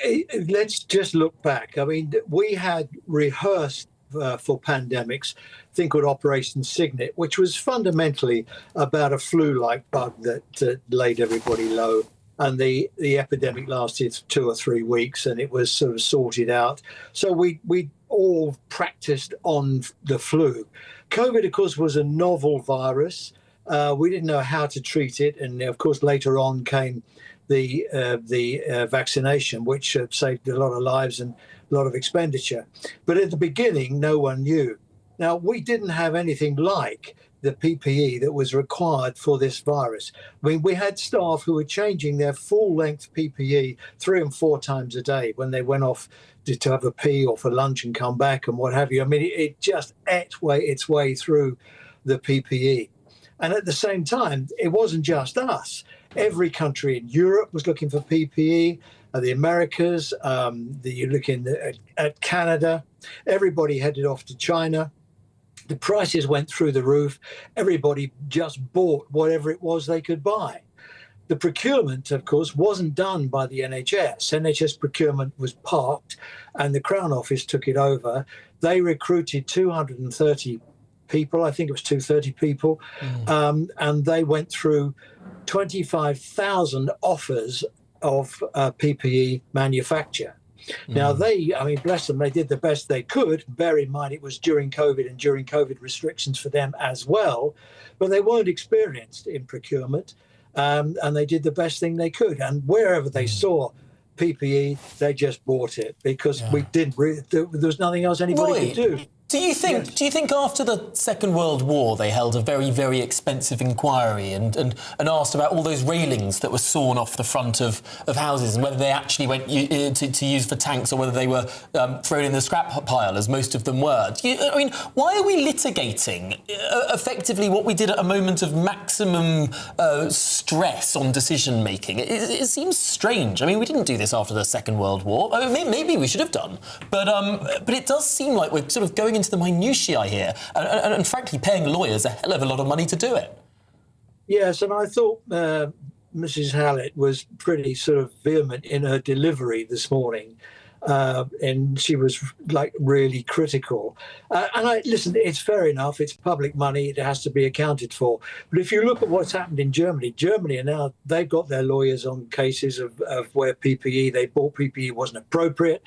Speaker 3: let's just look back. I mean, we had rehearsed for pandemics, a thing called Operation Signet, which was fundamentally about a flu-like bug that laid everybody low. And the epidemic lasted 2 or 3 weeks, and it was sort of sorted out. So we all practiced on the flu. COVID, of course, was a novel virus. We didn't know how to treat it. And, of course, later on came the vaccination, which saved a lot of lives and a lot of expenditure. But at the beginning, no one knew. Now, we didn't have anything like the PPE that was required for this virus. I mean, we had staff who were changing their full-length PPE 3 and 4 times a day when they went off to have a pee or for lunch and come back and what have you. I mean, it just ate its way through the PPE. And at the same time, it wasn't just us. Every country in Europe was looking for PPE, the Americas, you're looking at Canada. Everybody headed off to China. The prices went through the roof. Everybody just bought whatever it was they could buy. The procurement, of course, wasn't done by the NHS. NHS procurement was parked and the Crown Office took it over. They recruited 230 people, I think it was 230 people, and they went through 25,000 offers of PPE manufacture. Now, I mean, bless them, they did the best they could. Bear in mind, it was during COVID and during COVID restrictions for them as well. But they weren't experienced in procurement, and they did the best thing they could. And wherever they saw PPE, they just bought it because there was nothing else anybody could do.
Speaker 27: Do you think after the Second World War they held a very, very expensive inquiry and asked about all those railings that were sawn off the front of houses and whether they actually went to use for tanks or whether they were thrown in the scrap pile, as most of them were? I mean, why are we litigating effectively what we did at a moment of maximum stress on decision-making? It seems strange. I mean, we didn't do this after the Second World War. I mean, maybe we should have done. But it does seem like we're sort of going into the minutiae here and frankly paying lawyers a hell of a lot of money to do it.
Speaker 3: Yes, and I thought Mrs. Hallett was pretty sort of vehement in her delivery this morning. And she was like really critical. And listen, it's fair enough. It's public money. It has to be accounted for. But if you look at what's happened in Germany are now, they've got their lawyers on cases of where they bought PPE wasn't appropriate.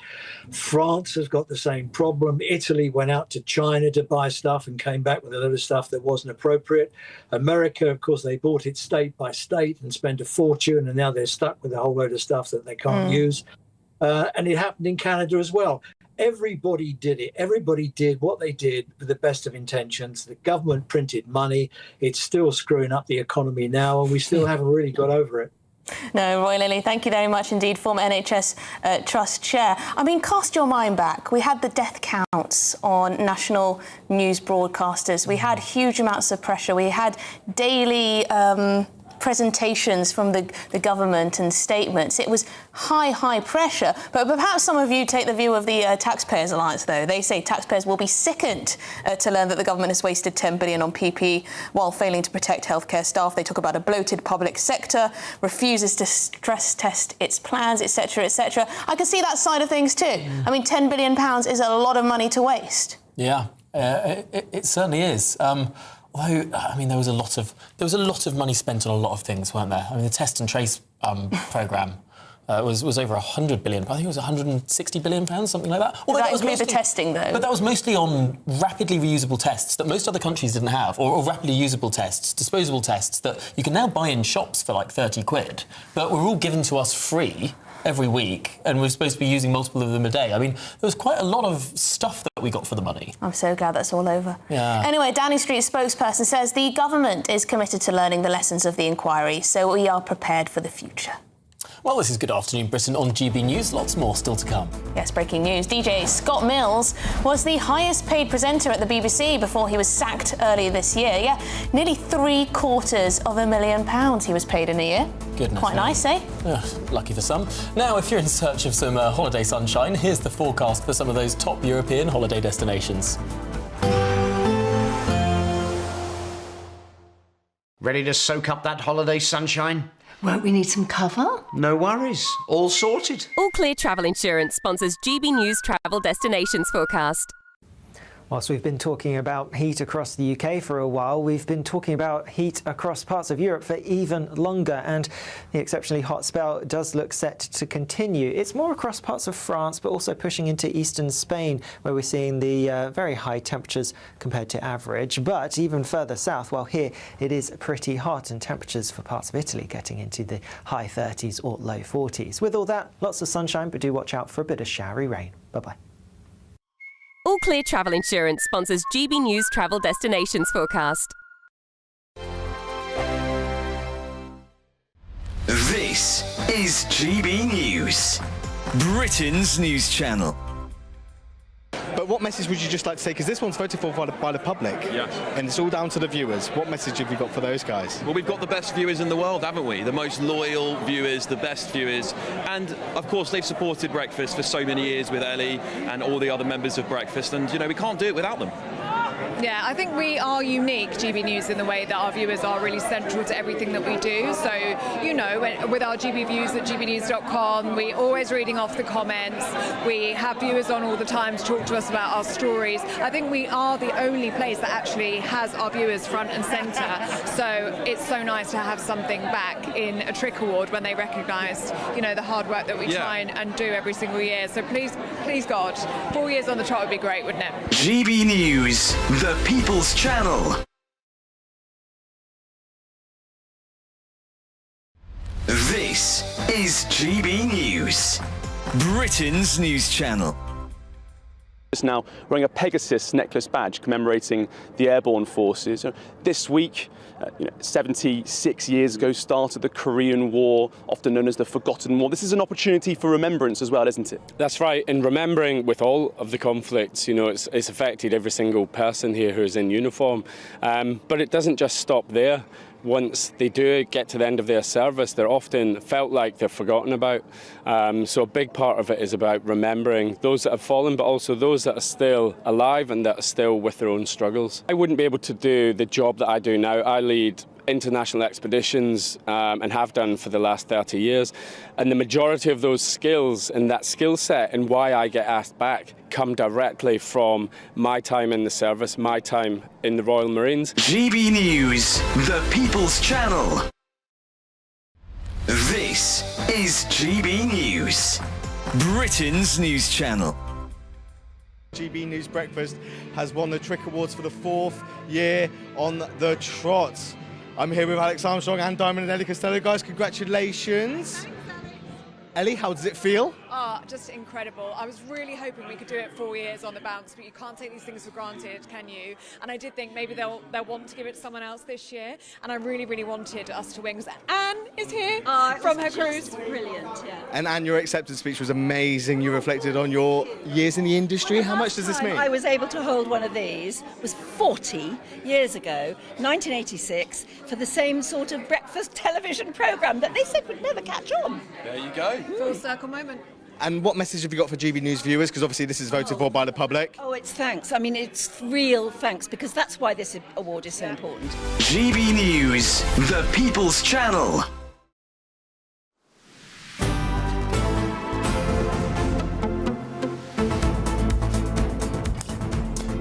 Speaker 3: France has got the same problem. Italy went out to China to buy stuff and came back with a lot of stuff that wasn't appropriate. America, of course, they bought it state by state and spent a fortune. And now they're stuck with a whole load of stuff that they can't use. And it happened in Canada as well. Everybody did it. Everybody did what they did with the best of intentions. The government printed money. It's still screwing up the economy now, and we still haven't really got over it.
Speaker 21: No, Roy Lilly, thank you very much indeed, former NHS Trust Chair. I mean, cast your mind back. We had the death counts on national news broadcasters. We had huge amounts of pressure. We had daily presentations from the government and statements. It was high pressure. But perhaps some of you take the view of the Taxpayers Alliance, though. They say taxpayers will be sickened to learn that the government has wasted $10 billion on PPE while failing to protect healthcare staff. They talk about a bloated public sector, refuses to stress test its plans, etc., etc. I can see that side of things too. I mean, £10 billion is a lot of money to waste.
Speaker 27: Yeah, it certainly is. Although, I mean, there was a lot of money spent on a lot of things, weren't there? I mean, the test and trace programme was over 100 billion. I think it was 160 billion pounds, something like that.
Speaker 21: That was mostly the testing, though.
Speaker 27: But that was mostly on rapidly reusable tests that most other countries didn't have, or rapidly usable tests, disposable tests that you can now buy in shops for like 30 quid, but were all given to us free every week, and we're supposed to be using multiple of them a day. I mean, there was quite a lot of stuff that we got for the money.
Speaker 21: I'm so glad that's all over.
Speaker 27: Yeah.
Speaker 21: Anyway, Downing Street spokesperson says the government is committed to learning the lessons of the inquiry, so we are prepared for the future.
Speaker 27: Well, this is Good Afternoon Britain on GB News. Lots more still to come.
Speaker 21: Yes, breaking news. DJ Scott Mills was the highest paid presenter at the BBC before he was sacked earlier this year. Yeah, nearly £750,000 he was paid in a year.
Speaker 27: Goodness.
Speaker 21: Quite nice, eh?
Speaker 27: Lucky for some. Now, if you're in search of some holiday sunshine, here's the forecast for some of those top European holiday destinations.
Speaker 7: Ready to soak up that holiday sunshine?
Speaker 8: Won't we need some cover?
Speaker 7: No worries. All sorted.
Speaker 14: All Clear Travel Insurance sponsors GB News Travel Destinations Forecast.
Speaker 10: Whilst we've been talking about heat across the UK for a while, we've been talking about heat across parts of Europe for even longer, and the exceptionally hot spell does look set to continue. It's more across parts of France, but also pushing into eastern Spain, where we're seeing the very high temperatures compared to average. But even further south, well, here it is pretty hot, and temperatures for parts of Italy getting into the high 30s or low 40s. With all that, lots of sunshine, but do watch out for a bit of showery rain. Bye-bye.
Speaker 14: All Clear Travel Insurance sponsors GB News Travel Destinations Forecast.
Speaker 15: This is GB News, Britain's news channel.
Speaker 22: But what message would you just like to say? Because this one's voted for by the public.
Speaker 23: Yeah.
Speaker 22: And it's all down to the viewers. What message have you got for those guys?
Speaker 23: Well, we've got the best viewers in the world, haven't we? The most loyal viewers, the best viewers. And, of course, they've supported Breakfast for so many years with Ellie and all the other members of Breakfast. And, you know, we can't do it without them.
Speaker 24: Yeah, I think we are unique, GB News, in the way that our viewers are really central to everything that we do. So, you know, with our GB Views at gbnews.com, we're always reading off the comments. We have viewers on all the time to talk to us about our stories. I think we are the only place that actually has our viewers front and centre. So it's so nice to have something back in a Trick Award when they recognise, you know, the hard work that we try and do every single year. So please God, 4 years on the trot would be great, wouldn't it?
Speaker 15: GB News, the People's Channel. This is GB News, Britain's news channel.
Speaker 25: Now wearing a Pegasus necklace badge commemorating the airborne forces. This week, 76 years ago, started the Korean War, often known as the Forgotten War. This is an opportunity for remembrance as well, isn't it?
Speaker 28: That's right. In remembering with all of the conflicts, you know, it's affected every single person here who's in uniform. But it doesn't just stop there. Once they do get to the end of their service, they're often felt like they're forgotten about. So a big part of it is about remembering those that have fallen, but also those that are still alive and that are still with their own struggles. I wouldn't be able to do the job that I do now. I lead international expeditions and have done for the last 30 years. And the majority of those skills and that skill set and why I get asked back come directly from my time in the service, my time in the Royal Marines.
Speaker 15: GB News, the People's Channel. This is GB News, Britain's news channel.
Speaker 22: GB News Breakfast has won the Trick Awards for the 4th year on the trot. I'm here with Alex Armstrong and Diamond and Ellie Costello. Guys, congratulations. Ellie, how does it feel?
Speaker 24: Just incredible. I was really hoping we could do it 4 years on the bounce, but you can't take these things for granted, can you? And I did think maybe they'll want to give it to someone else this year, and I really, really wanted us to win, because Anne is here from her cruise.
Speaker 2: Brilliant, yeah.
Speaker 22: And Anne, your acceptance speech was amazing. You reflected on your years in the industry. How much does this mean?
Speaker 2: I was able to hold one of these was 40 years ago, 1986, for the same sort of breakfast television programme that they said would never catch on.
Speaker 23: There you go.
Speaker 24: Full circle moment.
Speaker 22: And what message have you got for GB News viewers? Because obviously this is voted for by the public.
Speaker 2: Oh, it's thanks. I mean, it's real thanks, because that's why this award is so important.
Speaker 15: GB News, the People's Channel.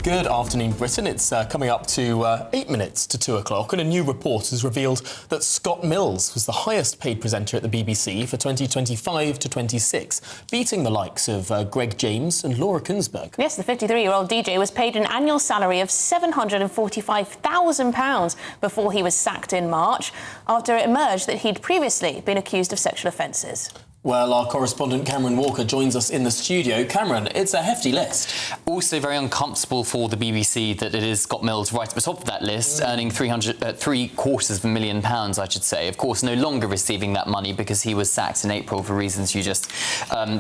Speaker 27: Good afternoon, Britain. It's coming up to 8 minutes to 2 o'clock, and a new report has revealed that Scott Mills was the highest paid presenter at the BBC for 2025 to 26, beating the likes of Greg James and Laura Kunsberg.
Speaker 21: Yes, the 53-year-old DJ was paid an annual salary of £745,000 before he was sacked in March, after it emerged that he'd previously been accused of sexual offences.
Speaker 27: Well, our correspondent Cameron Walker joins us in the studio. Cameron, it's a hefty list.
Speaker 4: Also very uncomfortable for the BBC that it is Scott Mills right at the top of that list, earning £750,000, I should say. Of course, no longer receiving that money because he was sacked in April for reasons you just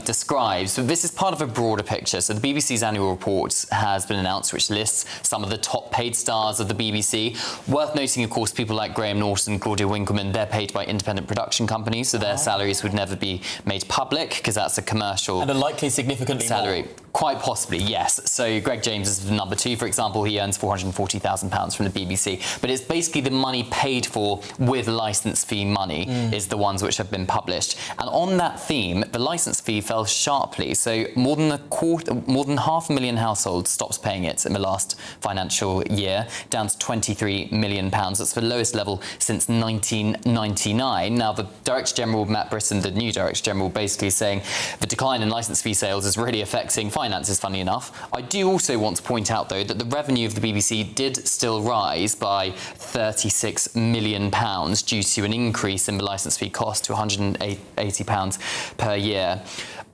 Speaker 4: described. So this is part of a broader picture. So the BBC's annual report has been announced, which lists some of the top paid stars of the BBC. Worth noting, of course, people like Graham Norton, Claudia Winkleman, they're paid by independent production companies, so their salaries would never be made public because that's a commercial
Speaker 27: and a likely significantly
Speaker 4: salary.
Speaker 27: More.
Speaker 4: Quite possibly, yes. So Greg James is number 2, for example. He earns £440,000 from the BBC. But it's basically the money paid for with licence fee money is the ones which have been published. And on that theme, the licence fee fell sharply. So more than 500,000 households stopped paying it in the last financial year, down to £23 million. That's the lowest level since 1999. Now, the Director General, Matt Britton, the new Director General, basically saying the decline in licence fee sales is really affecting finances, funny enough. I do also want to point out, though, that the revenue of the BBC did still rise by £36 million due to an increase in the licence fee cost to £180 per year.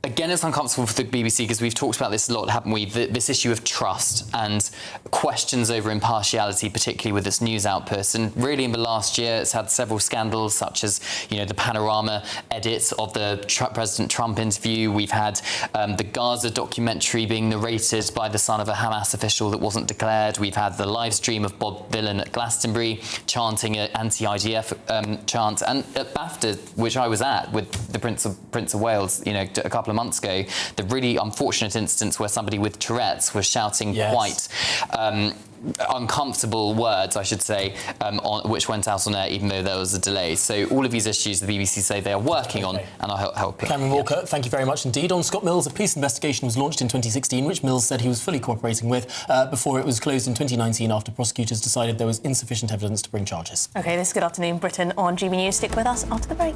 Speaker 4: Again, it's uncomfortable for the BBC because we've talked about this a lot, haven't we? This issue of trust and questions over impartiality, particularly with its news output. And really, in the last year, it's had several scandals, such as, the Panorama edit of the President Trump interview. We've had the Gaza documentary being narrated by the son of a Hamas official that wasn't declared. We've had the live stream of Bob Dylan at Glastonbury chanting an anti-IDF chant. And at BAFTA, which I was at with the Prince of Wales, a couple of months ago, the really unfortunate instance where somebody with Tourette's was shouting quite uncomfortable words, I should say, which went out on air even though there was a delay. So all of these issues the BBC say they are working on and are helping.
Speaker 27: Cameron Walker, thank you very much indeed. On Scott Mills, a police investigation was launched in 2016, which Mills said he was fully cooperating with before it was closed in 2019 after prosecutors decided there was insufficient evidence to bring charges.
Speaker 21: OK, this is Good Afternoon Britain on GB News. Stick with us after the break.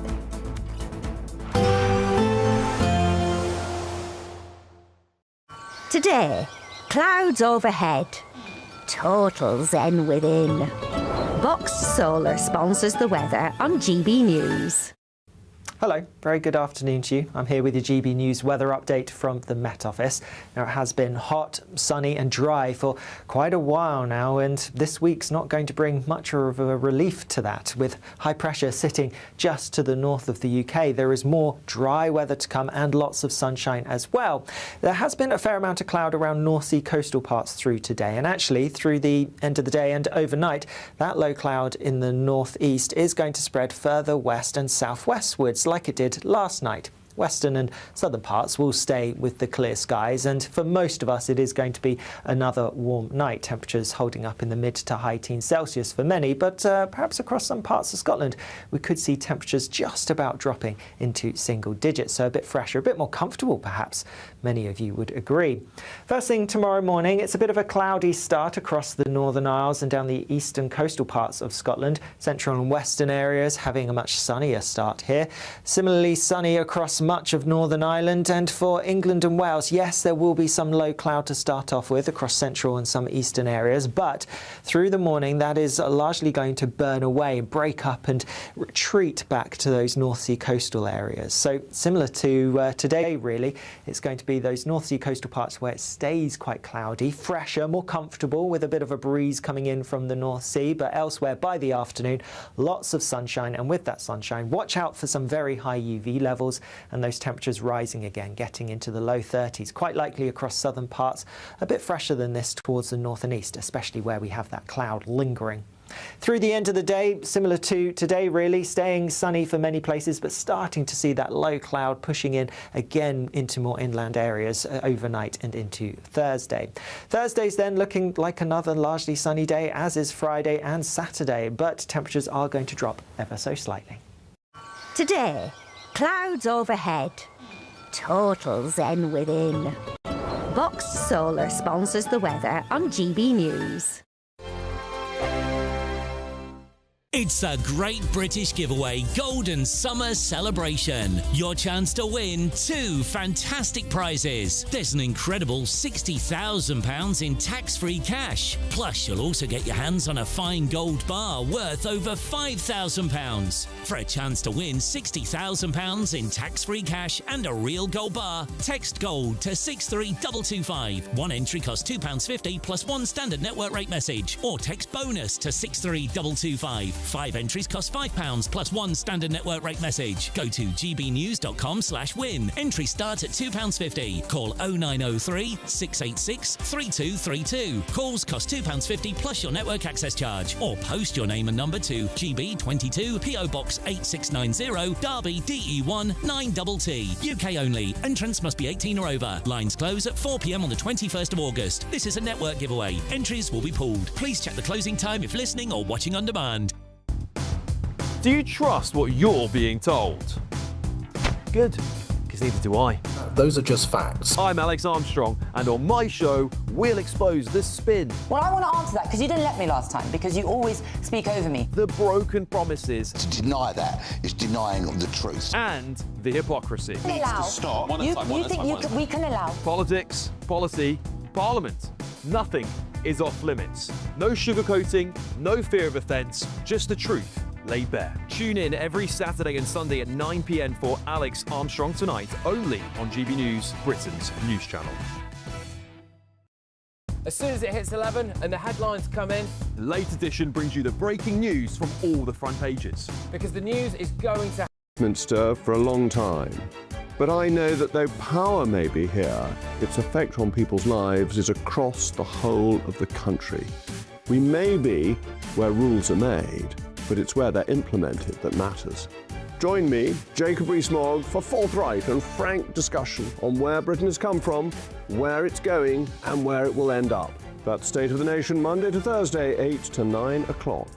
Speaker 9: Today, clouds overhead, total zen within. Boxed Solar sponsors the weather on GB News.
Speaker 10: Hello, very good afternoon to you. I'm here with your GB News weather update from the Met Office. Now, it has been hot, sunny and dry for quite a while now, and this week's not going to bring much of a relief to that. With high pressure sitting just to the north of the UK, there is more dry weather to come and lots of sunshine as well. There has been a fair amount of cloud around North Sea coastal parts through today, and actually through the end of the day and overnight, that low cloud in the northeast is going to spread further west and southwestwards, like it did last night. Western and southern parts will stay with the clear skies, and for most of us it is going to be another warm night. Temperatures holding up in the mid to high teens Celsius for many, but perhaps across some parts of Scotland we could see temperatures just about dropping into single digits, so a bit fresher, a bit more comfortable perhaps. Many of you would agree. First thing tomorrow morning, it's a bit of a cloudy start across the Northern Isles and down the eastern coastal parts of Scotland. Central and western areas having a much sunnier start here. Similarly sunny across much of Northern Ireland. And for England and Wales, yes, there will be some low cloud to start off with across central and some eastern areas, but through the morning that is largely going to burn away, break up and retreat back to those North Sea coastal areas. So similar to today, really, it's going to be those North Sea coastal parts where it stays quite cloudy, fresher, more comfortable with a bit of a breeze coming in from the North Sea, but elsewhere by the afternoon, lots of sunshine, and with that sunshine, watch out for some very high UV levels and those temperatures rising again, getting into the low 30s, quite likely across southern parts, a bit fresher than this towards the north and east, especially where we have that cloud lingering. Through the end of the day, similar to today really, staying sunny for many places, but starting to see that low cloud pushing in again into more inland areas overnight and into Thursday. Thursday's then looking like another largely sunny day, as is Friday and Saturday, but temperatures are going to drop ever so slightly.
Speaker 9: Today, clouds overhead, total zen within. Boxed Solar sponsors the weather on GB News.
Speaker 1: It's a great British giveaway Golden Summer Celebration. Your chance to win 2 fantastic prizes. There's an incredible £60,000 in tax-free cash. Plus, you'll also get your hands on a fine gold bar worth over £5,000. For a chance to win £60,000 in tax-free cash and a real gold bar, text GOLD to 63225. One entry costs £2.50 plus one standard network rate message. Or text BONUS to 63225. 5 entries cost £5 plus one standard network rate message. Go to gbnews.com/win. Entries start at £2.50. Call 0903 686 3232. Calls cost £2.50 plus your network access charge. Or post your name and number to GB22 PO Box 8690 Derby DE1 9TT. UK only. Entrance must be 18 or over. Lines close at 4 p.m. on the 21st of August. This is a network giveaway. Entries will be pulled. Please check the closing time if listening or watching on demand.
Speaker 6: Do you trust what you're being told? Good, because neither do I. Those are just facts. I'm Alex Armstrong, and on my show, we'll expose the spin.
Speaker 11: Well, I want to answer that, because you didn't let me last time, because you always speak over me.
Speaker 6: The broken promises.
Speaker 13: To deny that is denying the truth.
Speaker 6: And the hypocrisy.
Speaker 11: Needs to
Speaker 13: stop.
Speaker 11: You think we can allow?
Speaker 6: Politics, policy, parliament. Nothing is off limits. No sugarcoating, no fear of offence, just the truth laid bare. Tune in every Saturday and Sunday at 9 p.m. for Alex Armstrong Tonight, only on GB News, Britain's news channel.
Speaker 16: As soon as it hits 11 and the headlines come in,
Speaker 6: The late edition brings you the breaking news from all the front pages.
Speaker 16: because the news is going to
Speaker 17: Westminster for a long time. But I know that though power may be here, its effect on people's lives is across the whole of the country. We may be where rules are made, but it's where they're implemented that matters. Join me, Jacob Rees-Mogg, for forthright and frank discussion on where Britain has come from, where it's going, and where it will end up. That's State of the Nation, Monday to Thursday, 8 to 9 o'clock.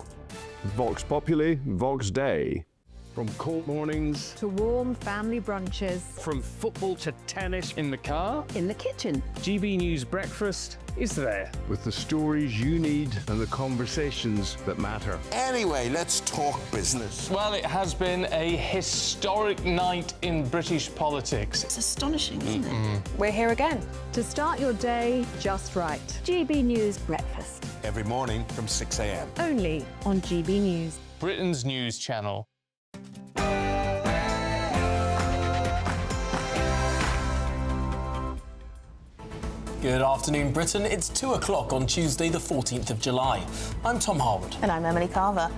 Speaker 17: Vox Populi, Vox Dei.
Speaker 18: From court mornings
Speaker 5: to warm family brunches.
Speaker 18: From football to tennis in the car.
Speaker 5: In the kitchen.
Speaker 18: GB News Breakfast is there. With the stories you need and the conversations that matter.
Speaker 13: Anyway, let's talk business.
Speaker 16: Well, it has been a historic night in British politics.
Speaker 2: It's astonishing, isn't it?
Speaker 19: We're here again.
Speaker 5: To start your day just right. GB News Breakfast.
Speaker 13: Every morning from 6 a.m.
Speaker 5: Only on GB News.
Speaker 16: Britain's news channel.
Speaker 27: Good afternoon, Britain. It's 2 o'clock on Tuesday, the 14th of July. I'm Tom Harwood.
Speaker 21: And I'm Emily Carver.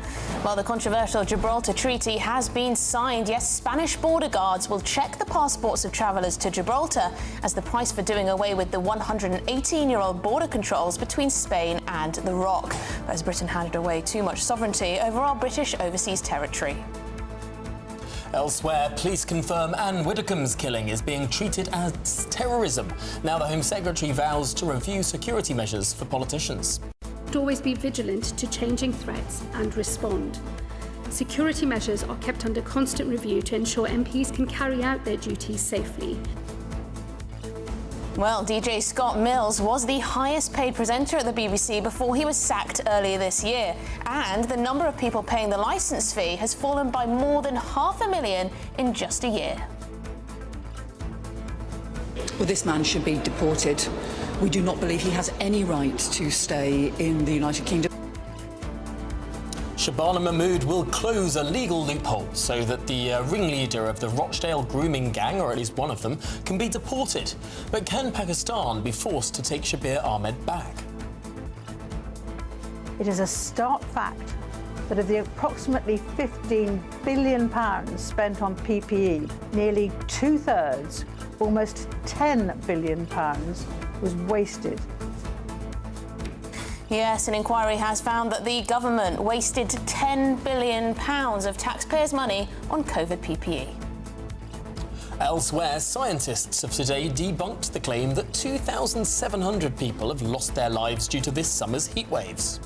Speaker 21: Well, the controversial Gibraltar Treaty has been signed. Yes, Spanish border guards will check the passports of travellers to Gibraltar as the price for doing away with the 118-year-old border controls between Spain and the Rock, as Britain handed away too much sovereignty over our British overseas territory.
Speaker 27: Elsewhere, police confirm Anne Widdecombe's killing is being treated as terrorism. Now the Home Secretary vows to review security measures for politicians.
Speaker 26: Always be vigilant to changing threats and respond. Security measures are kept under constant review to ensure MPs can carry out their duties safely.
Speaker 21: Well, DJ Scott Mills was the highest paid presenter at the BBC before he was sacked earlier this year. And the number of people paying the licence fee has fallen by more than 500,000 in just a year.
Speaker 3: Well, this man should be deported. We do not believe he has any right to stay in the United Kingdom.
Speaker 27: Shabana Mahmood will close a legal loophole so that the ringleader of the Rochdale grooming gang, or at least one of them, can be deported. But can Pakistan be forced to take Shabir Ahmed back?
Speaker 5: It is a stark fact that of the approximately £15 billion spent on PPE, nearly two-thirds, almost £10 billion, was wasted.
Speaker 21: Yes, an inquiry has found that the government wasted £10 billion of taxpayers' money on COVID PPE.
Speaker 27: Elsewhere, scientists have today debunked the claim that 2,700 people have lost their lives due to this summer's heatwaves.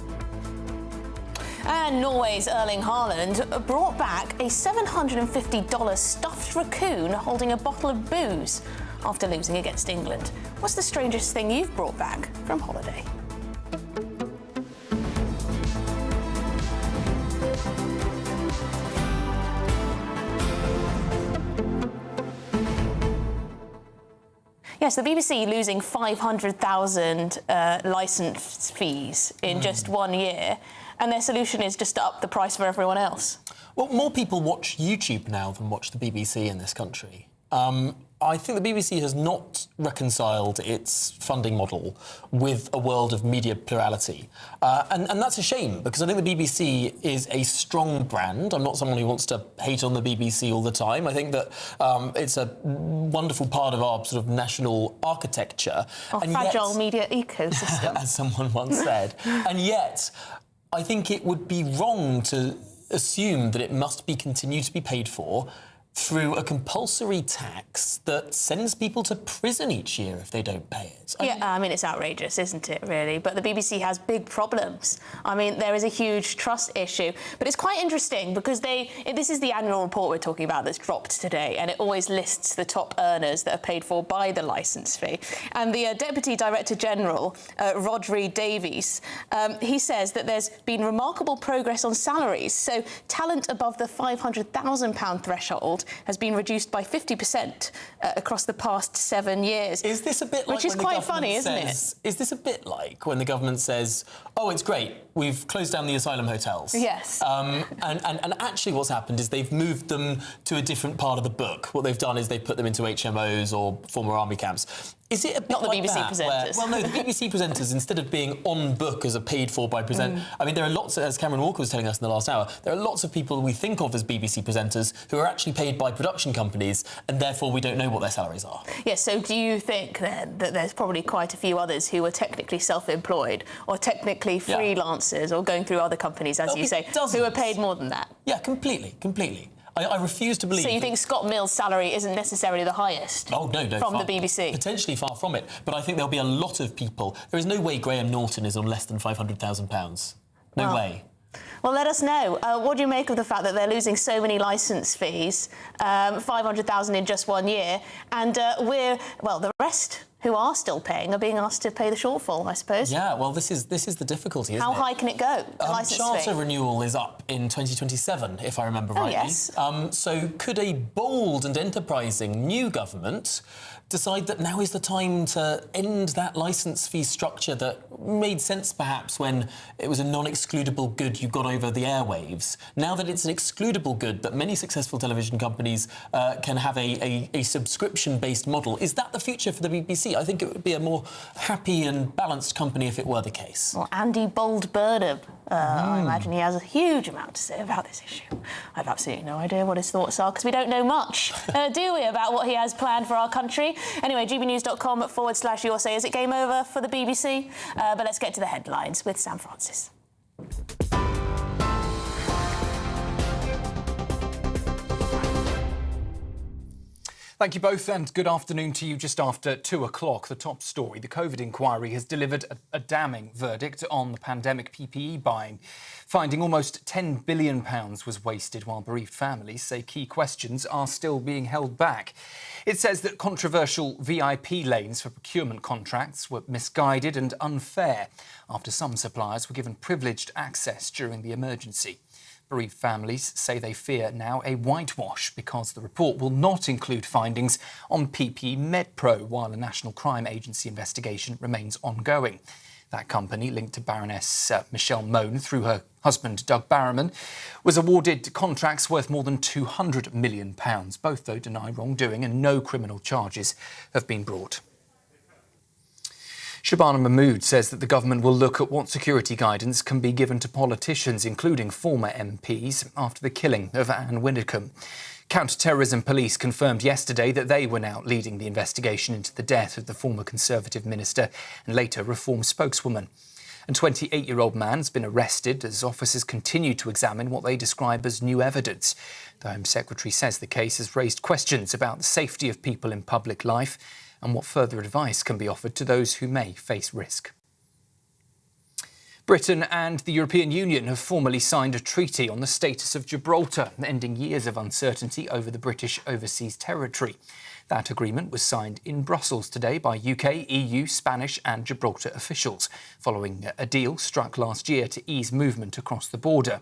Speaker 21: And Norway's Erling Haaland brought back a $750 stuffed raccoon holding a bottle of booze after losing against England. What's the strangest thing you've brought back from holiday? Yes, the BBC losing 500,000 licence fees in just 1 year, and their solution is just to up the price for everyone else.
Speaker 27: Well, more people watch YouTube now than watch the BBC in this country. I think the BBC has not reconciled its funding model with a world of media plurality. And that's a shame, because I think the BBC is a strong brand. I'm not someone who wants to hate on the BBC all the time. I think that it's a wonderful part of our sort of national architecture.
Speaker 21: Our fragile media ecosystem.
Speaker 27: As someone once said. And yet, I think it would be wrong to assume that it must be continued to be paid for through a compulsory tax that sends people to prison each year if they don't pay it.
Speaker 21: I mean, it's outrageous, isn't it, really? But the BBC has big problems. I mean, there is a huge trust issue. But it's quite interesting because this is the annual report we're talking about that's dropped today, and it always lists the top earners that are paid for by the licence fee. And the Deputy Director General, Rodri Davies, he says that there's been remarkable progress on salaries. So talent above the £500,000 threshold has been reduced by 50% across the past 7 years.
Speaker 27: Is this a bit like
Speaker 21: which is quite funny, isn't it?
Speaker 27: Is this a bit like when the government says, oh, it's great, we've closed down the asylum hotels?
Speaker 21: Yes.
Speaker 27: And actually what's happened is they've moved them to a different part of the book. What they've done is they've put them into HMOs or former army camps. Is it a bit
Speaker 21: Not the
Speaker 27: like
Speaker 21: BBC
Speaker 27: that,
Speaker 21: presenters.
Speaker 27: Well, no, the BBC presenters, instead of being on book as a paid-for by presenter... I mean, there are lots, as Cameron Walker was telling us in the last hour, there are lots of people we think of as BBC presenters who are actually paid by production companies, and therefore we don't know what their salaries are.
Speaker 21: Yes, so do you think, then, that there's probably quite a few others who are technically self-employed or technically freelancers or going through other companies, as you say, who are paid more than that?
Speaker 27: Yeah, completely. I refuse to believe...
Speaker 21: So you think Scott Mill's salary isn't necessarily the highest?
Speaker 27: Oh, no.
Speaker 21: From the BBC?
Speaker 27: Potentially far from it. But I think there'll be a lot of people... There is no way Graham Norton is on less than £500,000. No way.
Speaker 21: Well, let us know. What do you make of the fact that they're losing so many licence fees, 500,000 in just 1 year, and the rest who are still paying are being asked to pay the shortfall, I suppose?
Speaker 27: Yeah, well, this is the difficulty, isn't it?
Speaker 21: How high can it go, the licence fee?
Speaker 27: Charter renewal is up in 2027, if I remember rightly.
Speaker 21: Yes.
Speaker 27: So could a bold and enterprising new government decide that now is the time to end that licence fee structure that made sense, perhaps, when it was a non-excludable good you got over the airwaves? Now that it's an excludable good that many successful television companies can have a subscription-based model, is that the future for the BBC? I think it would be a more happy and balanced company if it were the case.
Speaker 21: Well, Andy Bold-Burnham, I imagine he has a huge amount to say about this issue. I've absolutely no idea what his thoughts are, because we don't know much, do we, about what he has planned for our country? Anyway, gbnews.com/your say. Is it game over for the BBC? But let's get to the headlines with Sam Francis.
Speaker 7: Thank you both, and good afternoon to you. Just after 2 o'clock, the top story. The COVID inquiry has delivered a damning verdict on the pandemic PPE buying, finding almost £10 billion was wasted while bereaved families say key questions are still being held back. It says that controversial VIP lanes for procurement contracts were misguided and unfair after some suppliers were given privileged access during the emergency. Bereaved families say they fear now a whitewash because the report will not include findings on PP MedPro while a National Crime Agency investigation remains ongoing. That company, linked to Baroness Michelle Mone through her husband Doug Barrowman, was awarded contracts worth more than £200 million. Both, though, deny wrongdoing and no criminal charges have been brought. Shabana Mahmood says that the government will look at what security guidance can be given to politicians, including former MPs, after the killing of Anne Widdecombe. Counter-terrorism police confirmed yesterday that they were now leading the investigation into the death of the former Conservative minister and later Reform spokeswoman. A 28-year-old man has been arrested as officers continue to examine what they describe as new evidence. The Home Secretary says the case has raised questions about the safety of people in public life and what further advice can be offered to those who may face risk. Britain and the European Union have formally signed a treaty on the status of Gibraltar, ending years of uncertainty over the British overseas territory. That agreement was signed in Brussels today by UK, EU, Spanish and Gibraltar officials, following a deal struck last year to ease movement across the border.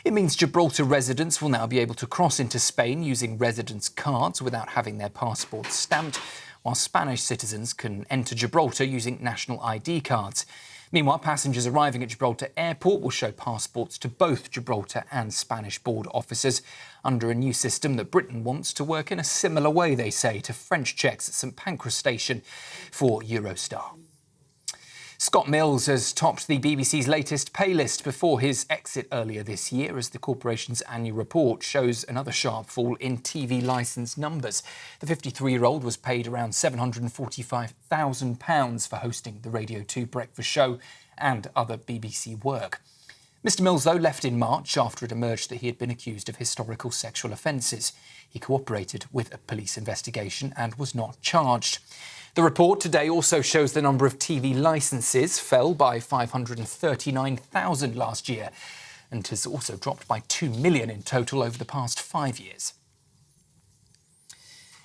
Speaker 7: It means Gibraltar residents will now be able to cross into Spain using residence cards without having their passports stamped, while Spanish citizens can enter Gibraltar using national ID cards. Meanwhile, passengers arriving at Gibraltar Airport will show passports to both Gibraltar and Spanish border officers under a new system that Britain wants to work in a similar way, they say, to French checks at St Pancras Station for Eurostar. Scott Mills has topped the BBC's latest pay list before his exit earlier this year, as the corporation's annual report shows another sharp fall in TV licence numbers. The 53-year-old was paid around £745,000 for hosting the Radio 2 breakfast show and other BBC work. Mr Mills, though, left in March after it emerged that he had been accused of historical sexual offences. He cooperated with a police investigation and was not charged. The report today also shows the number of TV licences fell by 539,000 last year and has also dropped by 2 million in total over the past 5 years.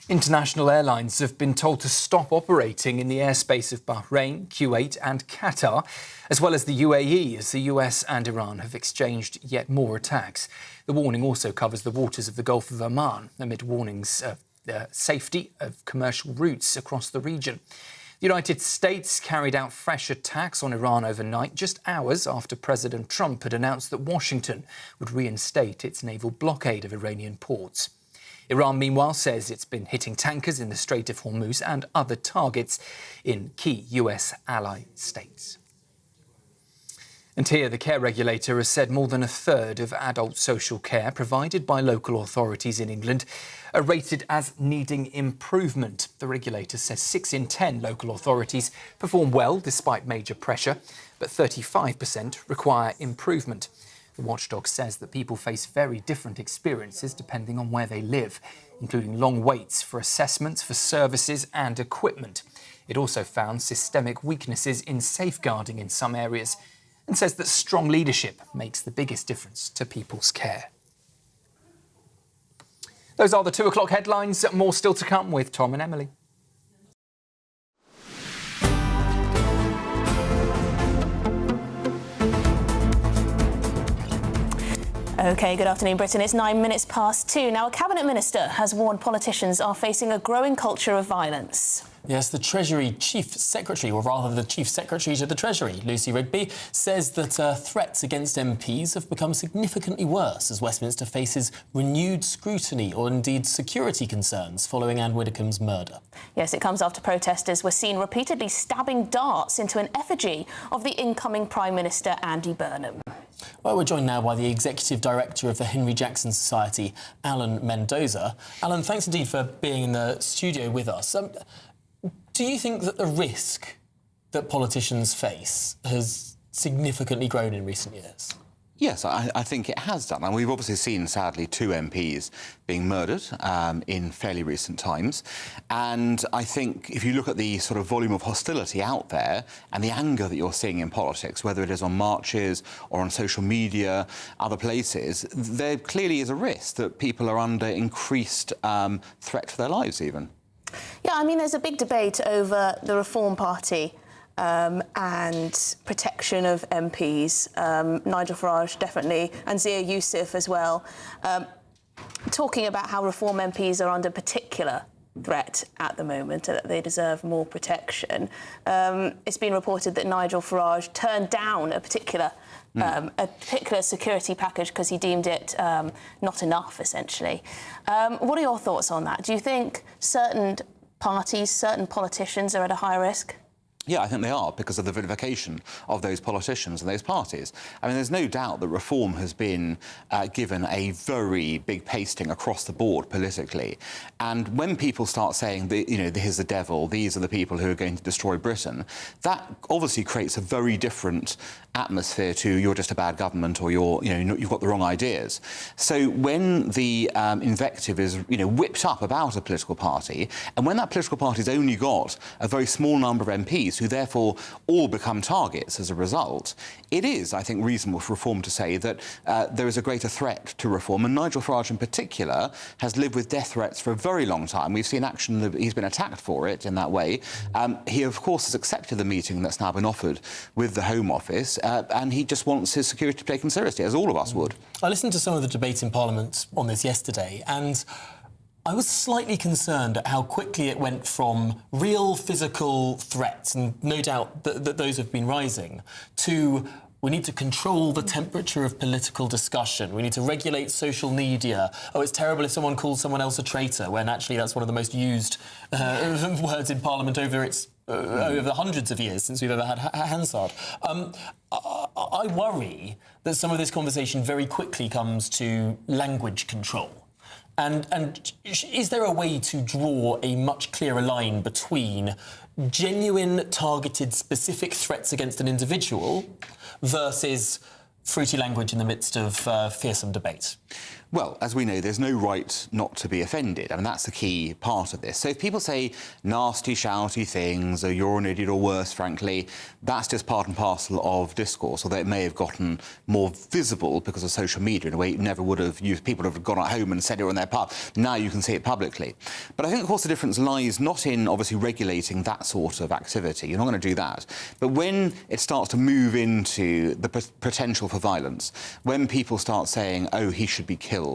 Speaker 7: International airlines have been told to stop operating in the airspace of Bahrain, Kuwait and Qatar, as well as the UAE, as the US and Iran have exchanged yet more attacks. The warning also covers the waters of the Gulf of Oman, amid warnings of the safety of commercial routes across the region. The United States carried out fresh attacks on Iran overnight, just hours after President Trump had announced that Washington would reinstate its naval blockade of Iranian ports. Iran, meanwhile, says it's been hitting tankers in the Strait of Hormuz and other targets in key US ally states. And here, the care regulator has said more than a third of adult social care provided by local authorities in England are rated as needing improvement. The regulator says 6 in 10 local authorities perform well despite major pressure, but 35% require improvement. The watchdog says that people face very different experiences depending on where they live, including long waits for assessments for services and equipment. It also found systemic weaknesses in safeguarding in some areas, and says that strong leadership makes the biggest difference to people's care. Those are the 2 o'clock headlines. More still to come with Tom and Emily.
Speaker 21: OK, good afternoon, Britain. It's 9 minutes past 2. Now, a cabinet minister has warned politicians are facing a growing culture of violence.
Speaker 27: Yes, the Treasury Chief Secretary, or rather the Chief Secretary to the Treasury, Lucy Rigby, says that threats against MPs have become significantly worse as Westminster faces renewed scrutiny or indeed security concerns following Anne Widdecombe's murder.
Speaker 21: Yes, it comes after protesters were seen repeatedly stabbing darts into an effigy of the incoming Prime Minister, Andy Burnham.
Speaker 27: Well, we're joined now by the Executive Director of the Henry Jackson Society, Alan Mendoza. Alan, thanks indeed for being in the studio with us. Do you think that the risk that politicians face has significantly grown in recent years?
Speaker 8: Yes, I think it has done. And we've obviously seen, sadly, 2 MPs being murdered in fairly recent times. And I think if you look at the sort of volume of hostility out there and the anger that you're seeing in politics, whether it is on marches or on social media, other places, there clearly is a risk that people are under increased threat to their lives even.
Speaker 21: Yeah, I mean, there's a big debate over the Reform Party and protection of MPs. Nigel Farage definitely, and Zia Youssef as well, talking about how Reform MPs are under particular threat at the moment, that they deserve more protection. It's been reported that Nigel Farage turned down a particular security package because he deemed it not enough, essentially. What are your thoughts on that? Do you think certain parties, certain politicians are at a high risk?
Speaker 8: Yeah, I think they are, because of the vilification of those politicians and those parties. I mean, there's no doubt that Reform has been given a very big pasting across the board politically. And when people start saying, here's the devil, these are the people who are going to destroy Britain, that obviously creates a very different atmosphere to you're just a bad government or you've got the wrong ideas. So when the invective is, whipped up about a political party, and when that political party's only got a very small number of MPs who therefore all become targets as a result, it is, I think, reasonable for Reform to say that there is a greater threat to Reform. And Nigel Farage in particular has lived with death threats for a very long time. We've seen action that he's been attacked for it in that way. He, of course, has accepted the meeting that's now been offered with the Home Office, and he just wants his security taken seriously, as all of us would.
Speaker 27: I listened to some of the debate in Parliament on this yesterday, and I was slightly concerned at how quickly it went from real physical threats, and no doubt that those have been rising, to we need to control the temperature of political discussion. We need to regulate social media. Oh, it's terrible if someone calls someone else a traitor, when actually that's one of the most used words in Parliament over the hundreds of years since we've ever had Hansard. I worry that some of this conversation very quickly comes to language control. And is there a way to draw a much clearer line between genuine, targeted, specific threats against an individual versus fruity language in the midst of fearsome debate?
Speaker 8: Well, as we know, there's no right not to be offended. I mean, that's the key part of this. So if people say nasty, shouty things, or you're an idiot or worse, frankly, that's just part and parcel of discourse, although it may have gotten more visible because of social media in a way it never would have used. People would have gone at home and said it on their pub. Now you can see it publicly. But I think, of course, the difference lies not in, obviously, regulating that sort of activity. You're not going to do that. But when it starts to move into the potential for violence, when people start saying, oh, he should be killed,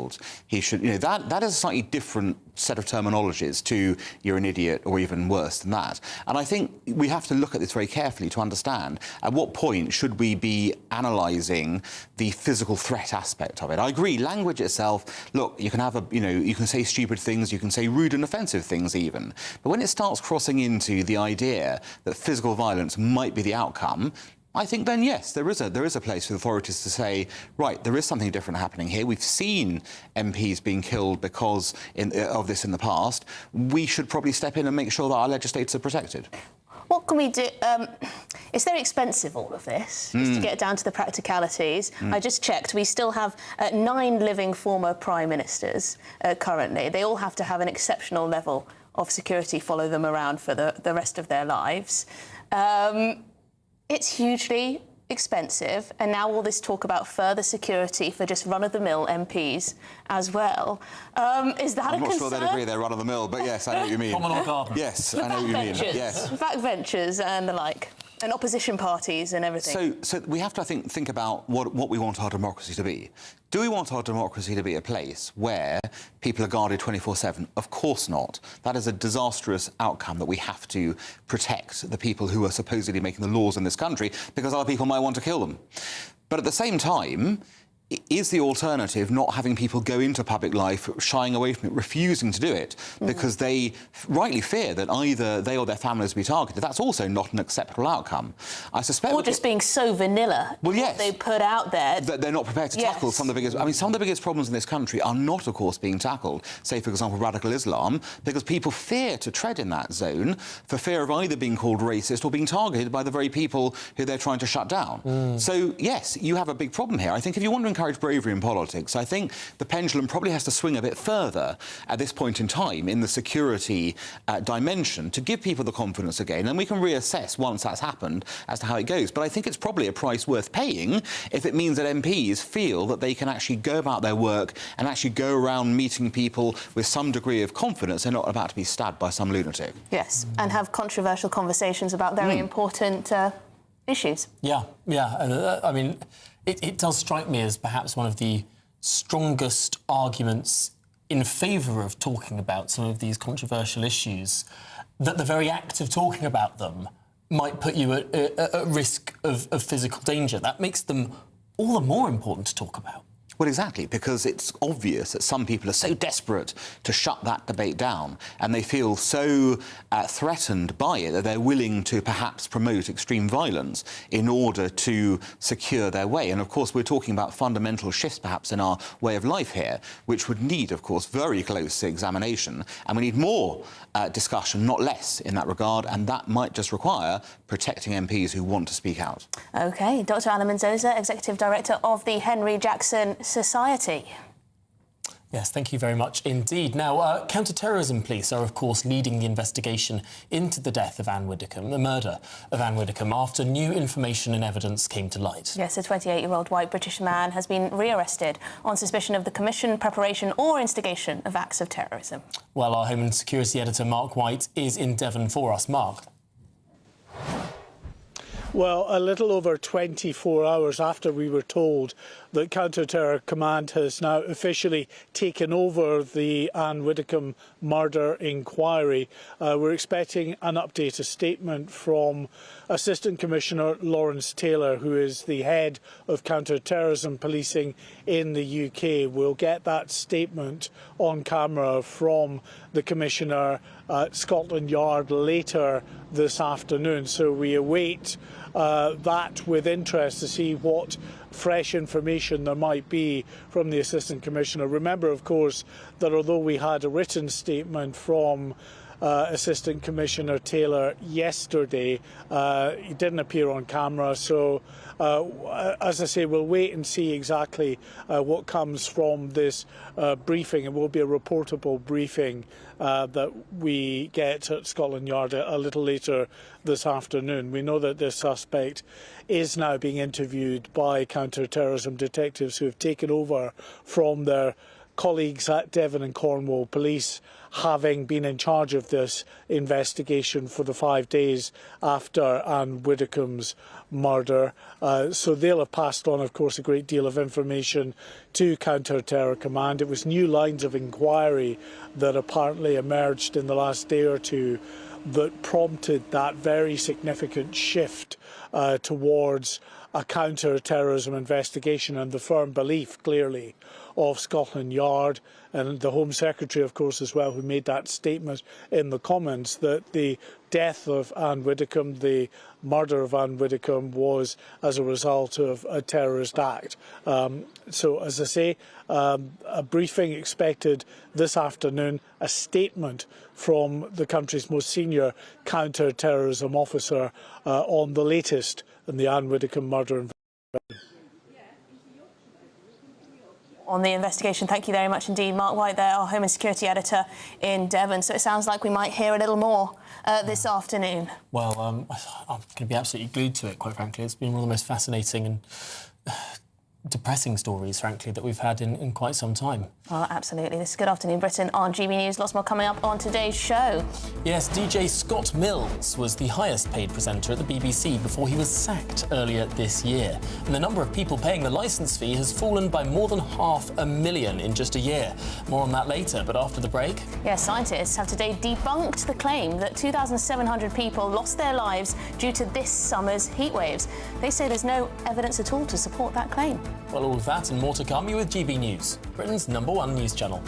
Speaker 8: he should, that is a slightly different set of terminologies to you're an idiot or even worse than that. And I think we have to look at this very carefully to understand at what point should we be analysing the physical threat aspect of it. I agree, language itself, look, you can have you can say stupid things, you can say rude and offensive things even. But when it starts crossing into the idea that physical violence might be the outcome, I think then, yes, there is a place for the authorities to say, right, there is something different happening here. We've seen MPs being killed because of this in the past. We should probably step in and make sure that our legislators are protected.
Speaker 21: What can we do? It's very expensive, all of this, just to get down to the practicalities. I just checked. We still have 9 living former prime ministers currently. They all have to have an exceptional level of security follow them around for the rest of their lives. It's hugely expensive, and now all this talk about further security for just run-of-the-mill MPs as well. Is that a concern?
Speaker 8: I'm not sure they'd agree they're run-of-the-mill, but yes, I know what you mean.
Speaker 27: Promenade Garden.
Speaker 8: Yes, I know what you mean. Yes.
Speaker 21: Backbenchers and the like. And opposition parties and everything.
Speaker 8: So we have to, I think about what we want our democracy to be. Do we want our democracy to be a place where people are guarded 24/7? Of course not. That is a disastrous outcome that we have to protect the people who are supposedly making the laws in this country, because other people might want to kill them. But at the same time, is the alternative not having people go into public life, shying away from it, refusing to do it, because they rightly fear that either they or their families will be targeted? That's also not an acceptable outcome. I suspect...
Speaker 21: Or just being so vanilla,
Speaker 8: well, yes,
Speaker 21: what they put out there.
Speaker 8: That they're not prepared to tackle some of the biggest... I mean, some of the biggest problems in this country are not, of course, being tackled, say, for example, radical Islam, because people fear to tread in that zone for fear of either being called racist or being targeted by the very people who they're trying to shut down. So, yes, you have a big problem here. I think if you want to encourage encourage bravery in politics. I think the pendulum probably has to swing a bit further at this point in time in the security dimension to give people the confidence again, and we can reassess once that's happened as to how it goes. But I think it's probably a price worth paying if it means that MPs feel that they can actually go about their work and actually go around meeting people with some degree of confidence they're not about to be stabbed by some lunatic.
Speaker 21: Yes, and have controversial conversations about very important issues.
Speaker 27: Yeah. I mean, it does strike me as perhaps one of the strongest arguments in favour of talking about some of these controversial issues, that the very act of talking about them might put you at risk of physical danger. That makes them all the more important to talk about.
Speaker 8: Well, exactly, because it's obvious that some people are so desperate to shut that debate down, and they feel so threatened by it that they're willing to perhaps promote extreme violence in order to secure their way. And, of course, we're talking about fundamental shifts, perhaps, in our way of life here, which would need, of course, very close examination. And we need more discussion, not less, in that regard, and that might just require protecting MPs who want to speak out.
Speaker 21: OK, Dr Alan Menzoza, Executive Director of the Henry Jackson Society.
Speaker 27: Yes, thank you very much indeed. Now, counter-terrorism police are, of course, leading the investigation into the death of Anne Widdecombe, the murder of Anne Widdecombe, after new information and evidence came to light.
Speaker 21: Yes, a 28-year-old white British man has been rearrested on suspicion of the commission, preparation or instigation of acts of terrorism.
Speaker 27: Well, our Home and Security Editor, Mark White, is in Devon for us. Mark.
Speaker 12: Well, a little over 24 hours after we were told that Counter-Terror Command has now officially taken over the Anne Widdecombe murder inquiry, we're expecting an update, a statement from Assistant Commissioner Lawrence Taylor, who is the head of counter-terrorism policing in the UK. We'll get that statement on camera from the Commissioner at Scotland Yard later this afternoon. So we await that with interest to see what fresh information there might be from the Assistant Commissioner. Remember, of course, that although we had a written statement from Assistant Commissioner Taylor yesterday, he didn't appear on camera, so as I say, we'll wait and see exactly what comes from this briefing. It will be a reportable briefing that we get at Scotland Yard a little later this afternoon. We know that this suspect is now being interviewed by counter-terrorism detectives who have taken over from their colleagues at Devon and Cornwall Police, having been in charge of this investigation for the 5 days after Anne Widdecombe's murder. So they'll have passed on, of course, a great deal of information to Counter-Terror Command. It was new lines of inquiry that apparently emerged in the last day or two that prompted that very significant shift towards a counter-terrorism investigation, and the firm belief, clearly, of Scotland Yard and the Home Secretary, of course, as well, who made that statement in the comments that the death of Anne Widdecombe, the murder of Anne Widdecombe, was as a result of a terrorist act. So, as I say, a briefing expected this afternoon, a statement from the country's most senior counter-terrorism officer on the latest in the Anne Widdecombe murder investigation.
Speaker 21: On the investigation, thank you very much indeed, Mark White there, our Home and Security Editor in Devon. So it sounds like we might hear a little more this afternoon.
Speaker 27: Well, I'm going to be absolutely glued to it, quite frankly. It's been one of the most fascinating and depressing stories, frankly, that we've had in quite some time.
Speaker 21: Well, absolutely. This is Good Afternoon Britain on GB News. Lots more coming up on today's show.
Speaker 27: Yes, DJ Scott Mills was the highest paid presenter at the BBC before he was sacked earlier this year. And the number of people paying the licence fee has fallen by more than 500,000 in just a year. More on that later, but after the break.
Speaker 21: Yes, scientists have today debunked the claim that 2,700 people lost their lives due to this summer's heatwaves. They say there's no evidence at all to support that claim.
Speaker 27: Well, all of that and more to come. You're with GB News, Britain's #1 news channel.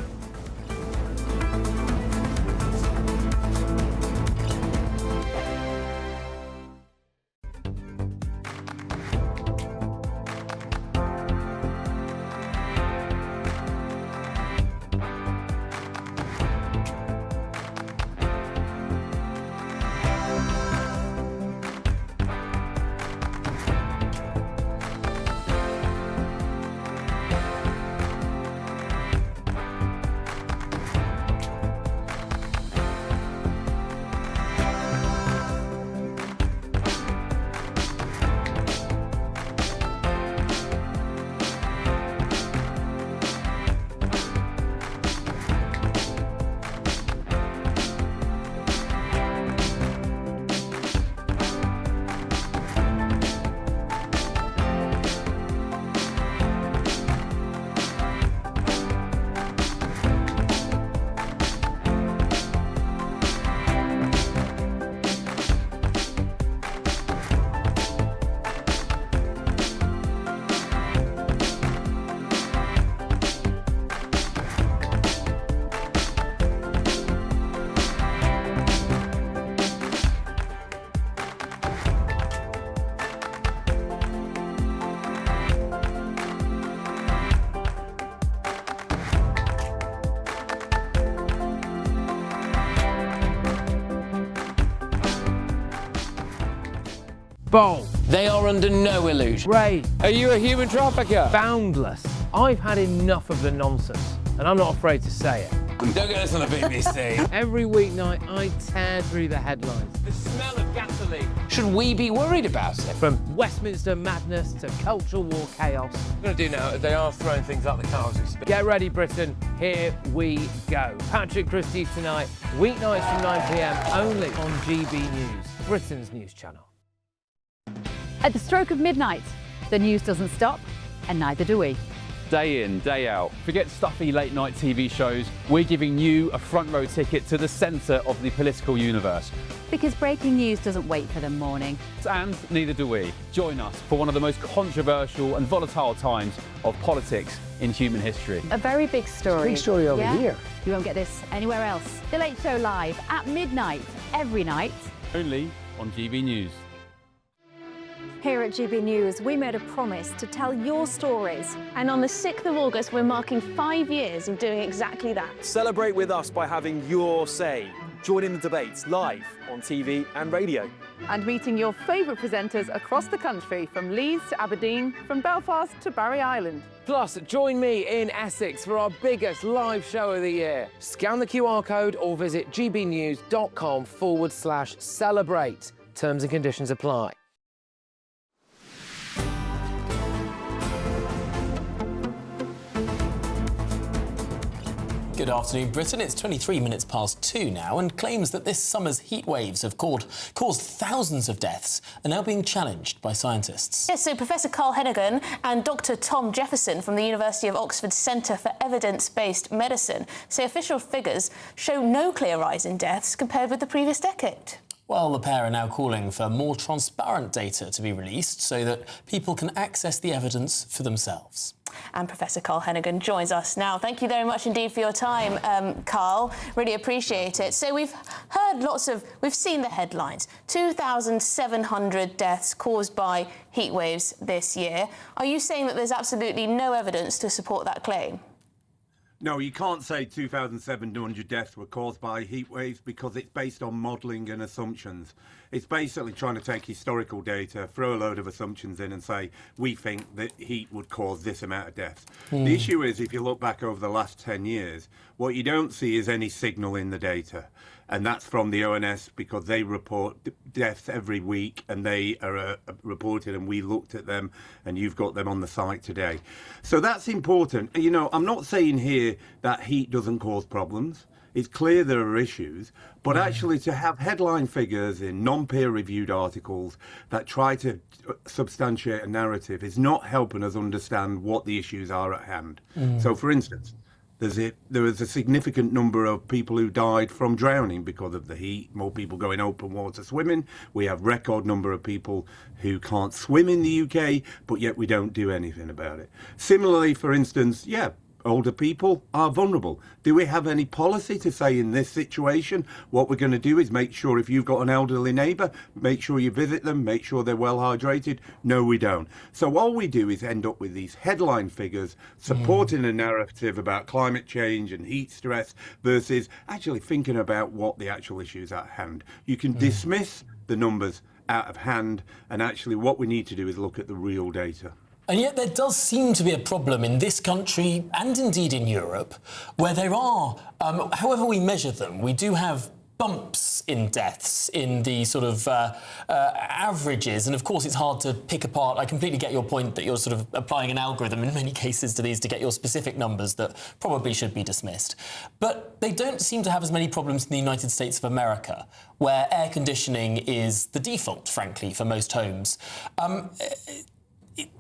Speaker 14: Bold. They are under no illusion. Ray. Are you a human trafficker? Boundless. I've had enough of the nonsense, and I'm not afraid to say it.
Speaker 13: Don't get us on the BBC.
Speaker 14: Every weeknight, I tear through the headlines. The smell of gasoline. Should we be worried about it? From Westminster madness to cultural war chaos. What I'm going to do now is they are throwing things out the car as we speak. Get ready, Britain. Here we go. Patrick Christie's tonight, weeknights from 9 p.m, only on GB News, Britain's news channel.
Speaker 15: At the stroke of midnight, the news doesn't stop, and neither do we.
Speaker 20: Day in, day out. Forget stuffy late night TV shows. We're giving you a front row ticket to the centre of the political universe.
Speaker 15: Because breaking news doesn't wait for the morning.
Speaker 20: And neither do we. Join us for one of the most controversial and volatile times of politics in human history.
Speaker 15: A very big story.
Speaker 14: Big story over here.
Speaker 15: You won't get this anywhere else. The Late Show live at midnight, every night.
Speaker 20: Only on GB News.
Speaker 22: Here at GB News, we made a promise to tell your stories.
Speaker 21: And on the 6th of August, we're marking 5 years of doing exactly that.
Speaker 6: Celebrate with us by having your say. Join in the debates live on TV and radio.
Speaker 15: And meeting your favourite presenters across the country, from Leeds to Aberdeen, from Belfast to Barry Island.
Speaker 14: Plus, join me in Essex for our biggest live show of the year. Scan the QR code or visit gbnews.com/celebrate. Terms and conditions apply.
Speaker 27: Good afternoon, Britain. It's 23 minutes past 2 now, and claims that this summer's heat waves have caused thousands of deaths are now being challenged by scientists.
Speaker 21: Yes, so Professor Carl Hennigan and Dr. Tom Jefferson from the University of Oxford Centre for Evidence-Based Medicine say official figures show no clear rise in deaths compared with the previous decade.
Speaker 27: Well, the pair are now calling for more transparent data to be released so that people can access the evidence for themselves.
Speaker 21: And Professor Carl Hennigan joins us now. Thank you very much indeed for your time, Carl. Really appreciate it. So we've seen the headlines. 2,700 deaths caused by heat waves this year. Are you saying that there's absolutely no evidence to support that claim?
Speaker 23: No, you can't say 2,700 deaths were caused by heat waves because it's based on modelling and assumptions. It's basically trying to take historical data, throw a load of assumptions in and say, we think that heat would cause this amount of deaths. The issue is, if you look back over the last 10 years, what you don't see is any signal in the data. And that's from the ONS because they report deaths every week and they are reported, and we looked at them and you've got them on the site today. So that's important. You know, I'm not saying here that heat doesn't cause problems. It's clear there are issues, but actually to have headline figures in non-peer-reviewed articles that try to substantiate a narrative is not helping us understand what the issues are at hand. So, for instance, there was a significant number of people who died from drowning because of the heat, more people going open water swimming. We have record number of people who can't swim in the UK, but yet we don't do anything about it. Similarly, for instance, older people are vulnerable. Do we have any policy to say in this situation what we're going to do is make sure if you've got an elderly neighbour, make sure you visit them, make sure they're well hydrated? No, we don't. So all we do is end up with these headline figures supporting a narrative about climate change and heat stress versus actually thinking about what the actual issues at hand. You can dismiss the numbers out of hand, and actually what we need to do is look at the real data.
Speaker 27: And yet there does seem to be a problem in this country and indeed in Europe where there are, however we measure them, we do have bumps in deaths in the sort of averages. And of course, it's hard to pick apart. I completely get your point that you're sort of applying an algorithm in many cases to these to get your specific numbers that probably should be dismissed. But they don't seem to have as many problems in the United States of America, where air conditioning is the default, frankly, for most homes.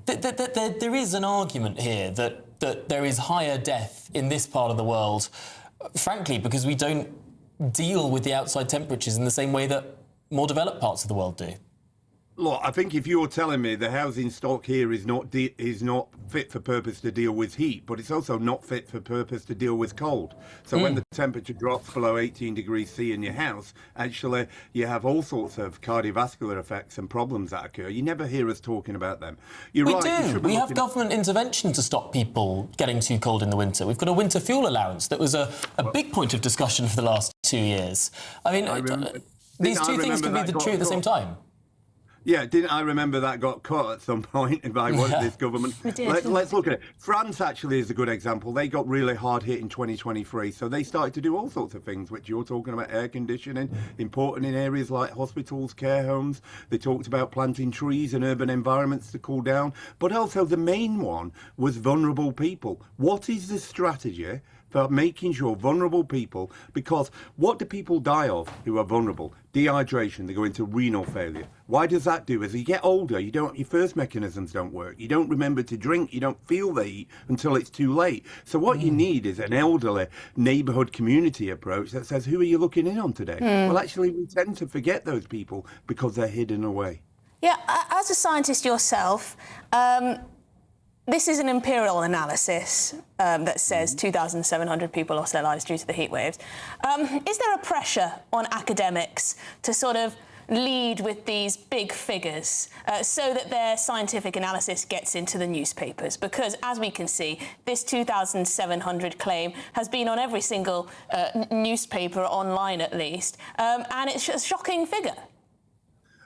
Speaker 27: There is an argument here that there is higher death in this part of the world, frankly, because we don't deal with the outside temperatures in the same way that more developed parts of the world do.
Speaker 23: Look, I think if you're telling me the housing stock here is not fit for purpose to deal with heat, but it's also not fit for purpose to deal with cold. So when the temperature drops below 18 degrees C in your house, actually you have all sorts of cardiovascular effects and problems that occur. You never hear us talking about them. You're
Speaker 27: we
Speaker 23: right.
Speaker 27: do. We have government intervention to stop people getting too cold in the winter. We've got a winter fuel allowance that was a big point of discussion for the last 2 years. I mean, these two things can be true at the same time.
Speaker 23: Yeah, didn't I remember that got cut at some point by this government?
Speaker 21: We did.
Speaker 23: Let's look at it. France actually is a good example. They got really hard hit in 2023, so they started to do all sorts of things, which you're talking about, air conditioning, important in areas like hospitals, care homes. They talked about planting trees in urban environments to cool down, but also the main one was vulnerable people. What is the strategy for making sure vulnerable people, because what do people die of who are vulnerable? Dehydration, they go into renal failure. Why does that do? As you get older, your first mechanisms don't work. You don't remember to drink, you don't feel the heat until it's too late. So what you need is an elderly neighbourhood community approach that says, who are you looking in on today? Well, actually, we tend to forget those people because they're hidden away.
Speaker 21: Yeah, as a scientist yourself, this is an imperial analysis that says 2,700 people lost their lives due to the heat waves. Is there a pressure on academics to sort of lead with these big figures so that their scientific analysis gets into the newspapers? Because, as we can see, this 2,700 claim has been on every single newspaper, online at least, and it's a shocking figure.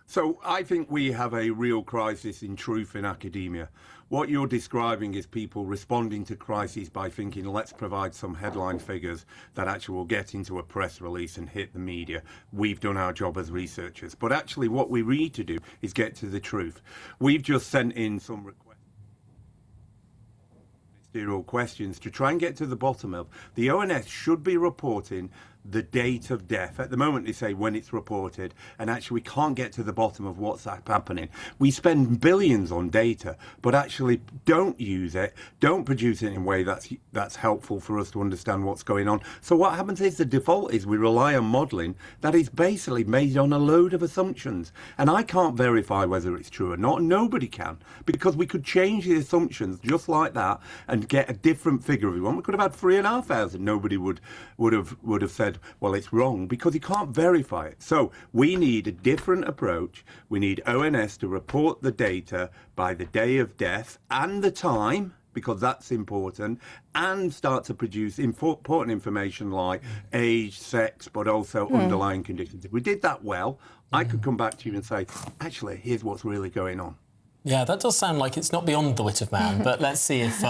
Speaker 23: So I think we have a real crisis in truth in academia. What you're describing is people responding to crises by thinking, let's provide some headline figures that actually will get into a press release and hit the media. We've done our job as researchers. But actually what we need to do is get to the truth. We've just sent in some ministerial questions to try and get to the bottom of. The ONS should be reporting the date of death. At the moment they say when it's reported, and actually we can't get to the bottom of what's happening. We spend billions on data, but actually don't use it, don't produce it in a way that's helpful for us to understand what's going on. So what happens is the default is we rely on modelling that is basically made on a load of assumptions, and I can't verify whether it's true or not. Nobody can, because we could change the assumptions just like that and get a different figure if we want. We could have had 3,500. Nobody would have said, well, it's wrong, because you can't verify it. So we need a different approach. We need ONS to report the data by the day of death and the time, because that's important, and start to produce important information like age, sex, but also underlying conditions. If we did that well, I could come back to you and say, actually, here's what's really going on.
Speaker 27: Yeah, that does sound like it's not beyond the wit of man, but let's see if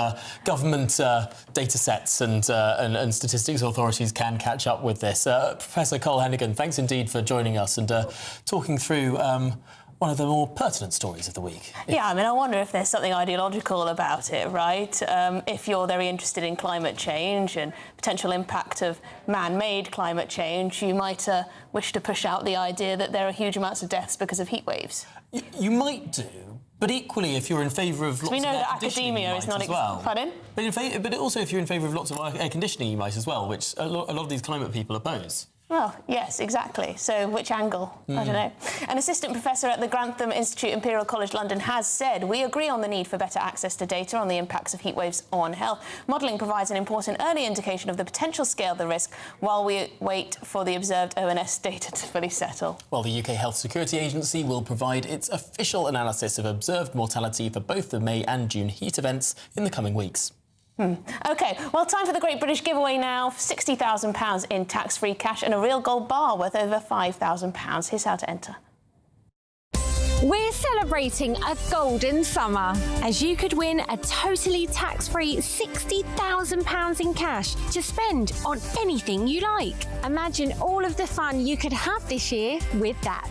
Speaker 27: government data sets and statistics authorities can catch up with this. Professor Cole Hennigan, thanks indeed for joining us and talking through one of the more pertinent stories of the week.
Speaker 21: Yeah, I mean, I wonder if there's something ideological about it, right? If you're very interested in climate change and potential impact of man-made climate change, you might wish to push out the idea that there are huge amounts of deaths because of heat waves.
Speaker 27: You might do. But equally, if you're in favour of lots
Speaker 21: we know
Speaker 27: of air
Speaker 21: that
Speaker 27: conditioning,
Speaker 21: academia
Speaker 27: you might
Speaker 21: is not
Speaker 27: as well.
Speaker 21: Pardon?
Speaker 27: But also, if you're in favour of lots of air conditioning, you might as well, which a lot of these climate people oppose.
Speaker 21: Well, yes, exactly. So which angle? I don't know. An assistant professor at the Grantham Institute, Imperial College London, has said, we agree on the need for better access to data on the impacts of heat waves on health. Modelling provides an important early indication of the potential scale of the risk while we wait for the observed ONS data to fully settle.
Speaker 27: Well, the UK Health Security Agency will provide its official analysis of observed mortality for both the May and June heat events in the coming weeks.
Speaker 21: OK, well, time for the Great British Giveaway now. £60,000 in tax-free cash and a real gold bar worth over £5,000. Here's how to enter.
Speaker 1: We're celebrating a golden summer, as you could win a totally tax-free £60,000 in cash to spend on anything you like. Imagine all of the fun you could have this year with that.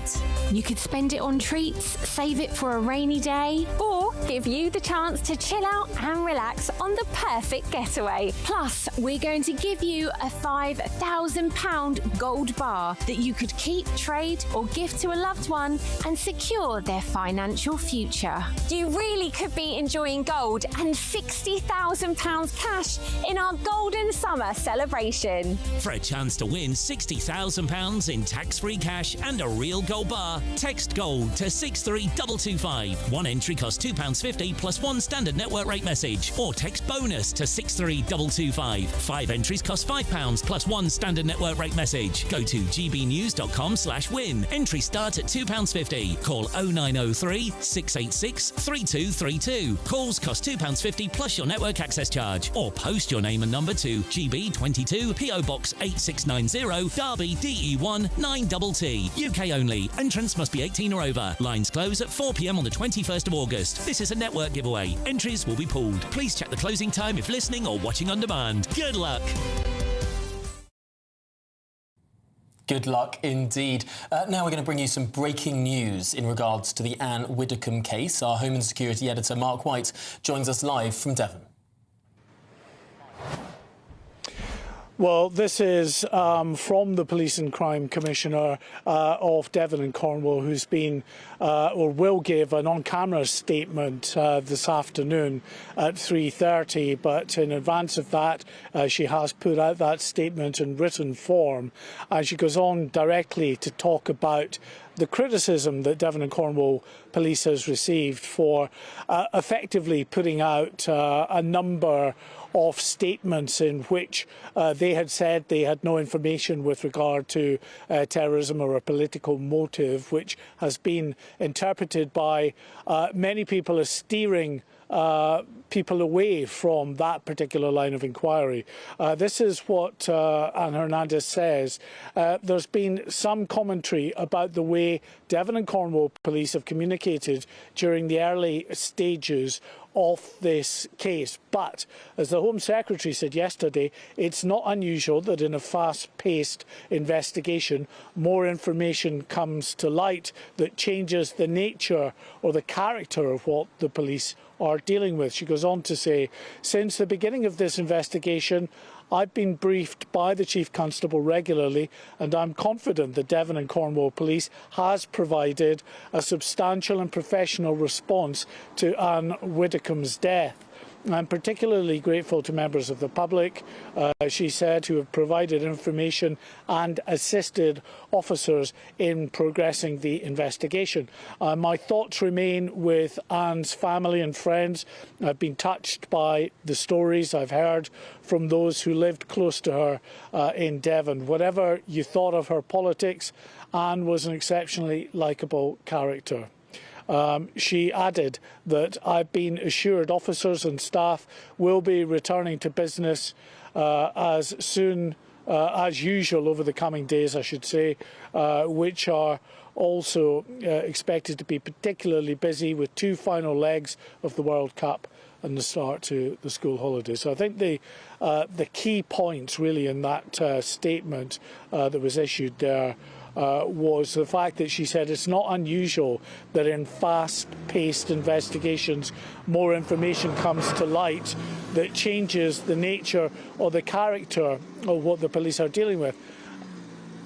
Speaker 1: You could spend it on treats, save it for a rainy day, or give you the chance to chill out and relax on the perfect getaway. Plus, we're going to give you a £5,000 gold bar that you could keep, trade, or gift to a loved one and secure their financial future. You really could be enjoying gold and £60,000 cash in our golden summer celebration.
Speaker 4: For a chance to win £60,000 in tax-free cash and a real gold bar, text GOLD to 63225. One entry costs £2 £2.50 plus one standard network rate message. Or text BONUS to 63225. 5 entries cost £5 plus one standard network rate message. Go to gbnews.com/win. Entries start at £2.50. Call 0903 686 3232. Calls cost £2.50 plus your network access charge. Or post your name and number to GB22 PO Box 8690 Derby DE1 9TT. UK only. Entrance must be 18 or over. Lines close at 4 p.m. on the 21st of August. This is a network giveaway. Entries will be pooled. Please check the closing time if listening or watching on demand. Good luck.
Speaker 27: Good luck indeed. Now we're going to bring you some breaking news in regards to the Anne Widdecombe case. Our Home and Security editor, Mark White, joins us live from Devon.
Speaker 12: Well, this is from the Police and Crime Commissioner of Devon and Cornwall, who's been or will give an on-camera statement this afternoon at 3:30. But in advance of that, she has put out that statement in written form, and she goes on directly to talk about the criticism that Devon and Cornwall Police has received for effectively putting out a number of statements in which they had said they had no information with regard to terrorism or a political motive, which has been interpreted by many people as steering people away from that particular line of inquiry. This is what Anne Hernandez says. There's been some commentary about the way Devon and Cornwall Police have communicated during the early stages of this case. But, as the Home Secretary said yesterday, it's not unusual that in a fast-paced investigation, more information comes to light that changes the nature or the character of what the police are dealing with. She goes on to say, since the beginning of this investigation, I've been briefed by the Chief Constable regularly, and I'm confident that Devon and Cornwall Police has provided a substantial and professional response to Anne Widdecombe's death. I'm particularly grateful to members of the public, she said, who have provided information and assisted officers in progressing the investigation. My thoughts remain with Anne's family and friends. I've been touched by the stories I've heard from those who lived close to her in Devon. Whatever you thought of her politics, Anne was an exceptionally likeable character. She added that I've been assured officers and staff will be returning to business as soon as usual over the coming days, I should say, which are also expected to be particularly busy with 2 final legs of the World Cup and the start to the school holidays. So I think the key points really in that statement that was issued there was the fact that she said it's not unusual that in fast-paced investigations more information comes to light that changes the nature or the character of what the police are dealing with.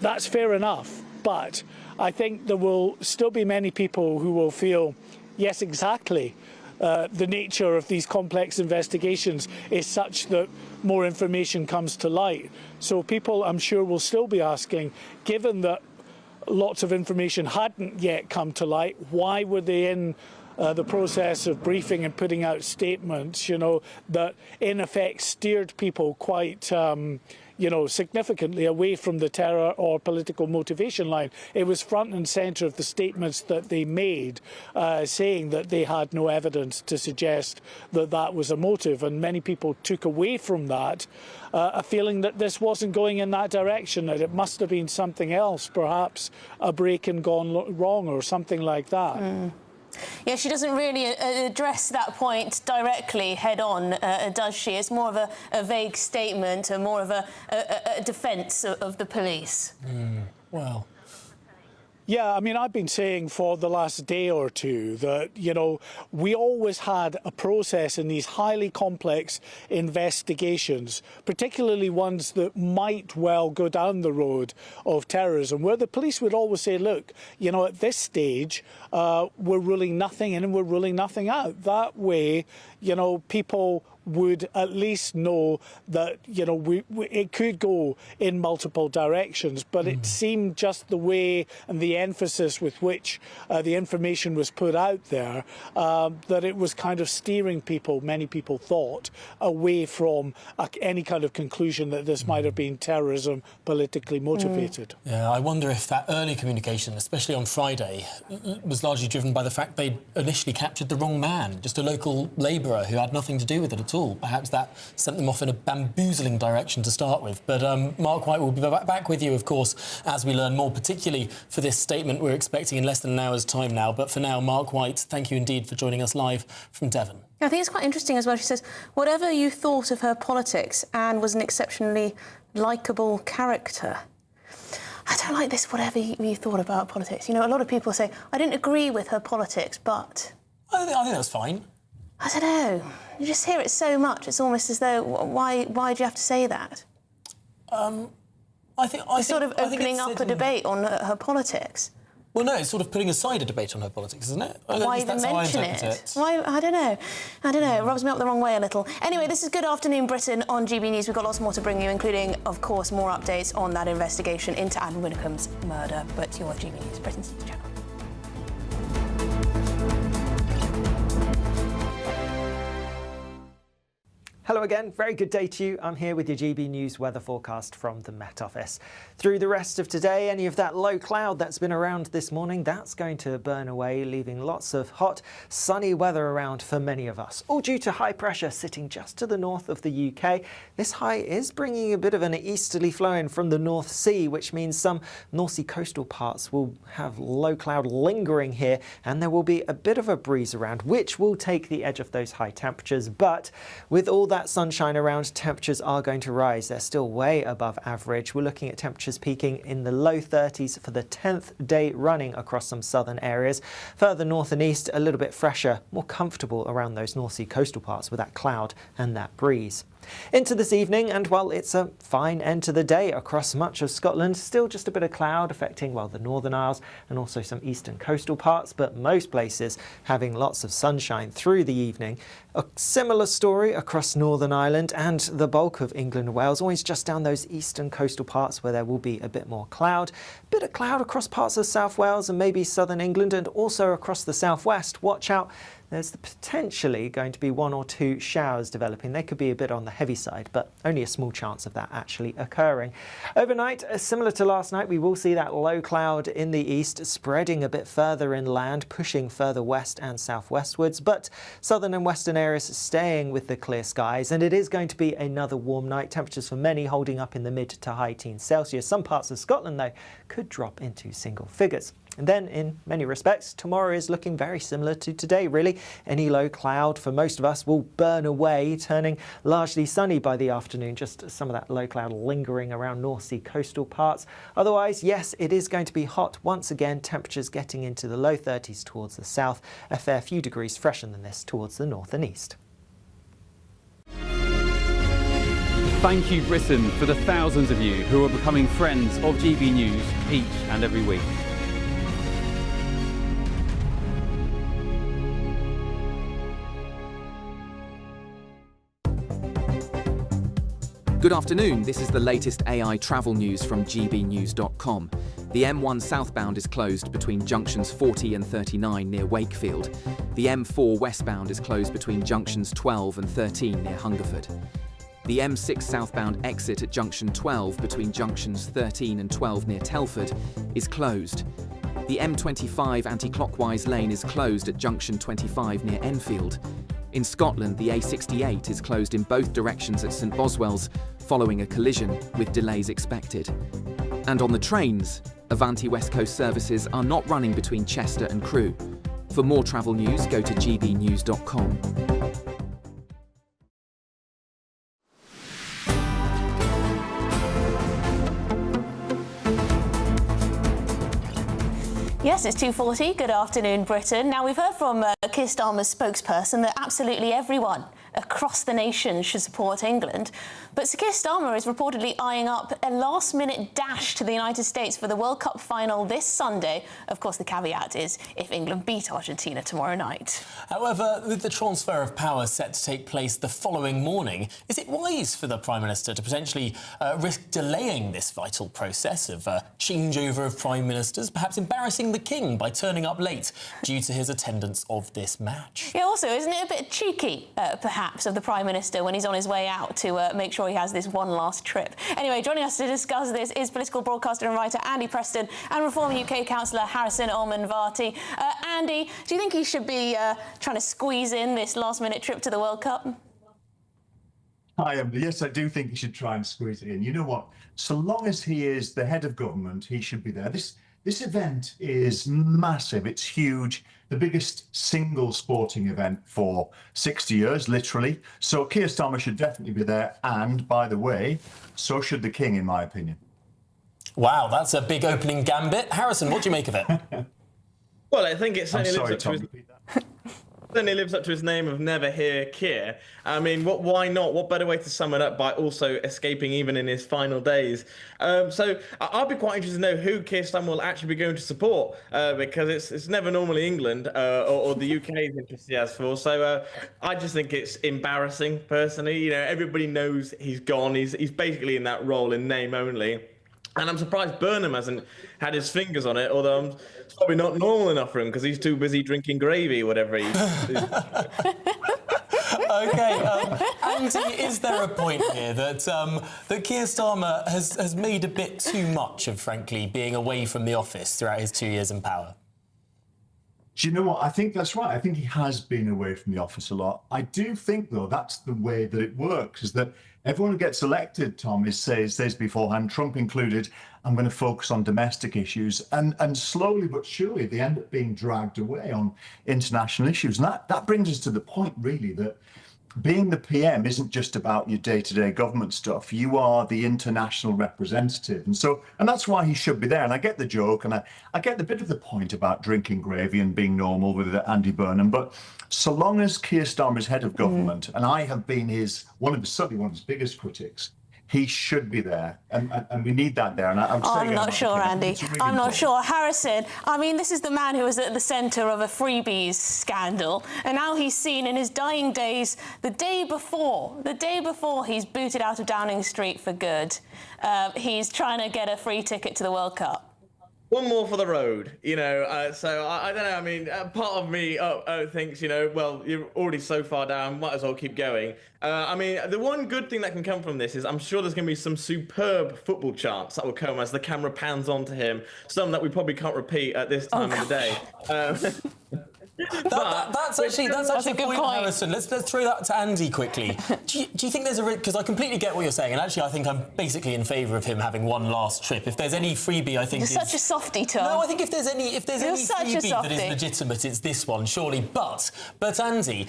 Speaker 12: That's fair enough, but I think there will still be many people who will feel, yes, exactly, the nature of these complex investigations is such that more information comes to light. So people, I'm sure, will still be asking, given that lots of information hadn't yet come to light, why were they in the process of briefing and putting out statements, that in effect steered people quite, significantly away from the terror or political motivation line. It was front and centre of the statements that they made, saying that they had no evidence to suggest that that was a motive. And many people took away from that a feeling that this wasn't going in that direction, that it must have been something else, perhaps a break-in gone wrong or something like that.
Speaker 21: Mm. Yeah, she doesn't really address that point directly head-on, does she? It's more of a vague statement and more of a defence of the police.
Speaker 12: Well, yeah, I mean, I've been saying for the last day or two that, we always had a process in these highly complex investigations, particularly ones that might well go down the road of terrorism, where the police would always say, look, at this stage, we're ruling nothing in and we're ruling nothing out. That way, people would at least know that, you know, it could go in multiple directions, but it seemed just the way and the emphasis with which the information was put out there, that it was kind of steering people, many people thought, away from any kind of conclusion that this might have been terrorism politically motivated.
Speaker 27: Yeah, I wonder if that early communication, especially on Friday, was largely driven by the fact they initially captured the wrong man, just a local labourer who had nothing to do with it at all. Perhaps that sent them off in a bamboozling direction to start with. But Mark White will be back with you, of course, as we learn more, particularly for this statement we're expecting in less than an hour's time now. But for now, Mark White, thank you indeed for joining us live from Devon.
Speaker 21: I think it's quite interesting as well. She says, whatever you thought of her politics, Anne was an exceptionally likeable character. I don't like this, whatever you thought about politics. You know, a lot of people say, I didn't agree with her politics, but...
Speaker 27: I think that's fine.
Speaker 21: I don't know. You just hear it so much. It's almost as though, why do you have to say that?
Speaker 27: I think
Speaker 21: sort of opening up a debate on her politics.
Speaker 27: Well, no, it's sort of putting aside a debate on her politics, isn't it?
Speaker 21: Why even mention it? Why? I don't know. It rubs me up the wrong way a little. Anyway, this is Good Afternoon Britain on GB News. We've got lots more to bring you, including, of course, more updates on that investigation into Anne Widdecombe's murder. But you're GB News, Britain's news channel.
Speaker 9: Hello again, very good day to you. I'm here with your GB News weather forecast from the Met Office. Through the rest of today, any of that low cloud that's been around this morning, that's going to burn away, leaving lots of hot, sunny weather around for many of us, all due to high pressure sitting just to the north of the UK. This high is bringing a bit of an easterly flow in from the North Sea, which means some North Sea coastal parts will have low cloud lingering here, and there will be a bit of a breeze around, which will take the edge of those high temperatures. But with all that sunshine around, temperatures are going to rise. They're still way above average. We're looking at temperatures peaking in the low 30s for the 10th day running across some southern areas. Further north and east, a little bit fresher, more comfortable around those North Sea coastal parts with that cloud and that breeze. Into this evening, and while it's a fine end to the day across much of Scotland, still just a bit of cloud affecting, well, the Northern Isles and also some eastern coastal parts, but most places having lots of sunshine through the evening. A similar story across Northern Ireland and the bulk of England and Wales, always just down those eastern coastal parts where there will be a bit more cloud. A bit of cloud across parts of South Wales and maybe southern England, and also across the southwest. Watch out. There's potentially going to be 1 or 2 showers developing. They could be a bit on the heavy side, but only a small chance of that actually occurring. Overnight, similar to last night, we will see that low cloud in the east spreading a bit further inland, pushing further west and southwestwards, but southern and western areas staying with the clear skies. And it is going to be another warm night. Temperatures for many holding up in the mid to high teens Celsius. Some parts of Scotland, though, could drop into single figures. And then, in many respects, tomorrow is looking very similar to today, really. Any low cloud for most of us will burn away, turning largely sunny by the afternoon. Just some of that low cloud lingering around North Sea coastal parts. Otherwise, yes, it is going to be hot once again. Temperatures getting into the low 30s towards the south, a fair few degrees fresher than this towards the north and east.
Speaker 20: Thank you, Britain, for the thousands of you who are becoming friends of GB News each and every week.
Speaker 10: Good afternoon, this is the latest AI travel news from GBNews.com. The M1 southbound is closed between junctions 40 and 39 near Wakefield. The M4 westbound is closed between junctions 12 and 13 near Hungerford. The M6 southbound exit at junction 12 between junctions 13 and 12 near Telford is closed. The M25 anti-clockwise lane is closed at junction 25 near Enfield. In Scotland, the A68 is closed in both directions at St Boswells, following a collision with delays expected. And on the trains, Avanti West Coast services are not running between Chester and Crewe. For more travel news, go to gbnews.com.
Speaker 21: Yes, it's 2:40. Good afternoon, Britain. Now, we've heard from Keir Starmer's spokesperson that absolutely everyone across the nation should support England. But Sir Keir Starmer is reportedly eyeing up a last-minute dash to the United States for the World Cup final this Sunday. Of course, the caveat is if England beat Argentina tomorrow night.
Speaker 27: However, with the transfer of power set to take place the following morning, is it wise for the Prime Minister to potentially risk delaying this vital process of changeover of Prime Ministers, perhaps embarrassing the King by turning up late due to his attendance of this match?
Speaker 21: Yeah, also, isn't it a bit cheeky, perhaps, of the Prime Minister when he's on his way out to make sure he has this one last trip? Anyway, joining us to discuss this is political broadcaster and writer Andy Preston and Reform UK councillor Harrison Ullman-Varty. Andy, do you think he should be trying to squeeze in this last-minute trip to the World Cup?
Speaker 2: Hi, yes, I do think he should try and squeeze it in. You know what? So long as he is the head of government, he should be there. This event is massive. It's huge. The biggest single sporting event for 60 years, literally. So Keir Starmer should definitely be there. And, by the way, so should the King, in my opinion.
Speaker 27: Wow, that's a big opening gambit. Harrison, what do you make of it?
Speaker 11: Well, I think it certainly
Speaker 2: certainly
Speaker 11: lives up to his name of Never Hear Keir. I mean, why not? What better way to sum it up by also escaping even in his final days? So I'll be quite interested to know who Keir Starmer will actually be going to support, because it's never normally England or the UK's interest he has for. So I just think it's embarrassing, personally. You know, everybody knows he's gone. He's basically in that role in name only. And I'm surprised Burnham hasn't had his fingers on it, although it's probably not normal enough for him because he's too busy drinking gravy, whatever he
Speaker 27: OK, Andy, is there a point here that Keir Starmer has made a bit too much of, frankly, being away from the office throughout his 2 years in power?
Speaker 2: Do you know what? I think that's right. I think he has been away from the office a lot. I do think, though, that's the way that it works, is that everyone who gets elected, Tom, says beforehand, Trump included, I'm going to focus on domestic issues. And slowly but surely, they end up being dragged away on international issues. And that brings us to the point, really, that being the PM isn't just about your day-to-day government stuff. You are the international representative. And that's why he should be there. And I get the joke, and I get the bit of the point about drinking gravy and being normal with Andy Burnham. But so long as Keir Starmer is head of government, and I have been certainly one of his biggest critics, he should be there, and we need that there. And I'm
Speaker 21: not sure, Andy. I'm not sure. Harrison, I mean, this is the man who was at the centre of a freebies scandal, and now he's seen in his dying days, the day before he's booted out of Downing Street for good, he's trying to get a free ticket to the World Cup.
Speaker 11: One more for the road, you know. So I don't know. I mean, part of me thinks, you know, well, you're already so far down, might as well keep going. I mean, the one good thing that can come from this is I'm sure there's going to be some superb football chants that will come as the camera pans onto him. Some that we probably can't repeat at this time of the day.
Speaker 27: That's actually a good point, Harrison. Let's throw that to Andy quickly. Do you think there's a risk? Because I completely get what you're saying, and actually I think I'm basically in favour of him having one last trip. If there's any freebie, I think
Speaker 21: you're such a softie, Tom.
Speaker 27: No, I think if there's any freebie that is legitimate, it's this one, surely. But Andy.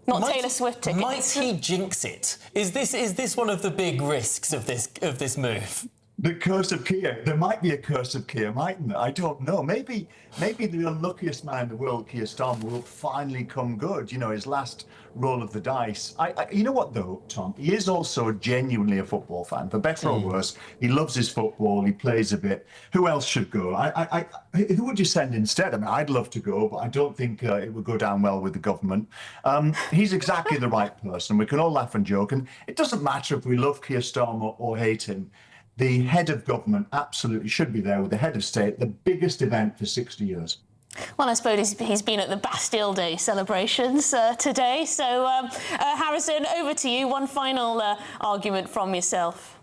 Speaker 21: Taylor Swift tickets.
Speaker 27: Might he jinx it? Is this one of the big risks of this move?
Speaker 2: The curse of Keir. There might be a curse of Keir, mightn't there? I don't know. Maybe the unluckiest man in the world, Keir Starmer, will finally come good. You know, his last roll of the dice. You know what, though, Tom? He is also genuinely a football fan, for better or worse. He loves his football. He plays a bit. Who else should go? Who would you send instead? I mean, I'd love to go, but I don't think it would go down well with the government. He's exactly the right person. We can all laugh and joke, and it doesn't matter if we love Keir Starmer or hate him. The head of government absolutely should be there with the head of state, the biggest event for 60 years.
Speaker 21: Well, I suppose he's been at the Bastille Day celebrations today. So, Harrison, over to you. One final argument from yourself.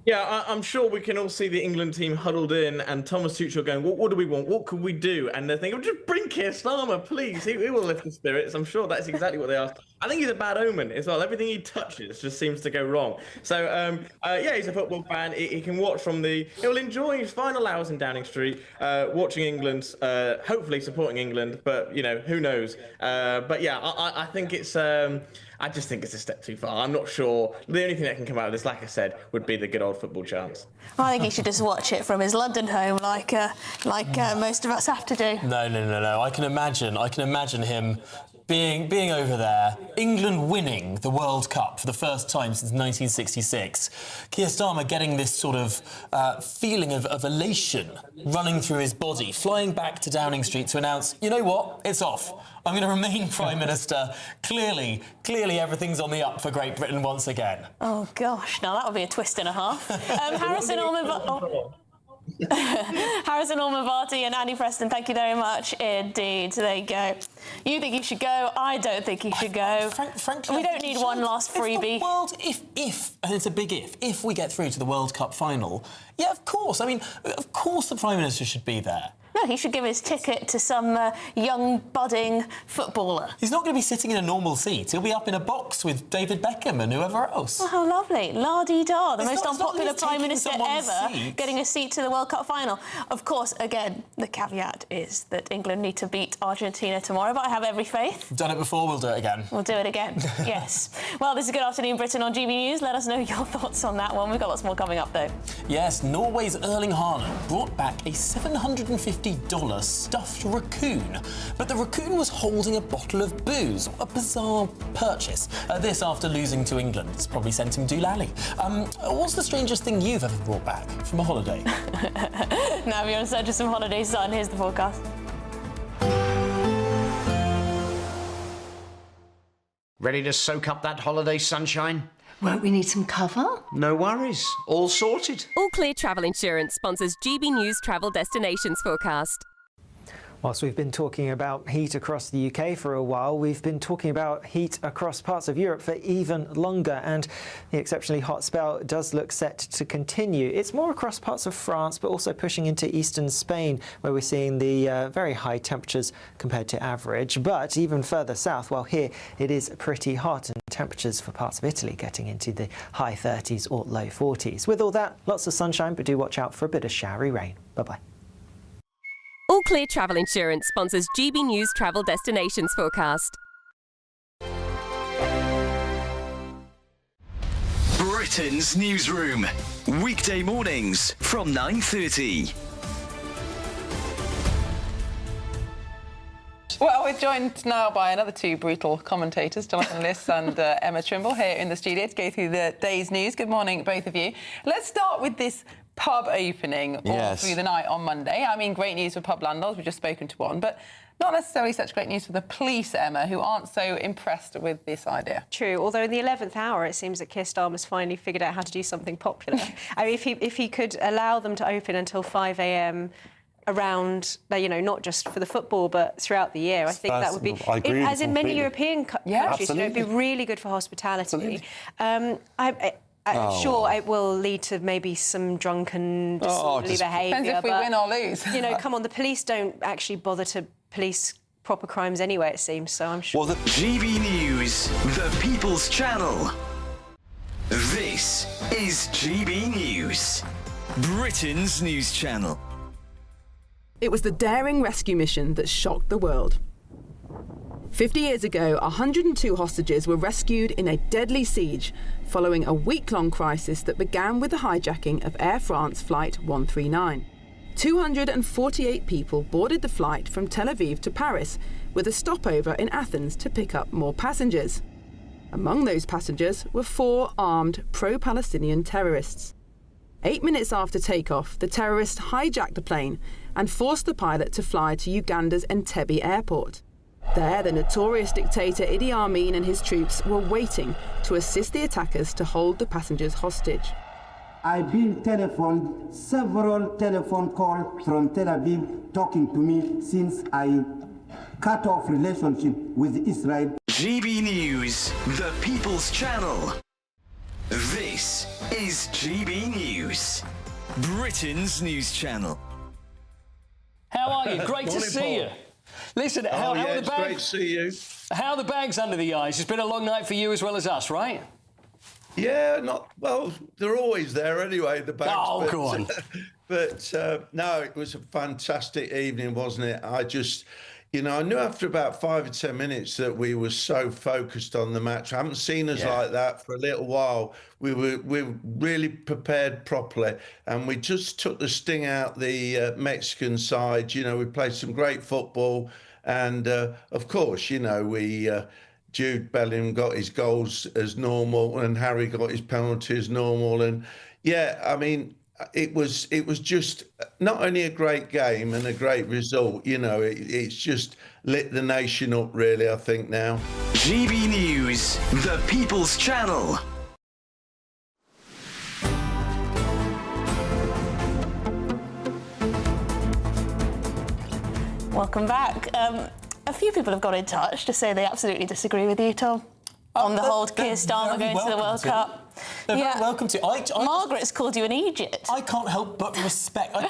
Speaker 11: Yeah, I'm sure we can all see the England team huddled in and Thomas Tuchel going, what do we want? What could we do? And they're thinking, just bring Keir Starmer, please. He will lift the spirits. I'm sure that's exactly what they asked. I think he's a bad omen as well. Everything he touches just seems to go wrong. So, yeah, he's a football fan. He can watch he'll enjoy his final hours in Downing Street, watching England, hopefully supporting England. But, you know, who knows? But, yeah, I think it's... I just think it's a step too far. I'm not sure. The only thing that can come out of this, like I said, would be the good old football chants.
Speaker 21: I think he should just watch it from his London home, like most of us have to do.
Speaker 27: No. I can imagine him being over there, England winning the World Cup for the first time since 1966. Keir Starmer getting this sort of feeling of elation running through his body, flying back to Downing Street to announce, you know what, it's off. I'm going to remain Prime Minister. Clearly everything's on the up for Great Britain once again.
Speaker 21: Oh, gosh. Now, that would be a twist and a half. Harrison Ormavati and Andy Preston, thank you very much indeed. There you go. You think he should go? I don't think he should go.
Speaker 27: Frankly, we
Speaker 21: don't need one last freebie.
Speaker 27: If the world, if, and it's a big if we get through to the World Cup final, yeah, of course. I mean, of course the Prime Minister should be there.
Speaker 21: No, he should give his ticket to some young, budding footballer.
Speaker 27: He's not going to be sitting in a normal seat. He'll be up in a box with David Beckham and whoever else.
Speaker 21: Oh, how lovely. La-dee-da, the most unpopular Prime Minister ever
Speaker 27: seat.
Speaker 21: getting a seat to the World Cup final. Of course, again, the caveat is that England need to beat Argentina tomorrow, but I have every faith.
Speaker 27: We've done it before, we'll do it again.
Speaker 21: We'll do it again, yes. Well, this is Good Afternoon Britain on GB News. Let us know your thoughts on that one. We've got lots more coming up, though.
Speaker 27: Yes, Norway's Erling Haaland brought back a $750 stuffed raccoon, but the raccoon was holding a bottle of booze. A bizarre purchase. This after losing to England. It's probably sent him doolally. What's the strangest thing you've ever brought back from a holiday?
Speaker 21: Now, if you're in search of some holiday sun, here's the forecast.
Speaker 16: Ready to soak up that holiday sunshine?
Speaker 17: Won't we need some cover?
Speaker 16: No worries. All sorted.
Speaker 18: All Clear Travel Insurance sponsors GB News Travel Destinations Forecast.
Speaker 9: Whilst we've been talking about heat across the UK for a while, we've been talking about heat across parts of Europe for even longer, and the exceptionally hot spell does look set to continue. It's more across parts of France, but also pushing into eastern Spain, where we're seeing the very high temperatures compared to average. But even further south, well, here it is pretty hot, and temperatures for parts of Italy getting into the high 30s or low 40s. With all that, lots of sunshine, but do watch out for a bit of showery rain. Bye-bye.
Speaker 18: All Clear Travel Insurance sponsors GB News Travel Destinations Forecast.
Speaker 19: Britain's newsroom. Weekday mornings from 9:30.
Speaker 15: Well, we're joined now by another two brutal commentators, Jonathan Liss and Emma Trimble, here in the studio to go through the day's news. Good morning, both of you. Let's start with this pub opening all through the night on Monday. I mean, great news for pub landlords. We've just spoken to one, but not necessarily such great news for the police, Emma, who aren't so impressed with this idea.
Speaker 24: True, although in the 11th hour it seems that Keir Starmer's finally figured out how to do something popular. I mean, if he could allow them to open until 5 a.m. around, you know, not just for the football but throughout the year, I think that would be, as in many European countries, you know, it'd be really good for hospitality. Sure, it will lead to maybe some drunken, disorderly behaviour.
Speaker 15: Depends if we win or lose.
Speaker 24: You know, come on, the police don't actually bother to police proper crimes anyway, it seems, so I'm sure.
Speaker 19: Well, the GB News, the People's Channel. This is GB News, Britain's news channel.
Speaker 15: It was the daring rescue mission that shocked the world. 50 years ago, 102 hostages were rescued in a deadly siege following a week-long crisis that began with the hijacking of Air France Flight 139. 248 people boarded the flight from Tel Aviv to Paris, with a stopover in Athens to pick up more passengers. Among those passengers were 4 armed pro-Palestinian terrorists. 8 minutes after takeoff, the terrorists hijacked the plane and forced the pilot to fly to Uganda's Entebbe airport. There, the notorious dictator Idi Amin and his troops were waiting to assist the attackers to hold the passengers hostage.
Speaker 25: I've been telephoned several telephone calls from Tel Aviv talking to me since I cut off relationship with Israel.
Speaker 19: GB News, the People's Channel. This is GB News, Britain's news channel.
Speaker 26: How are you? Great to see you. Listen, how are the bags?
Speaker 28: Great to see you.
Speaker 26: How are the bags under the eyes? It's been a long night for you as well as us, right?
Speaker 28: Yeah, well, they're always there anyway, the bags.
Speaker 26: Oh, go on.
Speaker 28: But no, it was a fantastic evening, wasn't it? I just, you know, I knew after about 5 or 10 minutes that we were so focused on the match. I haven't seen us like that for a little while. We were really prepared properly, and we just took the sting out the Mexican side. You know, we played some great football, And of course, you know, Jude Bellingham got his goals as normal, and Harry got his penalty as normal. And yeah, I mean, it was just not only a great game and a great result, you know, it's just lit the nation up, really, I think now.
Speaker 19: GB News, the People's Channel.
Speaker 21: Welcome back. A few people have got in touch to say they absolutely disagree with you, Tom, on the whole Keir Starmer going to the World Cup.
Speaker 27: They're very welcome to.
Speaker 21: Margaret's called you an Egypt.
Speaker 27: I can't help but respect. I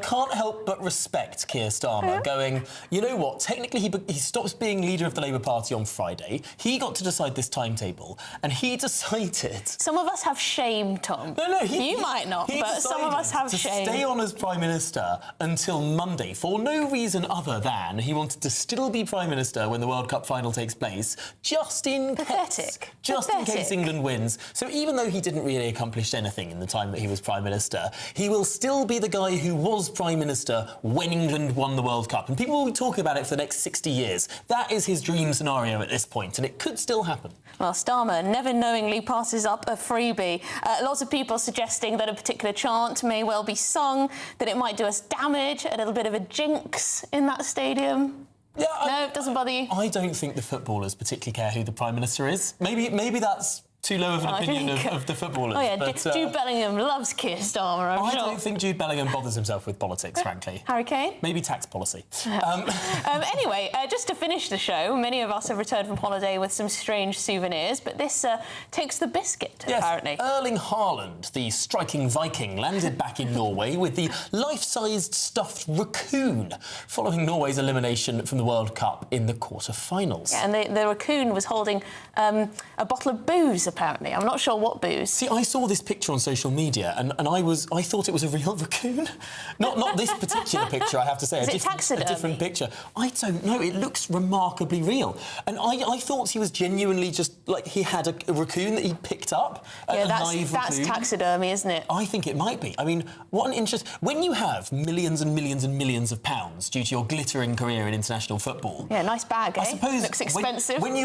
Speaker 27: can't help but respect Keir Starmer going, you know what? Technically, he stops being leader of the Labour Party on Friday. He got to decide this timetable, and he decided.
Speaker 21: Some of us have shame, Tom.
Speaker 27: No,
Speaker 21: you might not, but some of us have shame.
Speaker 27: To stay on as Prime Minister until Monday for no reason other than he wanted to still be Prime Minister when the World Cup final takes place, just in case England wins. So even though he didn't really accomplish anything in the time that he was Prime Minister, he will still be the guy who was Prime Minister when England won the World Cup. And people will be talking about it for the next 60 years. That is his dream scenario at this point, and it could still happen.
Speaker 21: Well, Starmer never knowingly passes up a freebie. Lots of people suggesting that a particular chant may well be sung, that it might do us damage, a little bit of a jinx in that stadium.
Speaker 27: Yeah,
Speaker 21: no, it doesn't bother you?
Speaker 27: I don't think the footballers particularly care who the Prime Minister is. Maybe that's too low of an opinion of the footballers.
Speaker 21: Oh, yeah,
Speaker 27: but,
Speaker 21: Jude Bellingham loves Keir Starmer, I'm sure.
Speaker 27: I don't think Jude Bellingham bothers himself with politics, frankly.
Speaker 21: Harry Kane?
Speaker 27: Maybe tax policy.
Speaker 21: Anyway, just to finish the show, many of us have returned from holiday with some strange souvenirs, but this takes the biscuit, apparently.
Speaker 27: Erling Haaland, the striking Viking, landed back in Norway with the life-sized stuffed raccoon, following Norway's elimination from the World Cup in the quarter-finals.
Speaker 21: Yeah, and the raccoon was holding a bottle of booze, apparently. I'm not sure what booze.
Speaker 27: See, I saw this picture on social media, and I thought it was a real raccoon. Not this particular picture, I have to say.
Speaker 21: Is it taxidermy?
Speaker 27: A different picture. I don't know. It looks remarkably real. And I thought he was genuinely just, like, he had a raccoon that he picked up.
Speaker 21: Yeah, that's taxidermy, isn't it?
Speaker 27: I think it might be. I mean, what an interest. When you have millions and millions and millions of pounds due to your glittering career in international football...
Speaker 21: Yeah, nice bag,
Speaker 27: I suppose
Speaker 21: looks expensive.
Speaker 27: When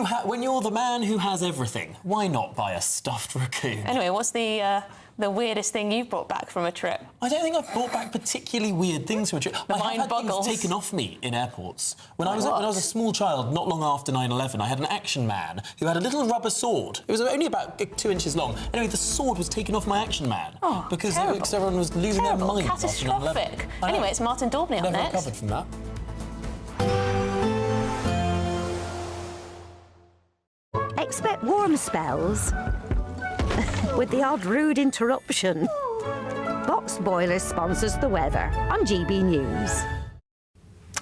Speaker 27: you're the man who has everything, why not buy a stuffed raccoon?
Speaker 21: Anyway, what's the weirdest thing you've brought back from a trip?
Speaker 27: I don't think I've brought back particularly weird things from a trip. I have had things taken off me in airports. When I was a small child, not long after 9/11, I had an action man who had a little rubber sword. It was only about 2 inches long. Anyway, the sword was taken off my action man because everyone was losing their mind.
Speaker 21: Catastrophic. Anyway, it's Martin Daubney up next.
Speaker 27: Never recovered from that.
Speaker 3: Expect warm spells with the odd rude interruption. Box Boilers sponsors the weather on GB News.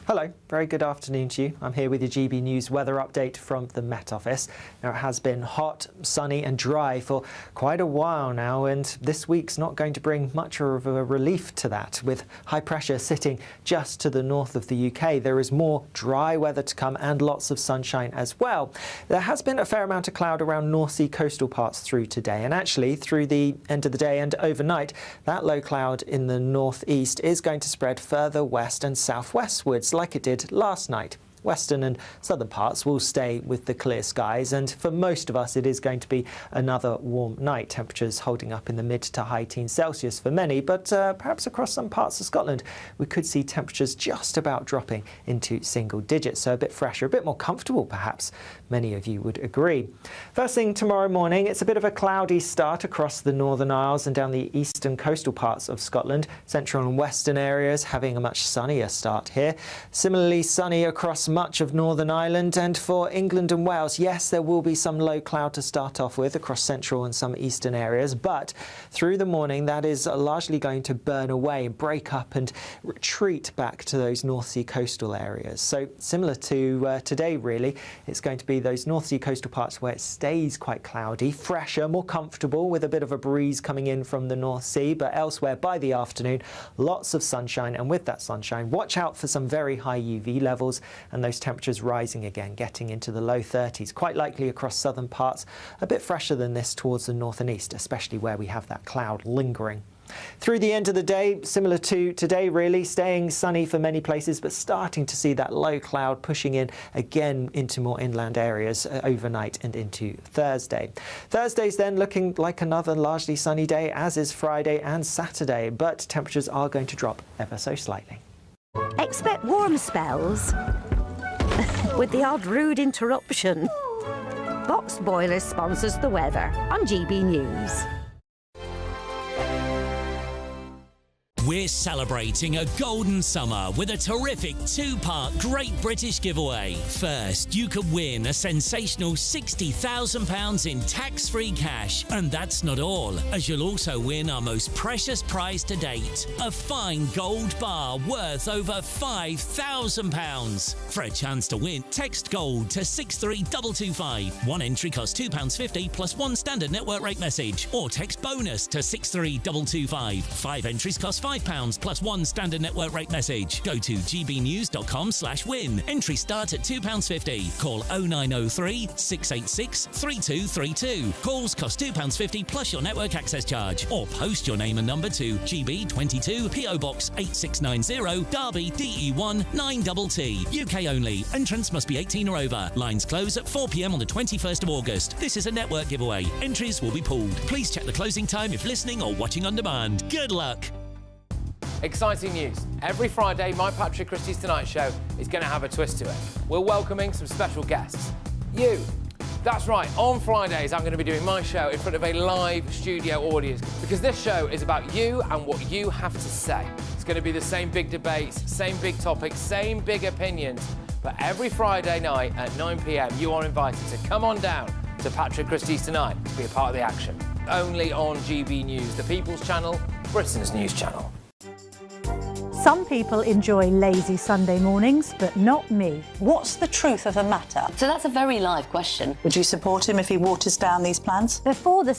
Speaker 9: Hello, very good afternoon to you. I'm here with your GB News weather update from the Met Office. Now, it has been hot, sunny and dry for quite a while now, and this week's not going to bring much of a relief to that. With high pressure sitting just to the north of the UK, there is more dry weather to come and lots of sunshine as well. There has been a fair amount of cloud around North Sea coastal parts through today, and actually through the end of the day and overnight, that low cloud in the northeast is going to spread further west and southwestwards, like it did last night. Western and southern parts will stay with the clear skies, and for most of us it is going to be another warm night. Temperatures holding up in the mid to high teens Celsius for many, but perhaps across some parts of Scotland we could see temperatures just about dropping into single digits, so a bit fresher, a bit more comfortable perhaps. Many of you would agree. First thing tomorrow morning, it's a bit of a cloudy start across the Northern Isles and down the eastern coastal parts of Scotland. Central and western areas having a much sunnier start here. Similarly sunny across much of Northern Ireland, and for England and Wales, yes, there will be some low cloud to start off with across central and some eastern areas, but through the morning that is largely going to burn away, break up and retreat back to those North Sea coastal areas. So similar to today really, it's going to be those North Sea coastal parts where it stays quite cloudy, fresher, more comfortable with a bit of a breeze coming in from the North Sea, but elsewhere by the afternoon lots of sunshine, and with that sunshine watch out for some very high UV levels and those temperatures rising again, getting into the low 30s, quite likely across southern parts, a bit fresher than this towards the north and east, especially where we have that cloud lingering. Through the end of the day, similar to today really, staying sunny for many places, but starting to see that low cloud pushing in again into more inland areas overnight and into Thursday. Thursday's then looking like another largely sunny day, as is Friday and Saturday, but temperatures are going to drop ever so slightly.
Speaker 3: Expect warm spells with the odd rude interruption. Boxed Boilers sponsors the weather on GB News.
Speaker 4: We're celebrating a golden summer with a terrific two-part Great British giveaway. First, you could win a sensational £60,000 in tax-free cash. And that's not all, as you'll also win our most precious prize to date, a fine gold bar worth over £5,000. For a chance to win, text GOLD to 63225. One entry costs £2.50 plus one standard network rate message. Or text BONUS to 63225. 5 entries cost £5 plus one standard network rate message. Go to gbnews.com/win. Entry start at £2.50. Call 0903 686 3232. Calls cost £2.50 plus your network access charge. Or post your name and number to GB22 PO Box 8690 Derby DE1 9TT. UK only. Entrance must be 18 or over. Lines close at 4 p.m. on the 21st of August. This is a network giveaway. Entries will be pulled. Please check the closing time if listening or watching on demand. Good luck.
Speaker 5: Exciting news. Every Friday, my Patrick Christie's Tonight Show is going to have a twist to it. We're welcoming some special guests. You. That's right, on Fridays I'm going to be doing my show in front of a live studio audience because this show is about you and what you have to say. It's going to be the same big debates, same big topics, same big opinions, but every Friday night at 9 p.m. you are invited to come on down to Patrick Christie's Tonight to be a part of the action. Only on GB News, the People's Channel, Britain's news channel.
Speaker 6: Some people enjoy lazy Sunday mornings, but not me.
Speaker 7: What's the truth of the matter?
Speaker 8: So that's a very live question.
Speaker 7: Would you support him if he waters down these plans?
Speaker 6: Before the